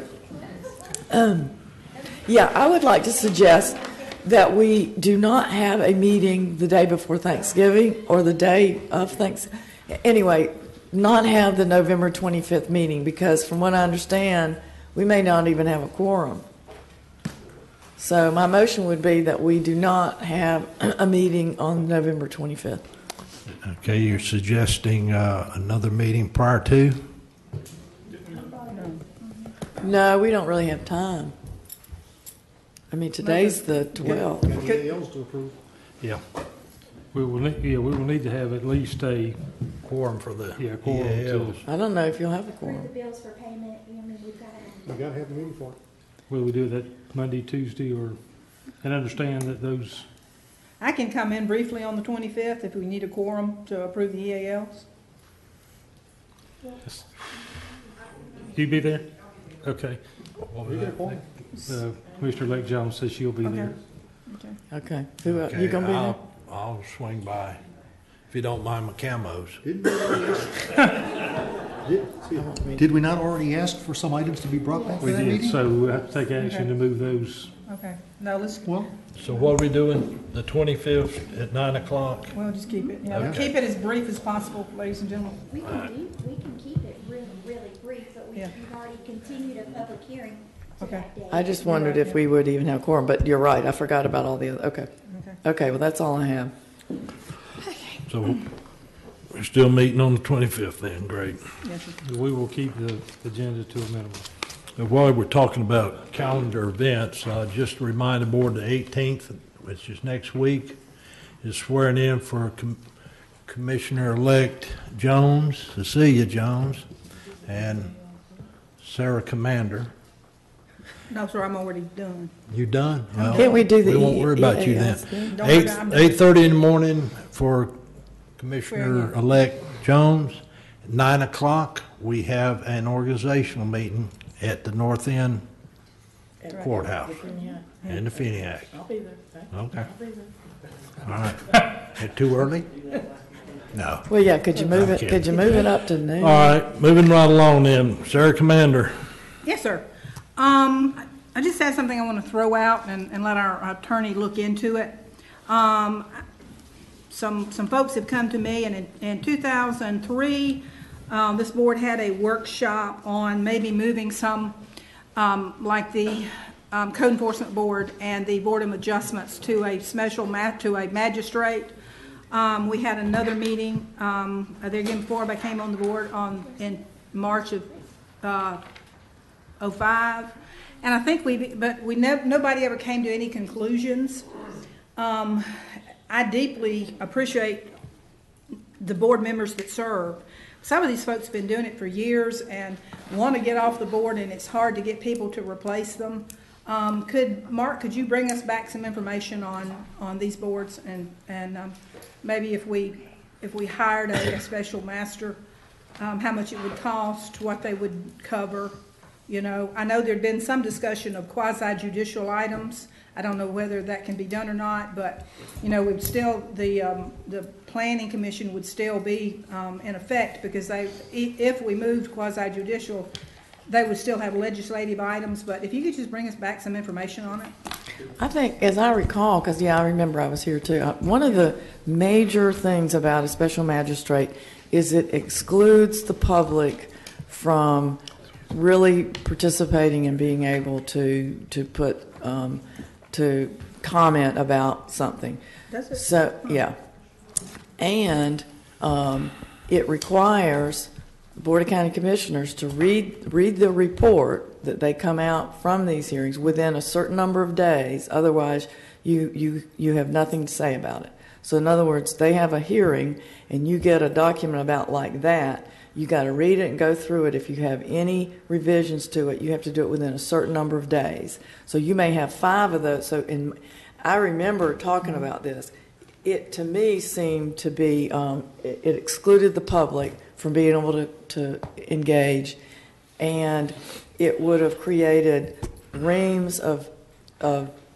Yeah, I would like to suggest that we do not have a meeting the day before Thanksgiving or the day of Thanksgiving. Anyway, not have the November 25th meeting because from what I understand, we may not even have a quorum. So my motion would be that we do not have a meeting on November 25th. Okay, you're suggesting another meeting prior to? No, we don't really have time. I mean, today's the 12th. Yeah. We will need to have at least a quorum for the quorum. EALs. I don't know if you'll have a quorum. Approve the bills for payment. I mean, we've got to. We got to have the meeting for it. Will we do that Monday, Tuesday, or, and understand that those, I can come in briefly on the 25th if we need a quorum to approve the EALs. you be there? Okay. Commissioner Lake Jones says she'll be there. Okay. Who, you gonna be there? I'll swing by, if you don't mind my camos. Did we not already ask for some items to be brought back for We that did, meeting? so we'll have to take action to move those. Okay. No, let's. So what are we doing? The 25th at 9 o'clock? We'll just keep it. Yeah, Okay. keep it as brief as possible, ladies and gentlemen. We can keep it really, really brief, but we've already continued a public hearing to that day. I just wondered if we would even have quorum, but you're right. I forgot about all the other. Okay. Okay. Well, that's all I have. So we're still meeting on the 25th then, great. We will keep the agenda to a minimum. And while we're talking about calendar events, just to remind the board the 18th, which is next week, is swearing in for Commissioner-elect Jones, Cecilia Jones, and Sarah Commander. No, sir, I'm already done. You done? Well, Can't we do the we won't worry about you then. EALs? Don't worry about- I'm done. 8:30 in the morning for Commissioner-elect Jones. At 9 o'clock, we have an organizational meeting at the North End Courthouse in the Feniac. I'll be there. Okay. I'll be there. All right. Too early? No. Well, yeah. Could you move I'm it? kidding. Could you move it up to noon? All right, moving right along then. Sarah Commander. Yes, sir. I just had something I want to throw out and let our attorney look into it. Some folks have come to me, and in 2003, this board had a workshop on maybe moving some, like the Code Enforcement Board and the Board of Adjustments to a to a magistrate. We had another meeting there again before I came on the board in March of 05, and I think nobody ever came to any conclusions. I deeply appreciate the board members that serve. Some of these folks have been doing it for years and want to get off the board, and it's hard to get people to replace them. Mark, could you bring us back some information on these boards and maybe if we hired a special master, how much it would cost, what they would cover? You know, I know there'd been some discussion of quasi-judicial items. I don't know whether that can be done or not, but you know, we'd still the planning commission would still be in effect because if we moved quasi-judicial, they would still have legislative items. But if you could just bring us back some information on it. I think, as I recall, because I remember I was here too. One of the major things about a special magistrate is it excludes the public from really participating and being able to put to comment about something. Does it? So yeah, and it requires the Board of County Commissioners to read the report that they come out from these hearings within a certain number of days. Otherwise, you have nothing to say about it. So in other words, they have a hearing and you get a document about like that, you got to read it and go through it. If you have any revisions to it, you have to do it within a certain number of days. So you may have 5 of those. So I remember talking about this. It to me seemed to be it excluded the public from being able to engage, and it would have created reams of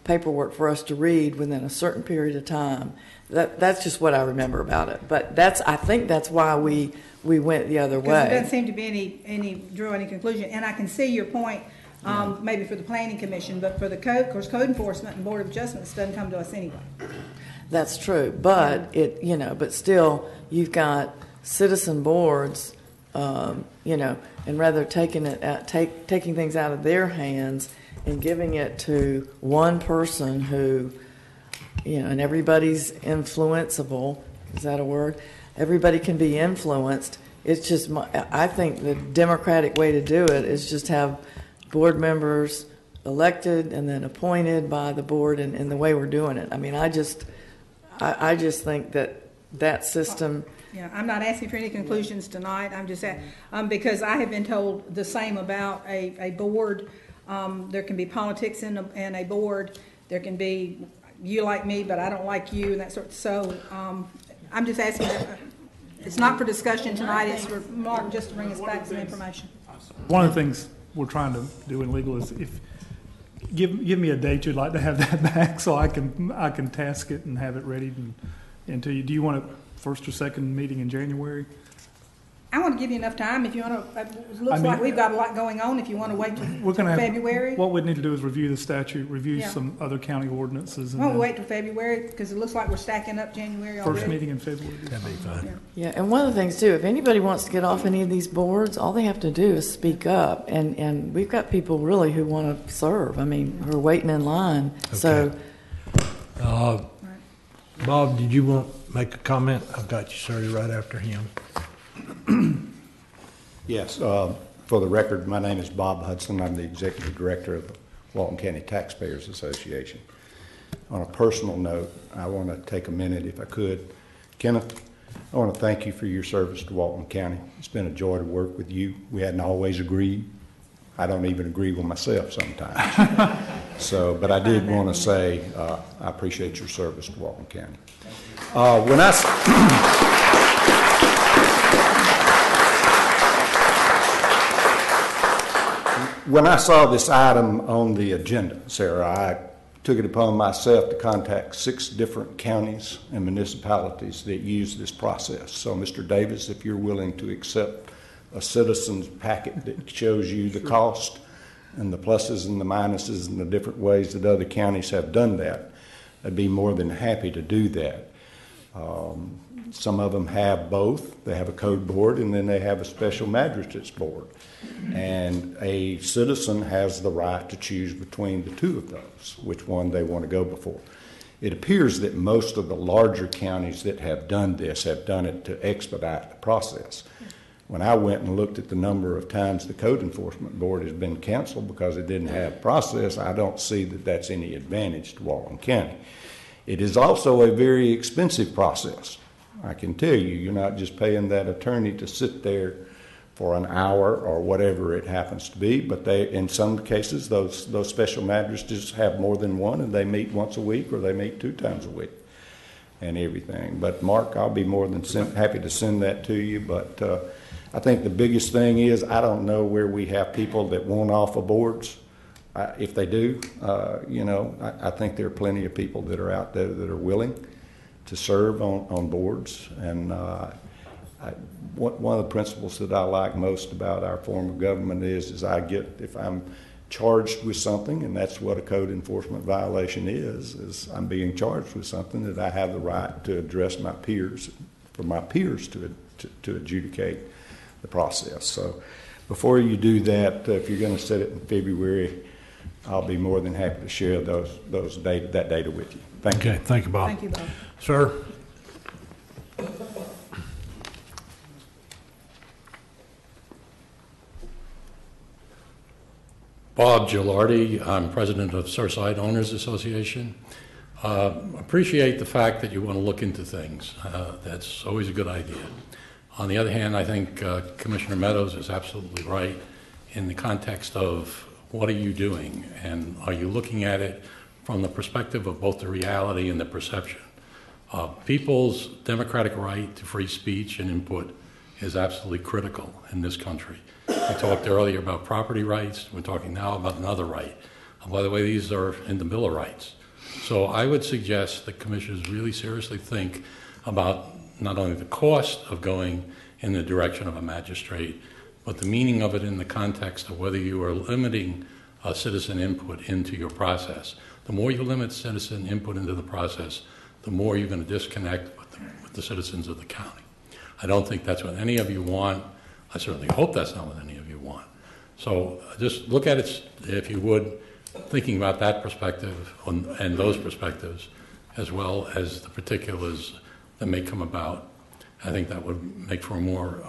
paperwork for us to read within a certain period of time. That's just what I remember about it. But I think that's why we went the other way. Because there doesn't seem to be draw any conclusion. And I can see your point, maybe for the Planning Commission, but for the code, of course, Code Enforcement and Board of Adjustments doesn't come to us anyway. That's true, but but still, you've got citizen boards, and rather taking things out of their hands and giving it to one person who, and everybody's influenceable. Is that a word? Everybody can be influenced. It's just, I think the democratic way to do it is just have board members elected and then appointed by the board, and the way we're doing it. I mean, I just think that system. Yeah, I'm not asking for any conclusions tonight. I'm just because I have been told the same about a board. There can be politics in a board. There can be you like me, but I don't like you, and that sort. So I'm just asking. It's not for discussion tonight. It's for Mark just to bring us back some information. One of the things we're trying to do in legal is give me a date you'd like to have that back, so I can task it and have it ready and to you. Do you want a first or second meeting in January? I want to give you enough time if you want to. It looks like we've got a lot going on. If you want to wait till February. What we'd need to do is review the statute, review some other county ordinances. Won't we wait till February because it looks like we're stacking up January already. First meeting in February. That'd be fine. Yeah, and one of the things too, if anybody wants to get off any of these boards, all they have to do is speak up, and we've got people really who want to serve. I mean, who are waiting in line. Okay. So, Bob, did you want to make a comment? I've got you, sir, right after him. Yes. For the record, my name is Bob Hudson. I'm the Executive Director of the Walton County Taxpayers Association. On a personal note, I want to take a minute, if I could. Kenneth, I want to thank you for your service to Walton County. It's been a joy to work with you. We hadn't always agreed. I don't even agree with myself sometimes. But I did want to say I appreciate your service to Walton County. When I saw this item on the agenda, Sarah, I took it upon myself to contact 6 different counties and municipalities that use this process. So, Mr. Davis, if you're willing to accept a citizen's packet that shows you the cost and the pluses and the minuses and the different ways that other counties have done that, I'd be more than happy to do that. Some of them have both. They have a code board and then they have a special magistrates board. And a citizen has the right to choose between the 2 of those, which one they want to go before. It appears that most of the larger counties that have done this have done it to expedite the process. When I went and looked at the number of times the Code Enforcement Board has been canceled because it didn't have process, I don't see that that's any advantage to Walton County. It is also a very expensive process. I can tell you, you're not just paying that attorney to sit there for an hour or whatever it happens to be, but in some cases, those special magistrates have more than one, and they meet once a week or they meet 2 times a week and everything. But Mark, I'll be more than happy to send that to you. But I think the biggest thing is I don't know where we have people that want off of boards. If they do, I think there are plenty of people that are out there that are willing to serve on boards. And one of the principles that I like most about our form of government is if I'm charged with something, and that's what a code enforcement violation is I'm being charged with something, that I have the right to address my peers, for my peers to adjudicate the process. So before you do that, if you're going to set it in February, I'll be more than happy to share that data with you. Thank you. Okay, thank you, Bob. Thank you, Bob. Sir? Bob Gilardi, I'm president of Surfside Owners Association. Appreciate the fact that you want to look into things. That's always a good idea. On the other hand, I think Commissioner Meadows is absolutely right in the context of what are you doing, and are you looking at it from the perspective of both the reality and the perception. People's democratic right to free speech and input is absolutely critical in this country. We talked earlier about property rights. We're talking now about another right. And by the way, these are in the Bill of Rights. So I would suggest that commissioners really seriously think about not only the cost of going in the direction of a magistrate, but the meaning of it in the context of whether you are limiting citizen input into your process. The more you limit citizen input into the process, the more you're going to disconnect with the citizens of the county. I don't think that's what any of you want. I certainly hope that's not what any of you want. So just look at it, if you would, thinking about that perspective and those perspectives, as well as the particulars that may come about. I think that would make for a more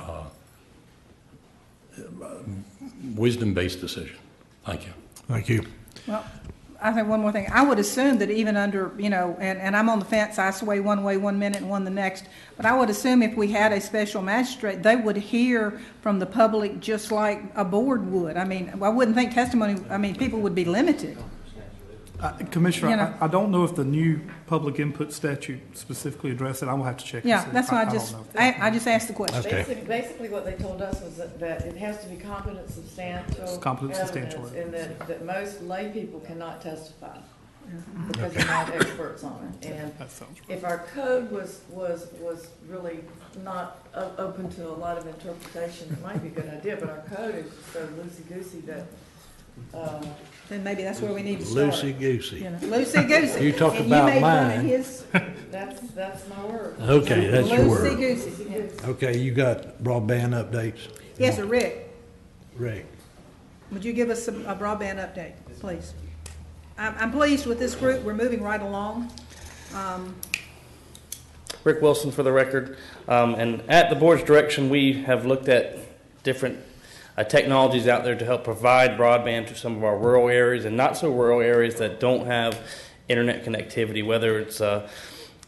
wisdom-based decision. Thank you. Thank you. Well, I think one more thing. I would assume that even under, and I'm on the fence, I sway one way 1 minute and one the next, but I would assume if we had a special magistrate, they would hear from the public just like a board would. I mean, I wouldn't think people would be limited. Commissioner, I don't know if the new public input statute specifically addressed it. I'm going to have to check. Yeah, that's why I just asked the question. Okay. Basically, what they told us was that it has to be competent, substantial evidence, and that most lay people cannot testify because they're not experts on it. And if our code was really not open to a lot of interpretation, it might be a good idea. But our code is so loosey-goosey that. Then maybe that's where we need to start. Loosey-goosey. Loosey-goosey. You talk about mine. That's my word. Okay, that's your word. Loosey-goosey. Okay, you got broadband updates? Yes, sir, Rick. Rick. Would you give us a broadband update, please? I'm pleased with this group. We're moving right along. Rick Wilson for the record. And at the board's direction, we have looked at different technologies out there to help provide broadband to some of our rural areas and not so rural areas that don't have internet connectivity, whether it's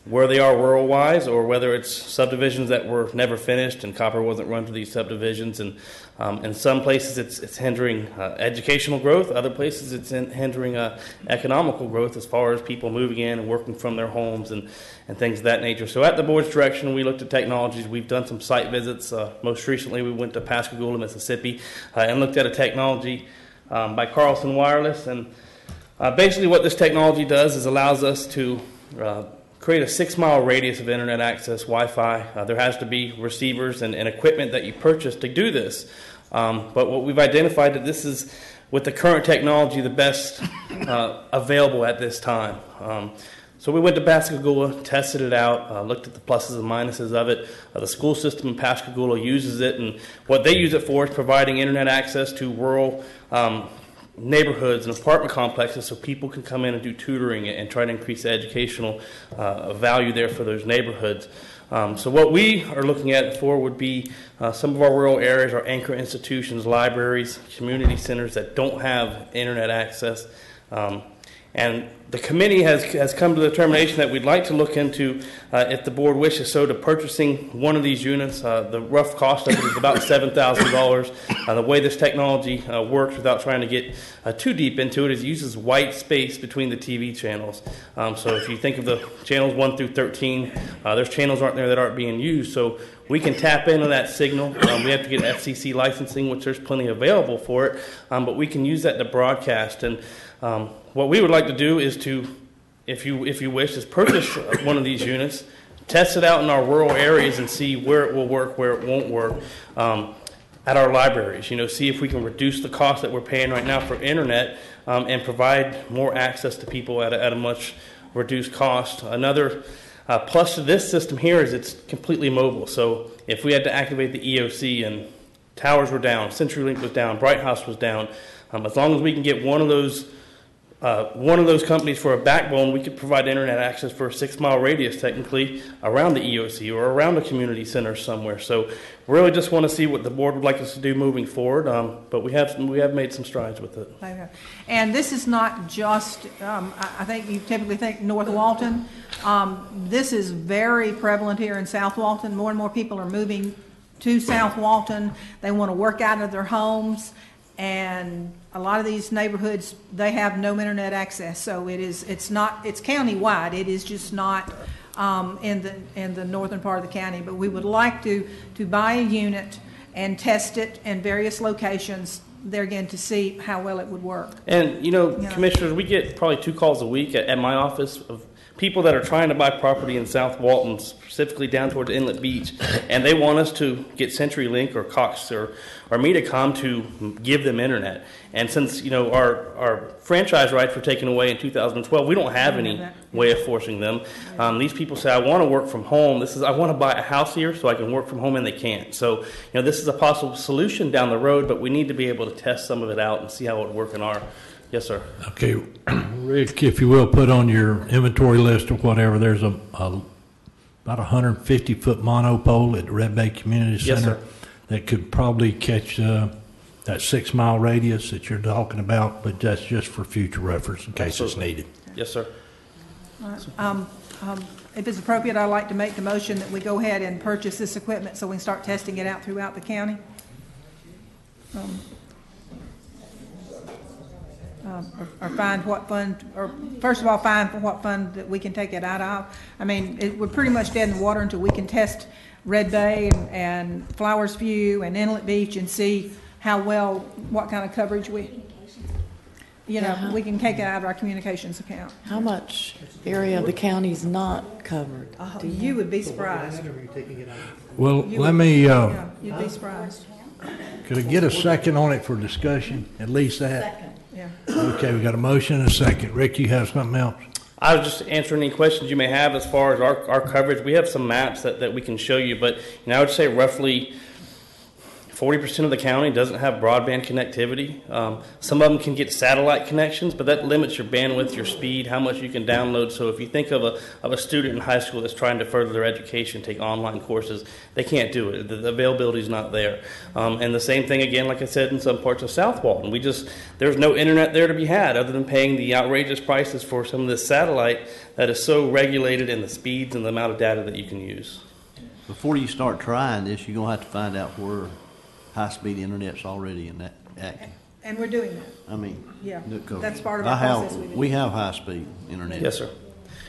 where they are rural-wise or whether it's subdivisions that were never finished and copper wasn't run to these subdivisions. And in some places it's hindering educational growth. Other places it's hindering economical growth as far as people moving in and working from their homes and things of that nature. So at the board's direction, we looked at technologies. We've done some site visits. Most recently, we went to Pascagoula, Mississippi, and looked at a technology by Carlson Wireless. And basically what this technology does is allows us to create a 6-mile radius of internet access Wi-Fi. There has to be receivers and equipment that you purchase to do this. But what we've identified that this is, with the current technology, the best available at this time. So we went to Pascagoula, tested it out, looked at the pluses and minuses of it. The school system in Pascagoula uses it, and what they use it for is providing internet access to rural neighborhoods and apartment complexes so people can come in and do tutoring and try to increase the educational value there for those neighborhoods. So what we are looking at it for would be some of our rural areas, our anchor institutions, libraries, community centers that don't have internet access. And the committee has come to the determination that we'd like to look into, if the board wishes so, to purchasing one of these units. The rough cost of it is about $7,000. The way this technology works, without trying to get too deep into it, is it uses white space between the TV channels. So if you think of the channels 1 through 13, there's channels aren't there that aren't being used. So we can tap into that signal. We have to get FCC licensing, which there's plenty available for it, but we can use that to broadcast. And what we would like to do is to, if you wish, is purchase one of these units, test it out in our rural areas and see where it will work, where it won't work, at our libraries. See if we can reduce the cost that we're paying right now for internet and provide more access to people at a much reduced cost. Another plus to this system here is it's completely mobile. So if we had to activate the EOC and towers were down, CenturyLink was down, Bright House was down, as long as we can get one of those one of those companies for a backbone, we could provide internet access for a 6-mile radius, technically, around the EOC or around a community center somewhere. So really just want to see what the board would like us to do moving forward, but we have made some strides with it. Okay. And this is not just, I think you typically think North Walton. This is very prevalent here in South Walton. More and more people are moving to South Walton. They want to work out of their homes. And a lot of these neighborhoods, they have no internet access. So it's countywide. It is just not in the northern part of the county. But we would like to buy a unit and test it in various locations there again to see how well it would work. And, Commissioners, we get probably 2 calls a week at my office of people that are trying to buy property in South Walton, specifically down towards Inlet Beach, and they want us to get CenturyLink or Cox or Metacom to give them internet. And since our franchise rights were taken away in 2012, we don't have any way of forcing them. These people say, "I want to work from home. I want to buy a house here so I can work from home," and they can't. So this is a possible solution down the road, but we need to be able to test some of it out and see how it would work in our. Yes, sir. Okay, Rick, if you will, put on your inventory list or whatever, there's about 150-foot monopole at the Red Bay Community Center. Yes, sir. That could probably catch that 6-mile radius that you're talking about, but that's just for future reference in case it's needed. Yes, sir. If it's appropriate, I'd like to make the motion that we go ahead and purchase this equipment so we can start testing it out throughout the county. Or find what fund, or first of all, find what fund that we can take it out of. I mean, it would pretty much dead in the water until we can test Red Bay and Flowers View and Inlet Beach and see what kind of coverage we can take it out of our communications account. How much area of the county is not covered? You would be surprised. Well, let me, you'd be surprised. could I get a second on it for discussion? At least that? Second, yeah. Okay, we got a motion and a second. Rick, you have something else? I was just answering any questions you may have as far as our coverage. We have some maps that we can show you, but I would say roughly 40% of the county doesn't have broadband connectivity. Some of them can get satellite connections, but that limits your bandwidth, your speed, how much you can download. So if you think of a student in high school that's trying to further their education, take online courses, they can't do it. The availability is not there. And the same thing, again, like I said, in some parts of South Walton. There's no internet there to be had other than paying the outrageous prices for some of this satellite that is so regulated in the speeds and the amount of data that you can use. Before you start trying this, you're going to have to find out where high-speed internet's already in that active. And we're doing that. I mean, yeah, that's part of our process. We have high-speed internet. Yes, sir.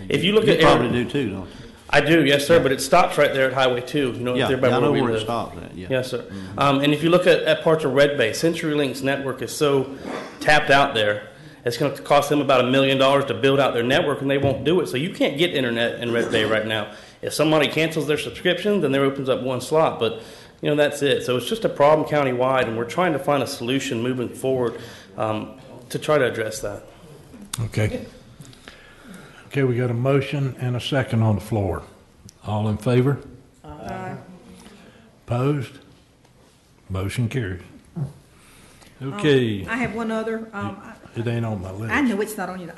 If you look you at probably do too, don't you? I do, yes, sir. But it stops right there at Highway 2. I know where it stops at. Yeah. Yes, sir. Mm-hmm. And if you look at parts of Red Bay, CenturyLink's network is so tapped out there. It's going to cost them about $1 million to build out their network, and they won't do it. So you can't get internet in Red Bay right now. If somebody cancels their subscription, then there opens up one slot. But that's it. So it's just a problem countywide, and we're trying to find a solution moving forward to try to address that. Okay. Okay, we got a motion and a second on the floor. All in favor? Aye. Opposed? Motion carries. Okay. I have one other. It ain't on my list. I know it's not on you.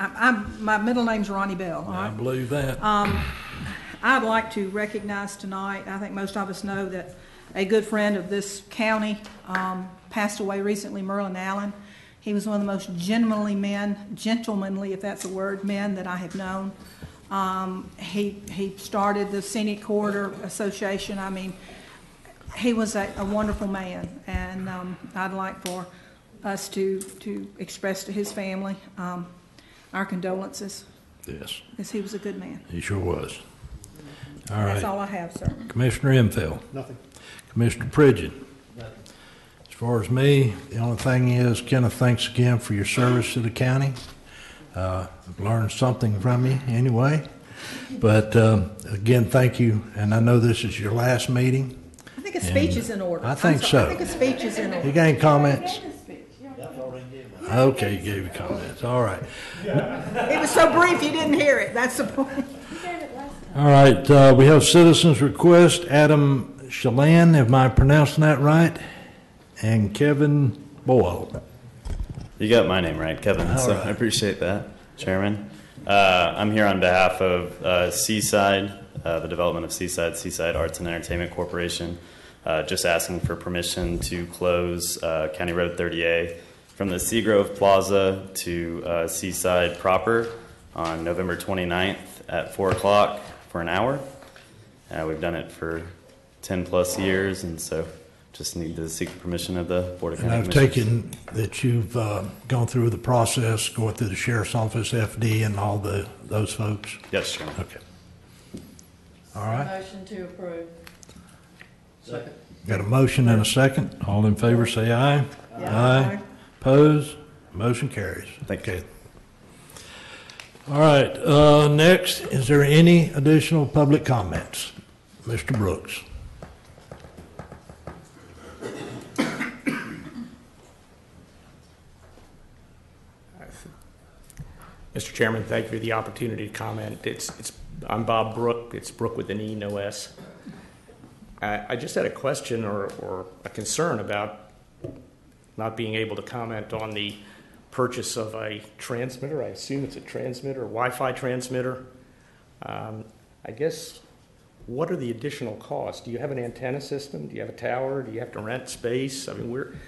My middle name's Ronnie Bell. All right? I believe that. I'd like to recognize tonight, I think most of us know that a good friend of this county passed away recently, Merlin Allen. He was one of the most gentlemanly, if that's a word, men that I have known. He started the Scenic Corridor Association. I mean, he was a wonderful man, and I'd like for us to express to his family our condolences. Yes. Because he was a good man. He sure was. All right. That's all I have, sir. Commissioner Imfeld. Nothing. Commissioner Pridgen. As far as me, the only thing is, Kenneth, thanks again for your service to the county. I've learned something from you anyway. But again, thank you. And I know this is your last meeting. I think a speech is in order. I think so. I think a speech is in order. You got any comments? Okay, you gave your comments. All right. It was so brief you didn't hear it. That's the point. All right. We have citizens' request. Adam Shalan, am I pronouncing that right? And Kevin Boyle. You got my name right, Kevin, so I appreciate that, Chairman. I'm here on behalf of Seaside, the development of Seaside Arts and Entertainment Corporation, just asking for permission to close County Road 30A from the Seagrove Plaza to Seaside proper on November 29th at 4 o'clock for an hour. We've done it for 10 plus years, and so just need to seek the permission of the Board of County And I've Commissioners. taken that you've gone through the process, going through the Sheriff's Office, FD, and all those folks? Yes, Chairman. Okay. All right. Motion to approve. Second. Got a motion and a second. All in favor say aye. Aye. Opposed? Motion carries. Thank you. Okay. All right. Next, is there any additional public comments? Mr. Brooks. Mr. Chairman, thank you for the opportunity to comment. I'm Bob Brook. It's Brook with an E, no S. I just had a question or a concern about not being able to comment on the purchase of a transmitter. I assume it's a transmitter, a Wi-Fi transmitter. I guess, what are the additional costs? Do you have an antenna system? Do you have a tower? Do you have to rent space? I mean,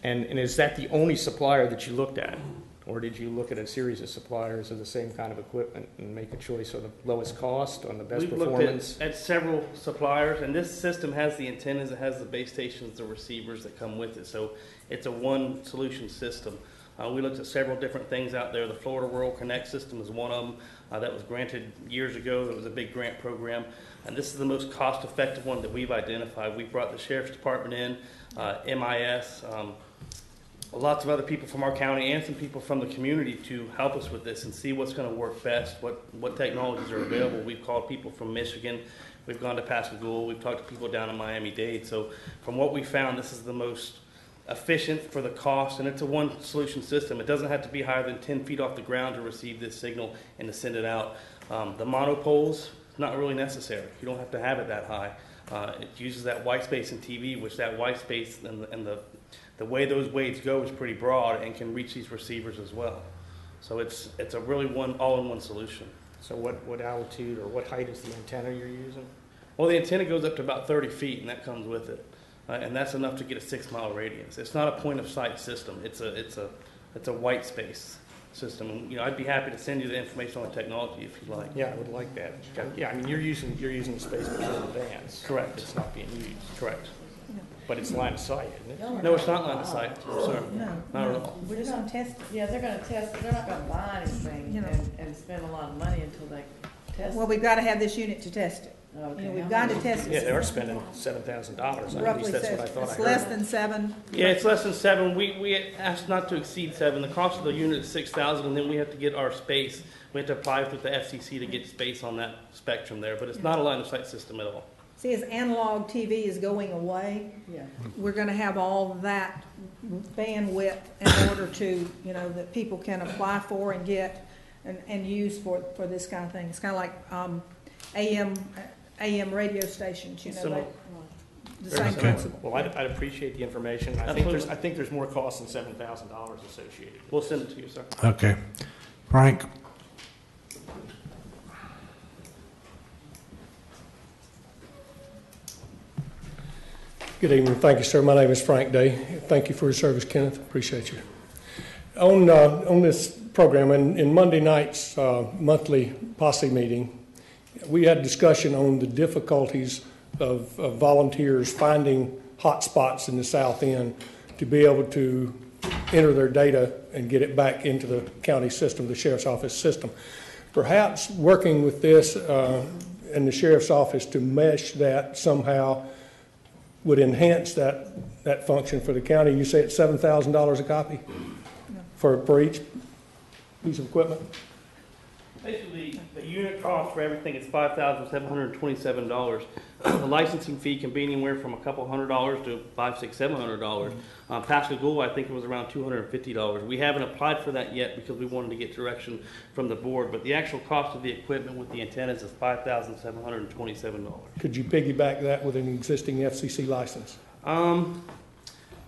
and is that the only supplier that you looked at? Or did you look at a series of suppliers of the same kind of equipment and make a choice on the lowest cost, on the best performance? We've looked at several suppliers, and this system has the antennas, it has the base stations, the receivers that come with it. So it's a one solution system. We looked at several different things out there. The Florida Rural Connect system is one of them that was granted years ago. It was a big grant program. And this is the most cost-effective one that we've identified. We brought the Sheriff's Department in, MIS, lots of other people from our county and some people from the community to help us with this and see what's going to work best, what technologies are available. We've called people from Michigan. We've gone to Pascagoula. We've talked to people down in Miami-Dade. So from what we found, this is the most efficient for the cost, and it's a one solution system. It doesn't have to be higher than 10 feet off the ground to receive this signal and to send it out. The monopoles, not really necessary. You don't have to have it that high. It uses that white space in TV, which that white space and the way those waves go is pretty broad and can reach these receivers as well. So it's a really all-in-one solution. So what altitude or what height is the antenna you're using? Well, the antenna goes up to about 30 feet, and that comes with it. And that's enough to get a 6-mile radius. It's not a point-of-sight system. It's a white space system. And, I'd be happy to send you the information on the technology if you'd like. Yeah, I would like that. Yeah, I mean, you're using the space between the bands. Correct. It's not being used. Correct. But it's line of sight, isn't it? No, it's not line of sight, sir. No, Not at all. We're just gonna test it. Yeah, they're gonna test it. They're not gonna buy anything and spend a lot of money until they test it. Well, we've got to have this unit to test it. Okay. We've got to test it. Yeah, they are spending $7,000. At least Roughly, that's what I thought I it's heard. less than 7. Yeah, it's less than 7. We asked not to exceed 7. The cost of the unit is $6,000, and then we have to get our space. We have to apply with the FCC to get space on that spectrum there, but it's not a line of sight system at all. See, as analog TV is going away, we're going to have all that bandwidth in order to, that people can apply for and get and use for this kind of thing. It's kind of like AM radio stations, Similar. the same principle. Well, I'd appreciate the information. I think there's more cost than $7,000 associated. We'll send it to you, sir. Okay. Frank? Good evening. Thank you, sir. My name is Frank Day. Thank you for your service, Kenneth. Appreciate you. On this program, in Monday night's monthly posse meeting, we had a discussion on the difficulties of volunteers finding hot spots in the South End to be able to enter their data and get it back into the county system, the sheriff's office system. Perhaps working with this in the sheriff's office to mesh that somehow would enhance that function for the county. You say it's $7,000 a copy for each piece of equipment? Basically, the unit cost for everything is $5,727. The licensing fee can be anywhere from a couple $100 to $500, $600, $700. Pascagoula, I think it was around $250. We haven't applied for that yet because we wanted to get direction from the board, but the actual cost of the equipment with the antennas is $5,727. Could you piggyback that with an existing FCC license?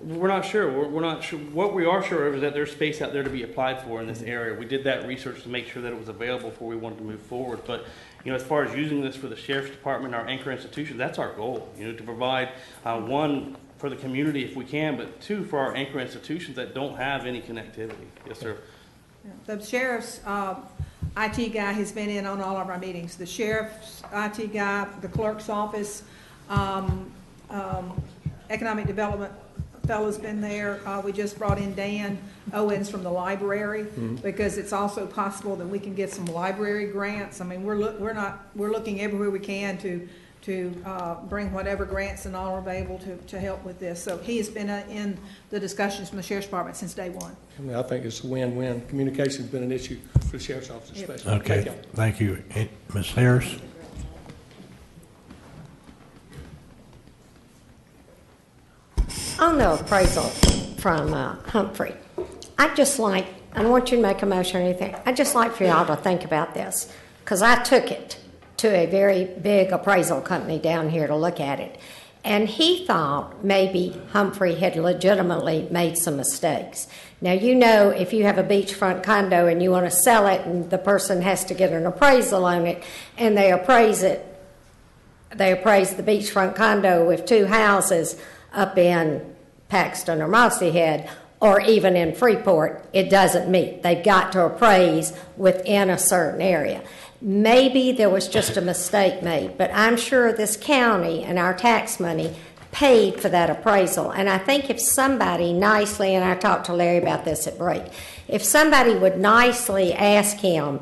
We're not sure. We're not sure. What we are sure of is that there's space out there to be applied for in this area. We did that research to make sure that it was available before we wanted to move forward. But, as far as using this for the Sheriff's Department, our anchor institution, that's our goal, to provide, one, for the community if we can, but two, for our anchor institutions that don't have any connectivity. Yes, sir. The Sheriff's IT guy has been in on all of our meetings. The Sheriff's IT guy, the Clerk's office, Economic Development fellow's been there. We just brought in Dan Owens from the library because it's also possible that we can get some library grants. I mean, we're looking everywhere we can to bring whatever grants and all are available to help with this. So he has been in the discussions from the Sheriff's Department since day one. I mean, I think it's a win-win. Communication's been an issue for the Sheriff's Office especially. Okay, thank you. Ms. Harris? On the appraisal from Humphrey, I don't want you to make a motion or anything. I'd just like for y'all to think about this, because I took it to a very big appraisal company down here to look at it. And he thought maybe Humphrey had legitimately made some mistakes. Now, if you have a beachfront condo and you want to sell it and the person has to get an appraisal on it, and they appraise the beachfront condo with 2 houses up in Paxton or Mossy Head, or even in Freeport, it doesn't meet. They've got to appraise within a certain area. Maybe there was just a mistake made, but I'm sure this county and our tax money paid for that appraisal. And I think if somebody nicely, and I talked to Larry about this at break, if somebody would nicely ask him,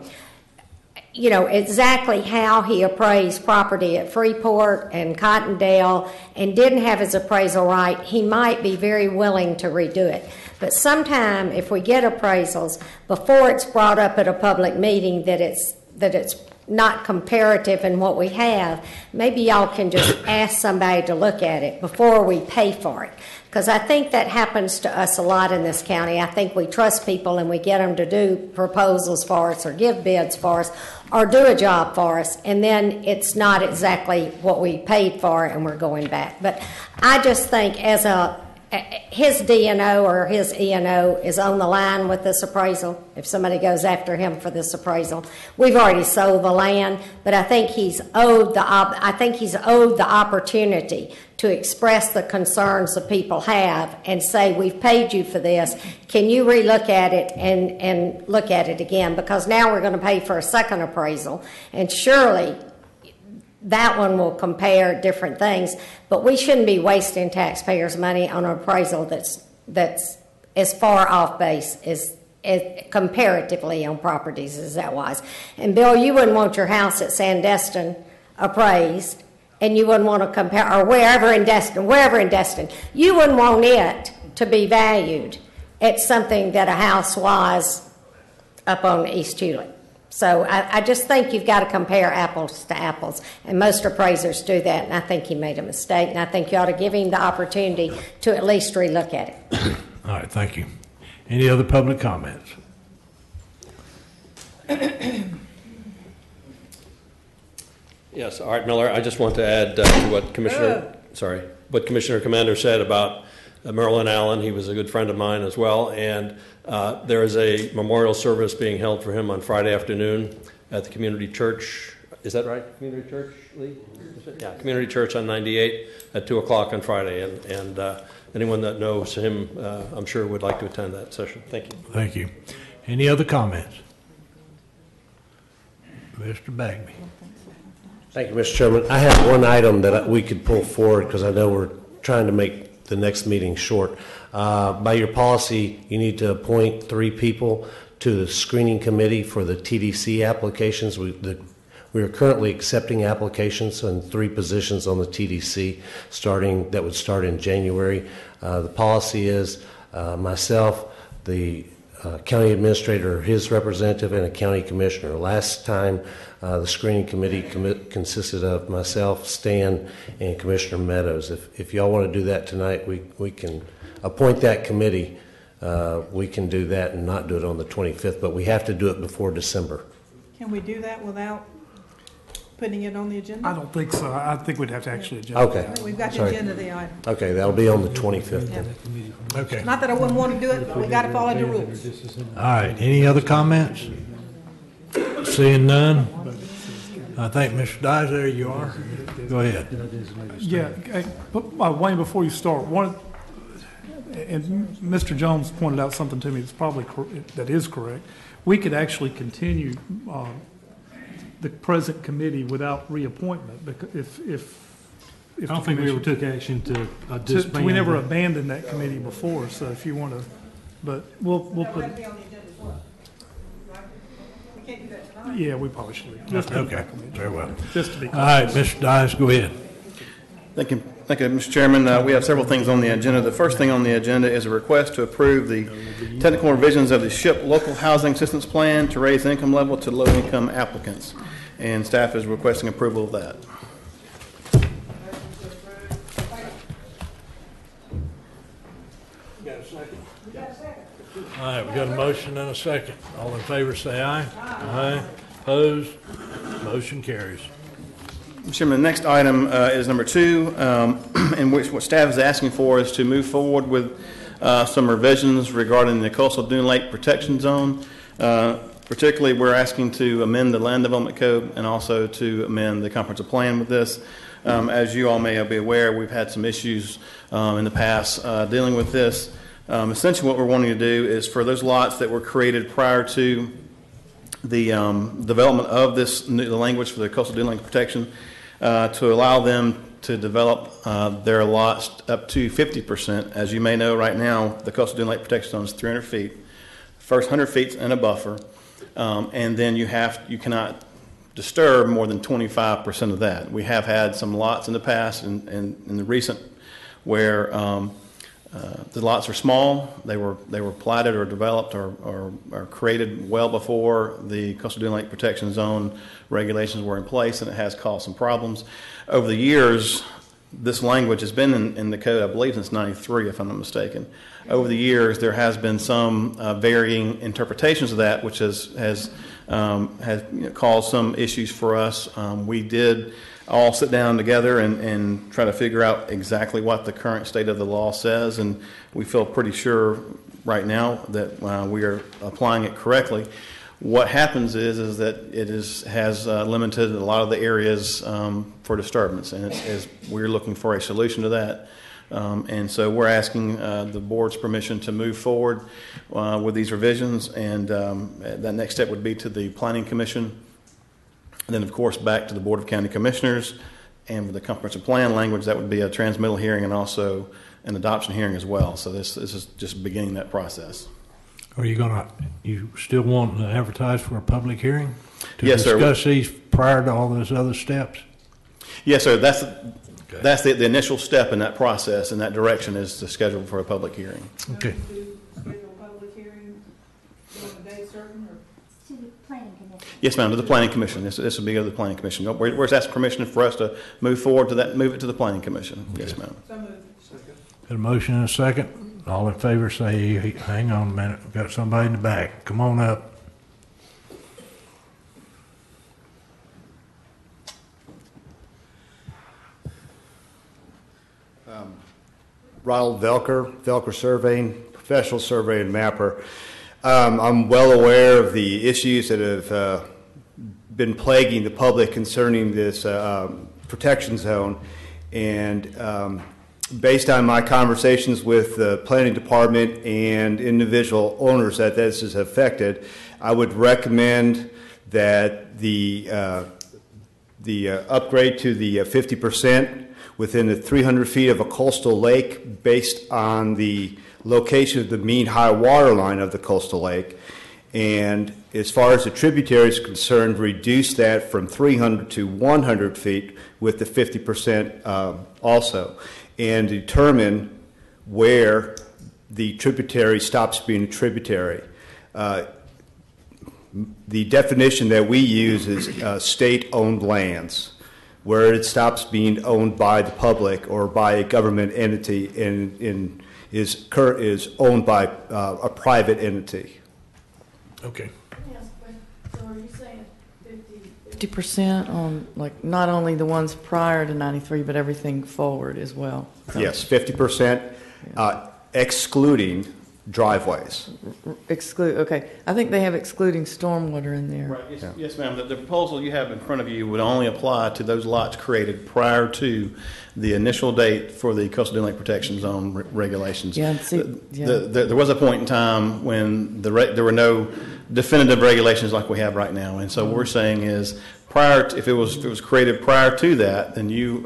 exactly how he appraised property at Freeport and Cottondale and didn't have his appraisal right, he might be very willing to redo it. But sometime if we get appraisals, before it's brought up at a public meeting that it's not comparative in what we have, maybe y'all can just ask somebody to look at it before we pay for it. Because I think that happens to us a lot in this county. I think we trust people and we get them to do proposals for us or give bids for us or do a job for us, and then it's not exactly what we paid for and we're going back. But I just think his D&O or his E&O is on the line with this appraisal. If somebody goes after him for this appraisal, we've already sold the land, but I think he's owed the opportunity to express the concerns that people have and say, we've paid you for this. Can you relook at it and look at it again? Because now we're going to pay for a second appraisal, and surely that one will compare different things, but we shouldn't be wasting taxpayers' money on an appraisal that's as far off base as comparatively on properties as that was. And Bill, you wouldn't want your house at Sandestin appraised, and you wouldn't want to compare, or wherever in Destin, you wouldn't want it to be valued at something that a house was up on East Tulip. So I just think you've got to compare apples to apples, and most appraisers do that, and I think he made a mistake, and I think you ought to give him the opportunity to at least relook at it. All right, thank you. Any other public comments? Yes, Art Miller. I just want to add to what Commissioner Commander said about Merlin Allen. He was a good friend of mine as well, and there is a memorial service being held for him on Friday afternoon at the community church. Is that right? Community church, Lee? Yeah, community church on 98 at 2 o'clock on Friday, and anyone that knows him, I'm sure would like to attend that session. Thank you. Thank you. Any other comments? Mr. Bagby. Thank you, Mr. Chairman. I have one item that we could pull forward because I know we're trying to make the next meeting short. By your policy, you need to appoint 3 people to the screening committee for the TDC applications. We are currently accepting applications on 3 positions on the TDC that would start in January. The policy is myself, the county administrator, his representative, and a county commissioner. Last time, the screening committee consisted of myself, Stan, and Commissioner Meadows. If y'all want to do that tonight, we can appoint that committee. We can do that and not do it on the 25th, but we have to do it before December. Can we do that without putting it on the agenda? I don't think so. I think we'd have to actually adjust. Okay. I think we've got the Sorry. agenda of the item. Okay, that'll be on the 25th then. Okay. Not that I wouldn't want to do it, but we got to follow the rules. All right, any other comments? Seeing none? I think, Mr. Dyes, there you are. Go ahead. Yeah, Wayne, before you start, and Mr. Jones pointed out something to me that's probably that is correct. We could actually continue the present committee without reappointment, because if I don't think we ever took action to disband. we never abandoned that committee before. So if you want to, but we'll put. That'll be on the agenda as well. Right? We can't do that tonight. Yeah, we probably should. Okay, very well. Just to be all right, Mr. Dyes, go ahead. Thank you, Mr. Chairman. We have several things on the agenda. The first thing on the agenda is a request to approve the technical revisions of the SHIP Local Housing Assistance Plan to raise the income level to low-income applicants, and staff is requesting approval of that. All right, we got a motion and a second. All in favor, say aye. Aye. Opposed? Motion carries. Mr. Chairman, the next item is number 2, in which what staff is asking for is to move forward with some revisions regarding the Coastal Dune Lake Protection Zone. Particularly, we're asking to amend the Land Development Code and also to amend the comprehensive plan with this. As you all may be aware, we've had some issues in the past dealing with this. Essentially, what we're wanting to do is for those lots that were created prior to the development of the language for the Coastal Dune Lake Protection, to allow them to develop their lots up to 50%. As you may know, right now, the Coastal Dune Lake Protection Zone is 300 feet. First 100 feet and a buffer, and then you cannot disturb more than 25% of that. We have had some lots in the past and in the recent where the lots are small. They were platted or developed or created well before the Coastal Dune Lake Protection Zone regulations were in place, and it has caused some problems. Over the years, this language has been in the code, I believe, since '93, if I'm not mistaken. Over the years, there has been some varying interpretations of that, which has caused some issues for us. We did all sit down together and try to figure out exactly what the current state of the law says, and we feel pretty sure right now that we are applying it correctly. What happens is that it has limited a lot of the areas for disturbance, and we're looking for a solution to that. And so we're asking the board's permission to move forward with these revisions, and that next step would be to the Planning Commission, and then of course back to the Board of County Commissioners, and with the comprehensive plan language, that would be a transmittal hearing and also an adoption hearing as well. So this is just beginning that process. Are you still want to advertise for a public hearing to Yes, sir. discuss these prior to all those other steps? Yes, sir. That's the initial step in that process, and that direction is to schedule for a public hearing. Okay. Schedule a public hearing on a day certain, or? To the planning commission. Yes, ma'am, to the Planning Commission. This will be to the Planning Commission. We're just asking permission for us to move forward to that, move it to the Planning Commission. Okay. Yes, ma'am. So moved. Got a motion and a second. All in favor say, hang on a minute, we've got somebody in the back. Come on up. Ronald Velker Surveying, professional survey and mapper. I'm well aware of the issues that have been plaguing the public concerning this protection zone, and based on my conversations with the planning department and individual owners that this has affected, I would recommend that the upgrade to the 50% within the 300 feet of a coastal lake based on the location of the mean high water line of the coastal lake. And as far as the tributary is concerned, reduce that from 300 to 100 feet with the 50% also, and determine where the tributary stops being a tributary. The definition that we use is state-owned lands, where it stops being owned by the public or by a government entity and is owned by a private entity. Okay. Yes, but so are you saying 50 50% on, like, not only the ones prior to 93, but everything forward as well? Yes, 50%, excluding driveways. Exclude, okay. I think they have excluding stormwater in there. Right. Yes, ma'am. The proposal you have in front of you would only apply to those lots created prior to the initial date for the Coastal Dune Lake Protection Zone regulations. Yeah, see, yeah. There was a point in time when there were no definitive regulations like we have right now, and so what we're saying is, if it was created prior to that, then you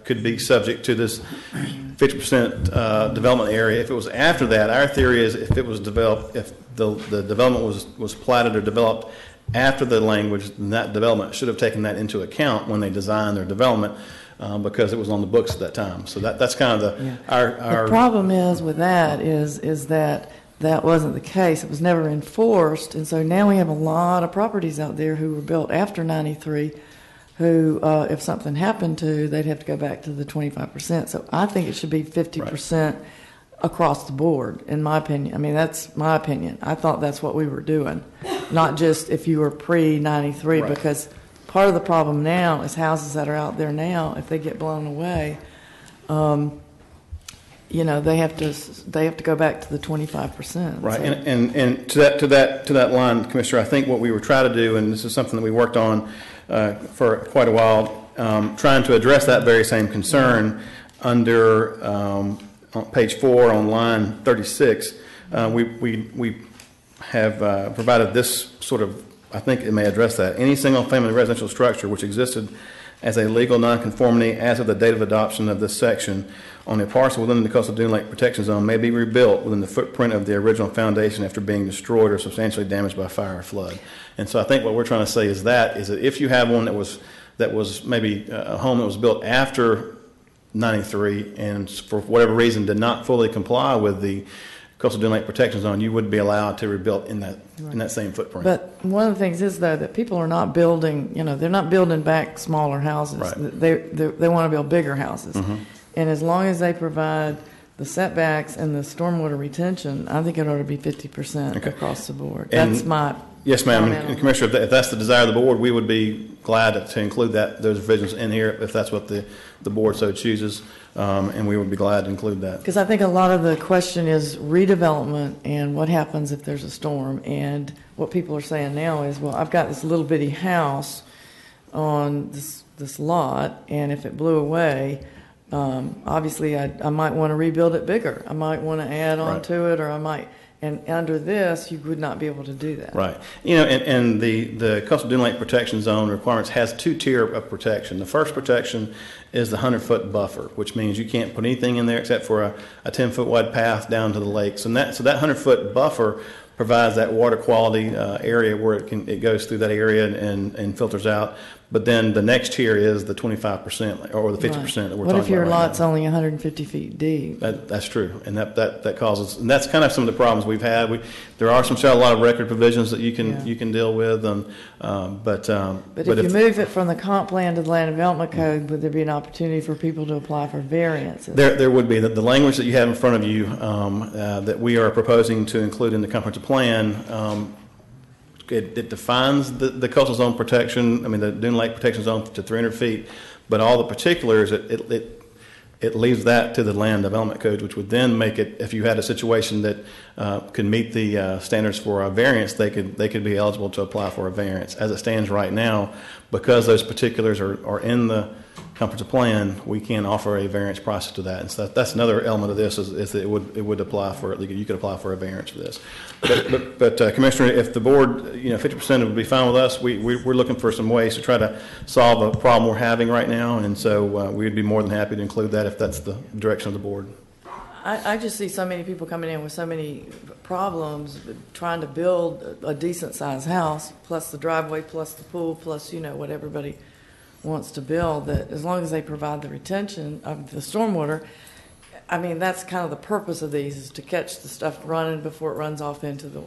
could be subject to this 50% development area. If it was after that, our theory is if it was developed, if the development was platted or developed after the language, then that development should have taken that into account when they designed their development, because it was on the books at that time. So that's kind of The problem is with that is that wasn't the case. It was never enforced, and so now we have a lot of properties out there who were built after 93 who, if something happened to, they'd have to go back to the 25%. So I think it should be 50% across the board, in my opinion. I mean, that's my opinion. I thought that's what we were doing, not just if you were pre-93, because part of the problem now is houses that are out there now, if they get blown away, you know, they have to go back to the 25%. Right, so. and to that line, Commissioner, I think what we were trying to do, and this is something that we worked on for quite a while, trying to address that very same concern under on page 4 on line 36. We have provided this sort of, I think it may address that. Any single-family residential structure which existed as a legal nonconformity as of the date of adoption of this section on a parcel within the Coastal Dune Lake Protection Zone may be rebuilt within the footprint of the original foundation after being destroyed or substantially damaged by fire or flood. And so I think what we're trying to say is that if you have one that was maybe a home that was built after 93 and for whatever reason did not fully comply with the Coastal Dune Lake Protection Zone, you would be allowed to rebuild in that same footprint. But one of the things is, though, that people are not building, you know, they're not building back smaller houses. Right. They want to build bigger houses. Mm-hmm. And as long as they provide the setbacks and the stormwater retention, I think it ought to be 50% across the board. That's my yes, ma'am. And Commissioner, if that's the desire of the board, we would be glad to include those provisions in here if that's what the board so chooses, and we would be glad to include that. Because I think a lot of the question is redevelopment and what happens if there's a storm. And what people are saying now is, well, I've got this little bitty house on this lot, and if it blew away, obviously I might want to rebuild it bigger. I might want to add on to it, or I might. And under this, you would not be able to do that. Right. You know, and the Coastal Dune Lake Protection Zone requirements has 2 tiers of protection. The first protection is the 100-foot buffer, which means you can't put anything in there except for a 10-foot wide path down to the lakes. And that 100-foot buffer provides that water quality area where it goes through that area and filters out. But then the next tier is the 25% or the 50% that we're talking about. What if your right lot's now. only 150 feet deep? That's true, and that causes, and that's kind of some of the problems we've had. There are a lot of record provisions that you can deal with, but if you move it from the comp plan to the land development code, would there be an opportunity for people to apply for variances? There would be. The language that you have in front of you that we are proposing to include in the comprehensive plan. It defines the coastal zone protection, the Dune Lake Protection Zone to 300 feet, but all the particulars, it leaves that to the land development code, which would then make it, if you had a situation that could meet the standards for a variance, they could be eligible to apply for a variance. As it stands right now, because those particulars are in the comprehensive plan, we can offer a variance process to that. And so that's another element of this is that it would apply for it. You could apply for a variance for this. But Commissioner, if the board, 50% would be fine with us. We're looking for some ways to try to solve a problem we're having right now, and so we'd be more than happy to include that if that's the direction of the board. I just see so many people coming in with so many problems trying to build a decent sized house, plus the driveway, plus the pool, plus what everybody wants to build, that as long as they provide the retention of the stormwater, that's kind of the purpose of these, is to catch the stuff running before it runs off into the...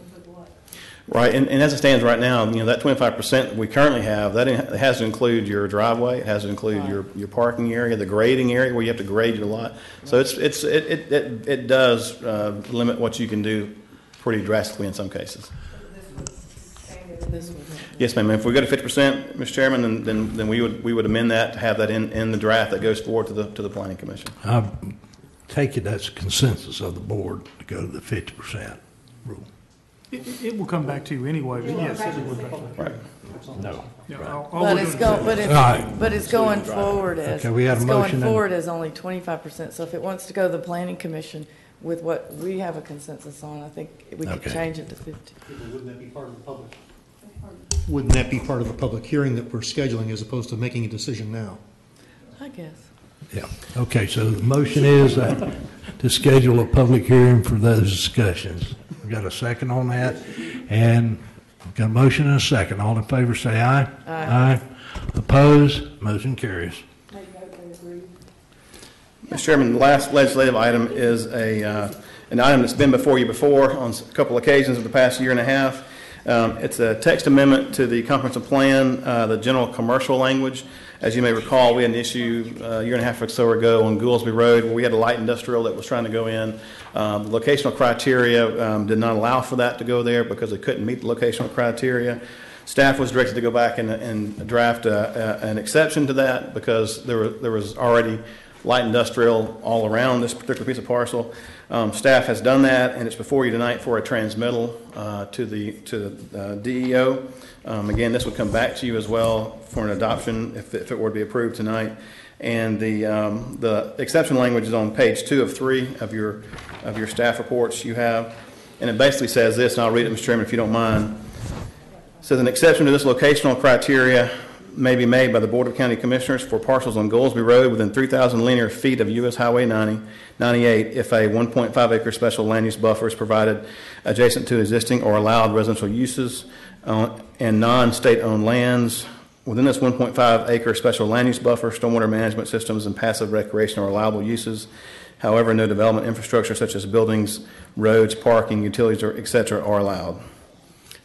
Right, and as it stands right now, that 25% we currently have, that has to include your driveway, it has to include your parking area, the grading area where you have to grade your lot. So it does limit what you can do pretty drastically in some cases. This was saying that This would help. Yes, ma'am. If we go to 50%, Mr. Chairman, then we would amend that to have that in the draft that goes forward to the Planning Commission. I take it that's consensus of the board to go to the 50% rule. It will come back to you anyway, but yes, it would. Right. No. Yeah, But it's going forward as, Okay, we had a it's going motion and- forward as only 25%. So if it wants to go to the planning commission with what we have a consensus on, I think we could Okay. change it to 50. Wouldn't that be part of the public? Wouldn't that be part of the public hearing that we're scheduling as opposed to making a decision now? I guess. Yeah. Okay, so the motion is to schedule a public hearing for those discussions. We got a second on that, and we've got a motion and a second. All in favor say aye. Aye. Opposed? Motion carries. Mr. Chairman, the last legislative item is an item that's been before you before on a couple occasions of the past year and a half. It's a text amendment to the comprehensive plan, the general commercial language. As you may recall, we had an issue a year and a half or so ago on Goolsby Road where we had a light industrial that was trying to go in. The locational criteria did not allow for that to go there because it couldn't meet the locational criteria. Staff was directed to go back and draft an exception to that because there was already light industrial all around this particular piece of parcel. Staff has done that, and it's before you tonight for a transmittal to the DEO. Again, this would come back to you as well for an adoption if it were to be approved tonight. And the exception language is on page 2 of 3 of your staff reports you have, and it basically says this, and I'll read it, Mr. Chairman, if you don't mind. It says an exception to this locational criteria may be made by the Board of County Commissioners for parcels on Goolsby Road within 3,000 linear feet of U.S. Highway 98 if a 1.5 acre special land use buffer is provided adjacent to existing or allowed residential uses and non-state owned lands. Within this 1.5 acre special land use buffer, stormwater management systems and passive recreation are allowable uses. However, no development infrastructure such as buildings, roads, parking, utilities, or et cetera are allowed.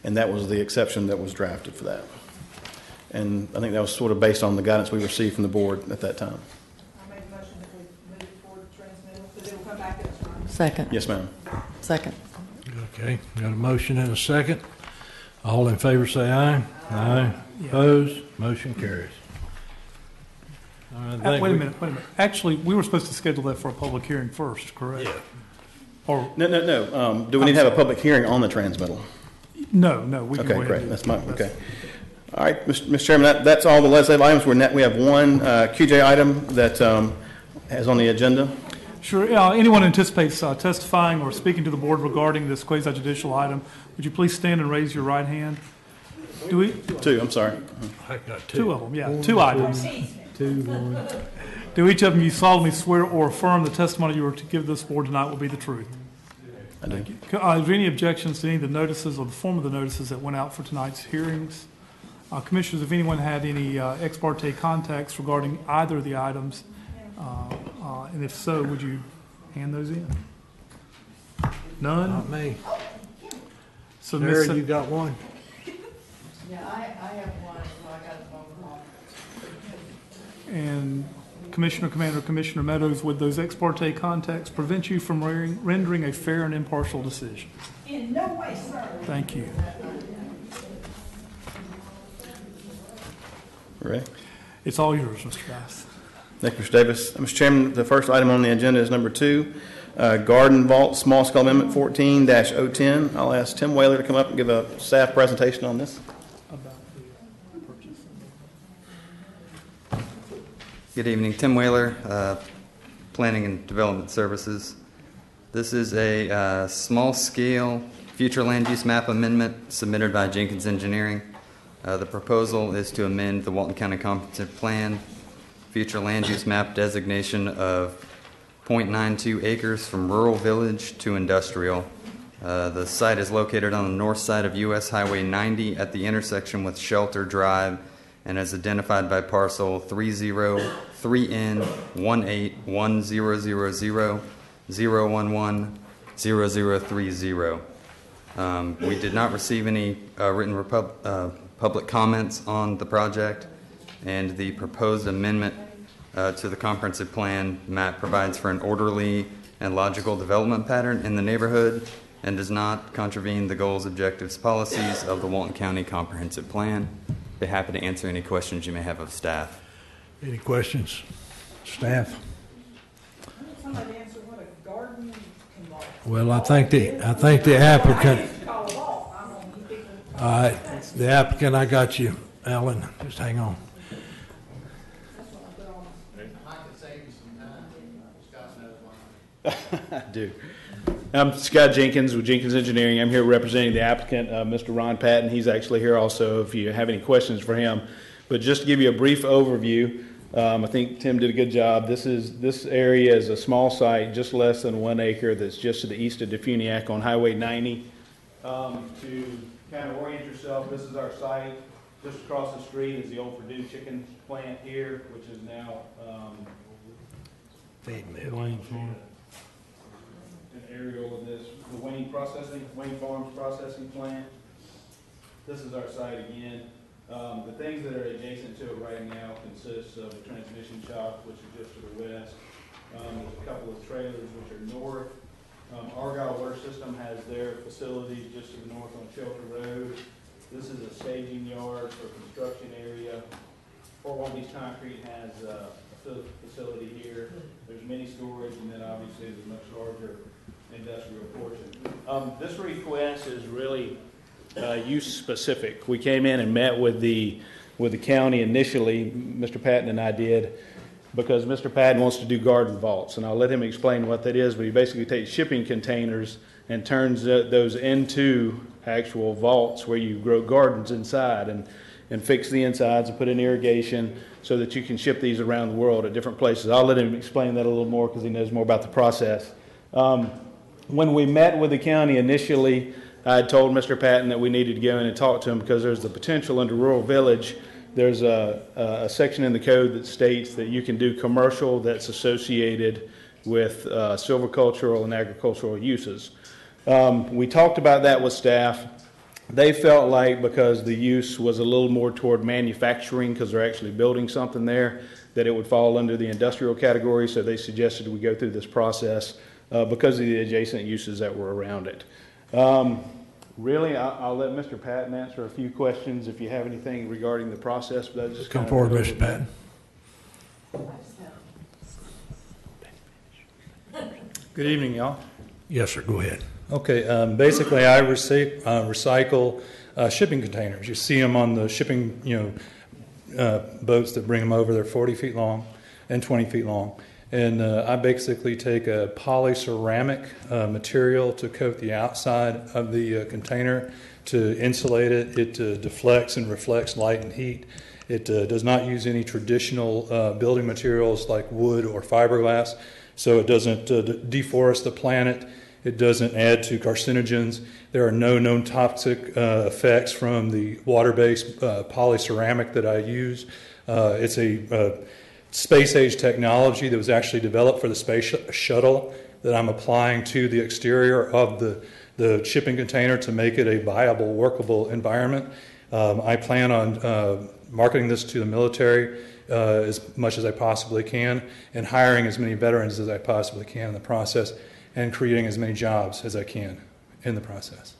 And that was the exception that was drafted for that. And I think that was sort of based on the guidance we received from the board at that time. I make a motion that we move forward to transmittal, because it will come back this time. Second. Yes, ma'am. Second. Okay, got a motion and a second. All in favor say aye. Aye. Opposed? Motion carries. All right, Wait a minute. Actually, we were supposed to schedule that for a public hearing first, correct? Yeah. Or No. Do we need to have a public hearing on the transmittal? no, we can Okay, go ahead great. and do That's it. my, okay. All right, Mr. Chairman, that's all the legislative items. We have one QJ item that is on the agenda. Sure. Anyone anticipates testifying or speaking to the board regarding this quasi-judicial item, would you please stand and raise your right hand? Do we? Two, I'm sorry. I got Two of them, yeah. Two items. Do each of them you solemnly swear or affirm the testimony you are to give this board tonight will be the truth? I do. Is there any objections to any of the notices or the form of the notices that went out for tonight's hearings? Commissioners, if anyone had any ex parte contacts regarding either of the items, and if so, would you hand those in? None? Not me. So, Sarah, you got one? Yeah, I have one, so I got a phone call. And Commissioner Meadows, would those ex parte contacts prevent you from rendering a fair and impartial decision? In no way, sir. Thank you. Ready? It's all yours, Mr. Bass. Thank you, Mr. Davis. Mr. Chairman, the first item on the agenda is number 2, Garden Vault Small Scale Amendment 14-010. I'll ask Tim Whaler to come up and give a staff presentation on this. Good evening, Tim Whaler, Planning and Development Services. This is a small-scale future land use map amendment submitted by Jenkins Engineering. The proposal is to amend the Walton County Comprehensive Plan future land use map designation of 0.92 acres from rural village to industrial. The site is located on the north side of U.S. Highway 90 at the intersection with Shelter Drive and is identified by parcel 303N1810000110030. We did not receive any written public comments on the project, and the proposed amendment to the comprehensive plan map provides for an orderly and logical development pattern in the neighborhood and does not contravene the goals, objectives, policies of the Walton County Comprehensive Plan. Be happy to answer any questions you may have of staff. Any questions, staff? Somebody answer what a garden involves. Well, I think the applicant. All right, the applicant, I got you, Alan. Just hang on. I do. I'm Scott Jenkins with Jenkins Engineering. I'm here representing the applicant, Mr. Ron Patton. He's actually here also if you have any questions for him. But just to give you a brief overview, I think Tim did a good job. This area is a small site, just less than 1 acre, that's just to the east of Defuniak on Highway 90. To kind of orient yourself, this is our site. Just across the street is the old Purdue chicken plant here, which is now an aerial of this, the Wayne Farms processing plant. This is our site again. The things that are adjacent to it right now consists of a transmission shop, which is just to the west. There's a couple of trailers which are north. Argyle Water System has their facilities just to the north on Shelter Road. This is a staging yard for construction area. Fort Walton Beach Concrete has a facility here. There's mini storage, and then obviously there's a much larger industrial portion. This request is really use specific. We came in and met with the county initially, Mr. Patton and I did, because Mr. Patton wants to do garden vaults, and I'll let him explain what that is, but he basically takes shipping containers and turns those into actual vaults where you grow gardens inside and fix the insides and put in irrigation so that you can ship these around the world at different places. I'll let him explain that a little more because he knows more about the process. When we met with the county initially, I had told Mr. Patton that we needed to go in and talk to him because there's the potential under Rural Village. There's a section in the code that states that you can do commercial that's associated with silvicultural and agricultural uses. We talked about that with staff. They felt like because the use was a little more toward manufacturing because they're actually building something there, that it would fall under the industrial category, so they suggested we go through this process because of the adjacent uses that were around it. Really, I'll let Mr. Patton answer a few questions if you have anything regarding the process. But just come forward, Mr. Patton. Good evening, y'all. Yes, sir. Go ahead. Okay. Basically, I recycle shipping containers. You see them on the shipping, boats that bring them over. They're 40 feet long and 20 feet long. And I basically take a polyceramic material to coat the outside of the container to insulate it. It deflects and reflects light and heat. It does not use any traditional building materials like wood or fiberglass, so it doesn't deforest the planet. It doesn't add to carcinogens. There are no known toxic effects from the water-based polyceramic that I use. It's a space-age technology that was actually developed for the space shuttle that I'm applying to the exterior of the shipping container to make it a viable, workable environment. I plan on marketing this to the military as much as I possibly can and hiring as many veterans as I possibly can in the process and creating as many jobs as I can in the process.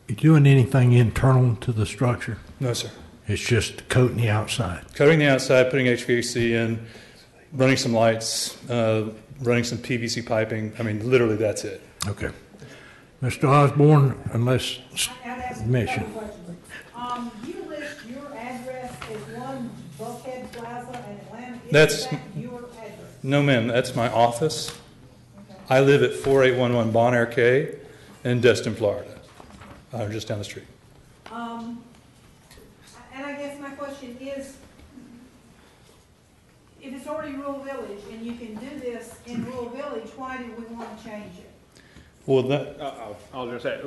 You doing anything internal to the structure? No, sir. It's just coating the outside. Coating the outside, putting HVAC in, running some lights, running some PVC piping. I mean, literally, that's it. Okay. Mr. Osborne, unless mission. You list your address as 1 Bulkhead Plaza in Atlanta. That's that your address? No, ma'am. That's my office. Okay. I live at 4811 Bon Air K in Destin, Florida. Just down the street. And I guess my question is, if it's already Rural Village and you can do this in Rural Village, why do we want to change it? Well, I'll just say,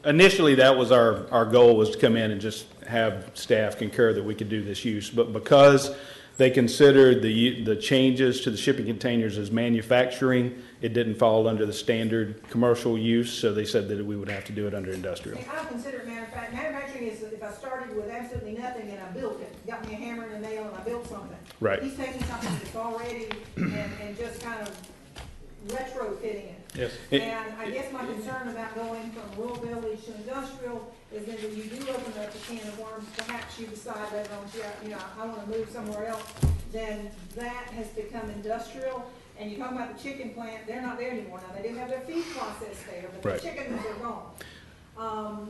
initially that was our goal, was to come in and just have staff concur that we could do this use. But because they considered the changes to the shipping containers as manufacturing, it didn't fall under the standard commercial use, so they said that we would have to do it under industrial. I don't consider it manufacturing. Manufacturing is if I started with absolutely nothing and I built it, got me a hammer and a nail and I built something. Right. He's taking something that's already and just kind of retrofitting it. Yes. And I guess my concern about going from rural village to industrial is that if you do open up a can of worms, perhaps you decide that, I want to move somewhere else, then that has become industrial. And you're talking about the chicken plant, they're not there anymore now. They do have their feed process there, but Right. the chickens are gone.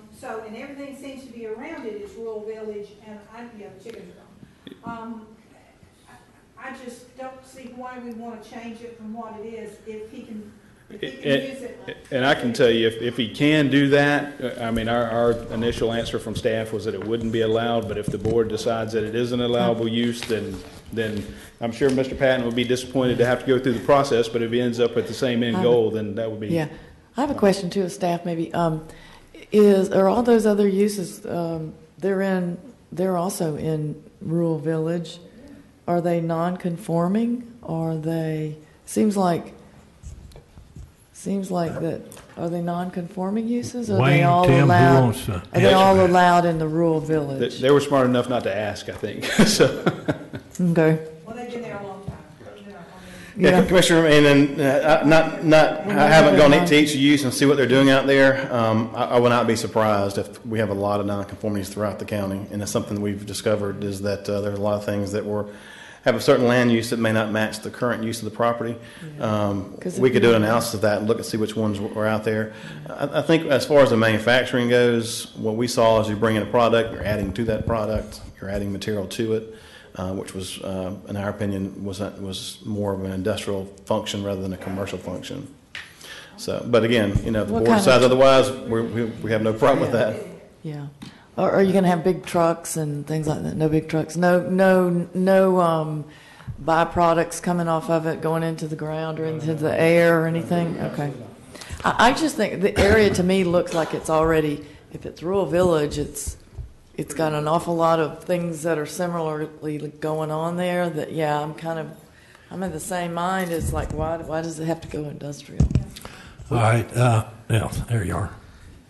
And everything seems to be around it is rural village, and the chickens are gone. I just don't see why we want to change it from what it is if he can use it. And I can tell you, if he can do that, I mean, our initial answer from staff was that it wouldn't be allowed, but if the board decides that it is an allowable use, then I'm sure Mr. Patton would be disappointed to have to go through the process, but if he ends up at the same end goal, then that would be. Yeah. I have a question too of staff maybe. Are all those other uses, they're also in rural village? Are they non-conforming? Are they, seems like that, are they non-conforming uses? Are they all allowed? Are they all allowed in the rural village? They were smart enough not to ask, I think. So. Okay. Well, they've been there a long time. Yeah, Commissioner, and then I haven't gone into each use and see what they're doing out there. I will not be surprised if we have a lot of nonconformities throughout the county, and it's something we've discovered is that there's a lot of things that have a certain land use that may not match the current use of the property. We could do an analysis of that and look and see which ones were out there. I think as far as the manufacturing goes, what we saw is you bring in a product, you're adding to that product, you're adding material to it. Which was, in our opinion, was more of an industrial function rather than a commercial function. So, but again, if the board decides otherwise, we have no problem with that. Yeah. Or are you going to have big trucks and things like that? No big trucks. No byproducts coming off of it, going into the ground or into the air or anything. Okay. I just think the area to me looks like it's already. If it's rural village, it's got an awful lot of things that are similarly going on there that, I'm in the same mind. It's like, why does it have to go industrial? All right. There you are.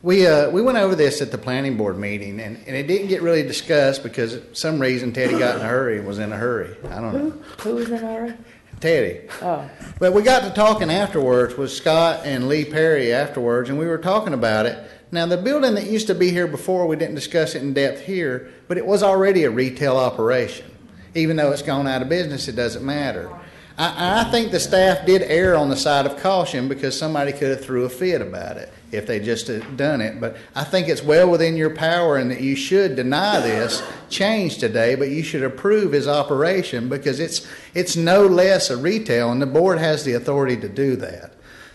We went over this at the planning board meeting, and it didn't get really discussed because for some reason Teddy got in a hurry and was in a hurry. I don't know. Who was in a hurry? Teddy. Oh. But we got to talking afterwards with Scott and Lee Perry afterwards, and we were talking about it. Now, the building that used to be here before, we didn't discuss it in depth here, but it was already a retail operation. Even though it's gone out of business, it doesn't matter. I think the staff did err on the side of caution because somebody could have threw a fit about it if they just had done it. But I think it's well within your power and that you should deny this change today, but you should approve his operation because it's no less a retail, and the board has the authority to do that.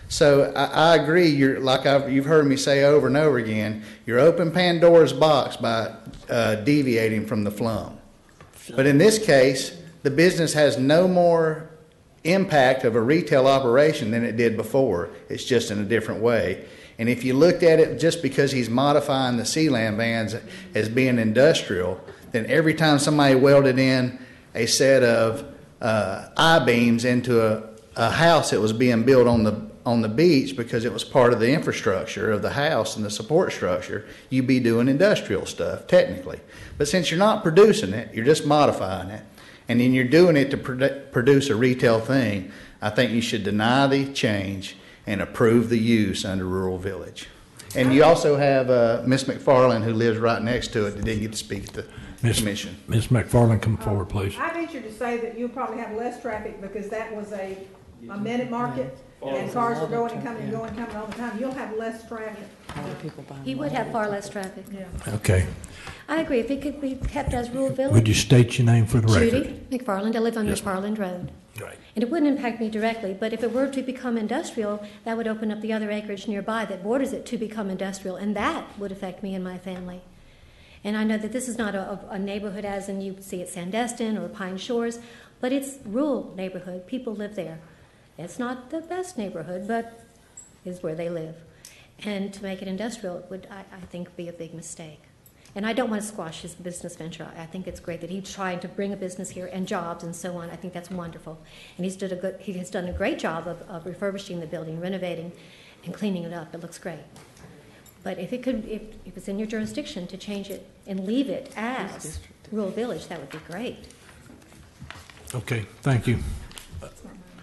So I agree. You've heard me say over and over again, you're opening Pandora's box by deviating from the FLUM. But in this case, the business has no more impact of a retail operation than it did before. It's just in a different way. And if you looked at it just because he's modifying the Sealand vans as being industrial, then every time somebody welded in a set of I-beams into a house that was being built on the beach because it was part of the infrastructure of the house and the support structure, you'd be doing industrial stuff, technically. But since you're not producing it, you're just modifying it, and then you're doing it to produce a retail thing, I think you should deny the change and approve the use under rural village. And you also have Ms. McFarland, who lives right next to it, that didn't get to speak at the commission. Ms. McFarland, come forward, please. I venture to say that you'll probably have less traffic because that was a minute market. And cars were going and coming all the time. You'll have less traffic. He would have far less traffic. Yeah. Okay. I agree. If it could be kept as rural village. Would you state your name for the record? Judy McFarland. I live on McFarland Road. Right. And it wouldn't impact me directly, but if it were to become industrial, that would open up the other acreage nearby that borders it to become industrial, and that would affect me and my family. And I know that this is not a neighborhood as in you see at Sandestin or Pine Shores, but it's rural neighborhood. People live there. It's not the best neighborhood, but is where they live. And to make it industrial would, I think, be a big mistake. And I don't want to squash his business venture. I think it's great that he's trying to bring a business here and jobs and so on. I think that's wonderful. And he has done a great job of refurbishing the building, renovating, and cleaning it up. It looks great. But if it's in your jurisdiction to change it and leave it as rural village, that would be great. Okay, thank you.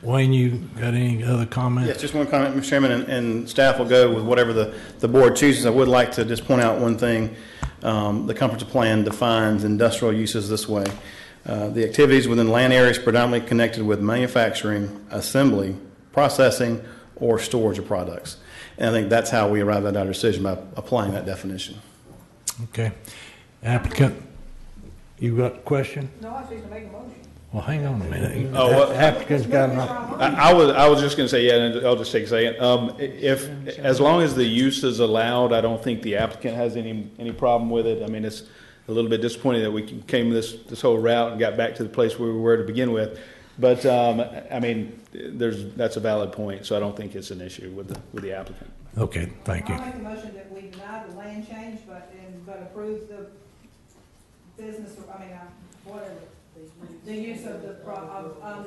Wayne, you got any other comments? Yes, just one comment, Mr. Chairman, and staff will go with whatever the board chooses. I would like to just point out one thing. The comprehensive plan defines industrial uses this way. The activities within land areas predominantly connected with manufacturing, assembly, processing, or storage of products. And I think that's how we arrived at our decision, by applying that definition. Okay. Applicant, you got a question? No, I was going to make a motion. Well, hang on a minute. Oh, well, Applicant's got an I was just going to say, yeah, and I'll just take a second. As long as the use is allowed, I don't think the applicant has any problem with it. I mean, it's a little bit disappointing that we came this whole route and got back to the place where we were to begin with. But I mean, that's a valid point, so I don't think it's an issue with the applicant. Okay, thank you. I'll make a motion that we deny the land change, but approve the business, whatever, the use of the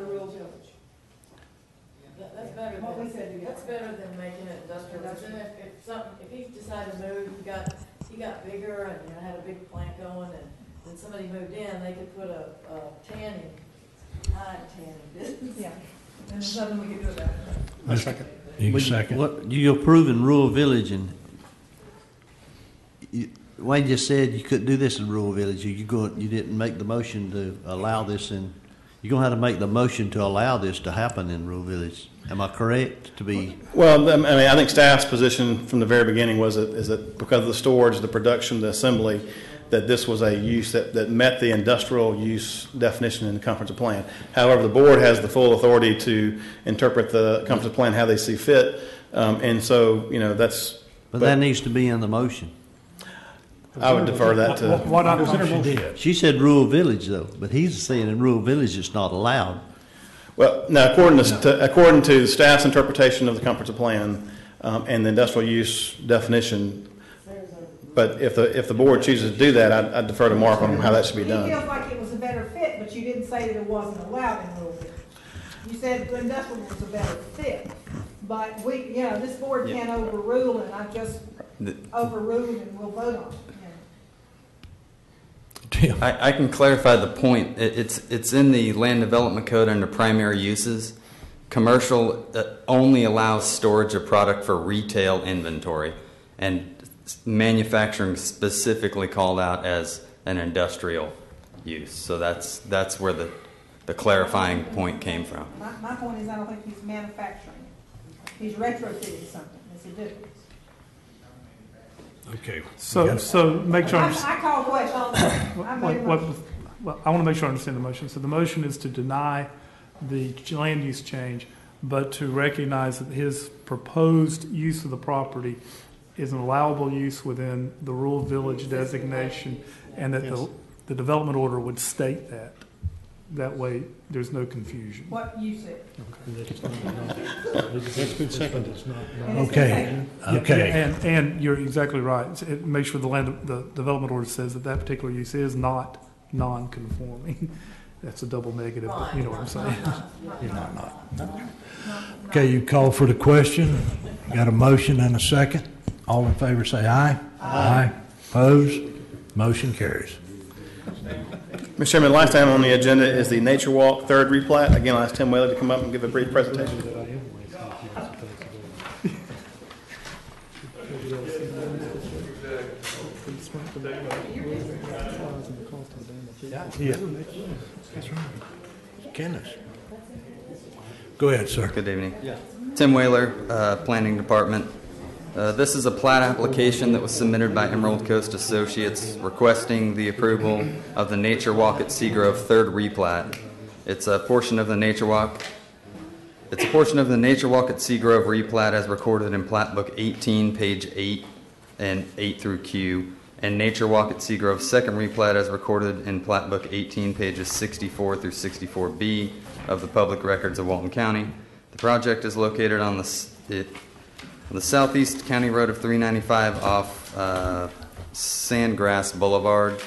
rural village. That's better. That's better than making it industrial. If he decided to move, he got bigger and had a big plant going, and then somebody moved in, they could put a tanning business. Yeah, and there's nothing we can do about it. A second. You second. What you approving rural village, and Wayne just said you couldn't do this in rural village. You didn't make the motion to allow this, and you're going to have to make the motion to allow this to happen in rural village. Am I correct? Well, I mean, I think staff's position from the very beginning is that because of the storage, the production, the assembly, that this was a use that met the industrial use definition in the comprehensive plan. However, the board has the full authority to interpret the comprehensive plan how they see fit, and so that's. But that needs to be in the motion. I would defer that to. She said rural village though, but he's saying in rural village it's not allowed. Well, now according to the staff's interpretation of the comprehensive plan and the industrial use definition. But if the board chooses to do that, I'd defer to Mark on how that should be done. He feels like it was a better fit, but you didn't say that it wasn't allowed in rural village. You said the industrial was a better fit, but this board can't overrule, and I just overruled, and we'll vote on it. I can clarify the point. It's in the land development code under primary uses. Commercial only allows storage of product for retail inventory, and manufacturing specifically called out as an industrial use. So that's where the clarifying point came from. My point is I don't think he's manufacturing. He's retrofitting something. It's a difference. Okay. So make sure I call questions. I want to make sure I understand the motion. So the motion is to deny the land use change, but to recognize that his proposed use of the property is an allowable use within the rural village designation, and that the development order would state that. That way, there's no confusion. What you said. That's been seconded. Okay. Okay. And you're exactly right. Make sure the development order says that particular use is not non-conforming. That's a double negative, but you know what I'm saying. No. Okay, you call for the question. Got a motion and a second. All in favor say aye. Aye. Opposed? Motion carries. Mr. Chairman, last item on the agenda is the Nature Walk third replat. Again, I'll ask Tim Whaley to come up and give a brief presentation. Yeah. That's right. Kenneth. Go ahead, sir. Good evening. Tim Whaler, Planning Department. This is a plat application that was submitted by Emerald Coast Associates requesting the approval of the Nature Walk at Seagrove third replat. It's a portion of the Nature Walk. It's a portion of the Nature Walk at Seagrove replat as recorded in Plat Book 18, page 8 and 8 through Q, and Nature Walk at Seagrove second replat as recorded in Plat Book 18, pages 64 through 64B of the Public Records of Walton County. The project is located on the southeast county road of 395 off Sandgrass Boulevard,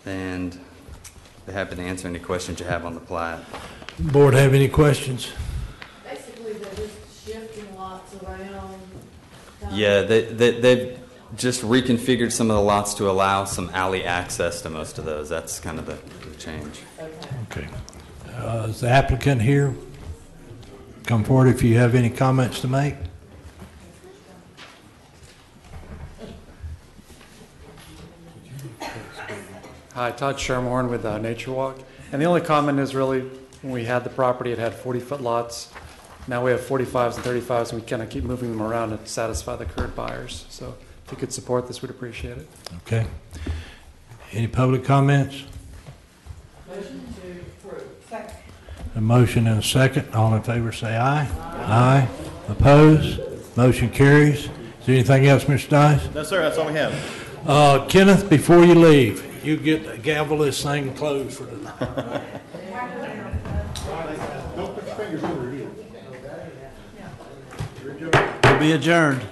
and I'd be happy to answer any questions you have on the plat. Board have any questions? Basically, they're just shifting lots around. Yeah, they've just reconfigured some of the lots to allow some alley access to most of those. That's kind of the change. Okay. Is the applicant here? come forward if you have any comments to make. Hi, Todd Shermhorn with Nature Walk. And the only comment is really, when we had the property, it had 40-foot lots. Now we have 45s and 35s, and we kind of keep moving them around to satisfy the current buyers. So if you could support this, we'd appreciate it. Okay. Any public comments? Motion to approve. Second. A motion and a second. All in favor say aye. Aye. Opposed? Motion carries. Is there anything else, Mr. Dice? No, sir, that's all we have. Kenneth, before you leave, you get to gavel this thing closed for tonight. We'll be adjourned.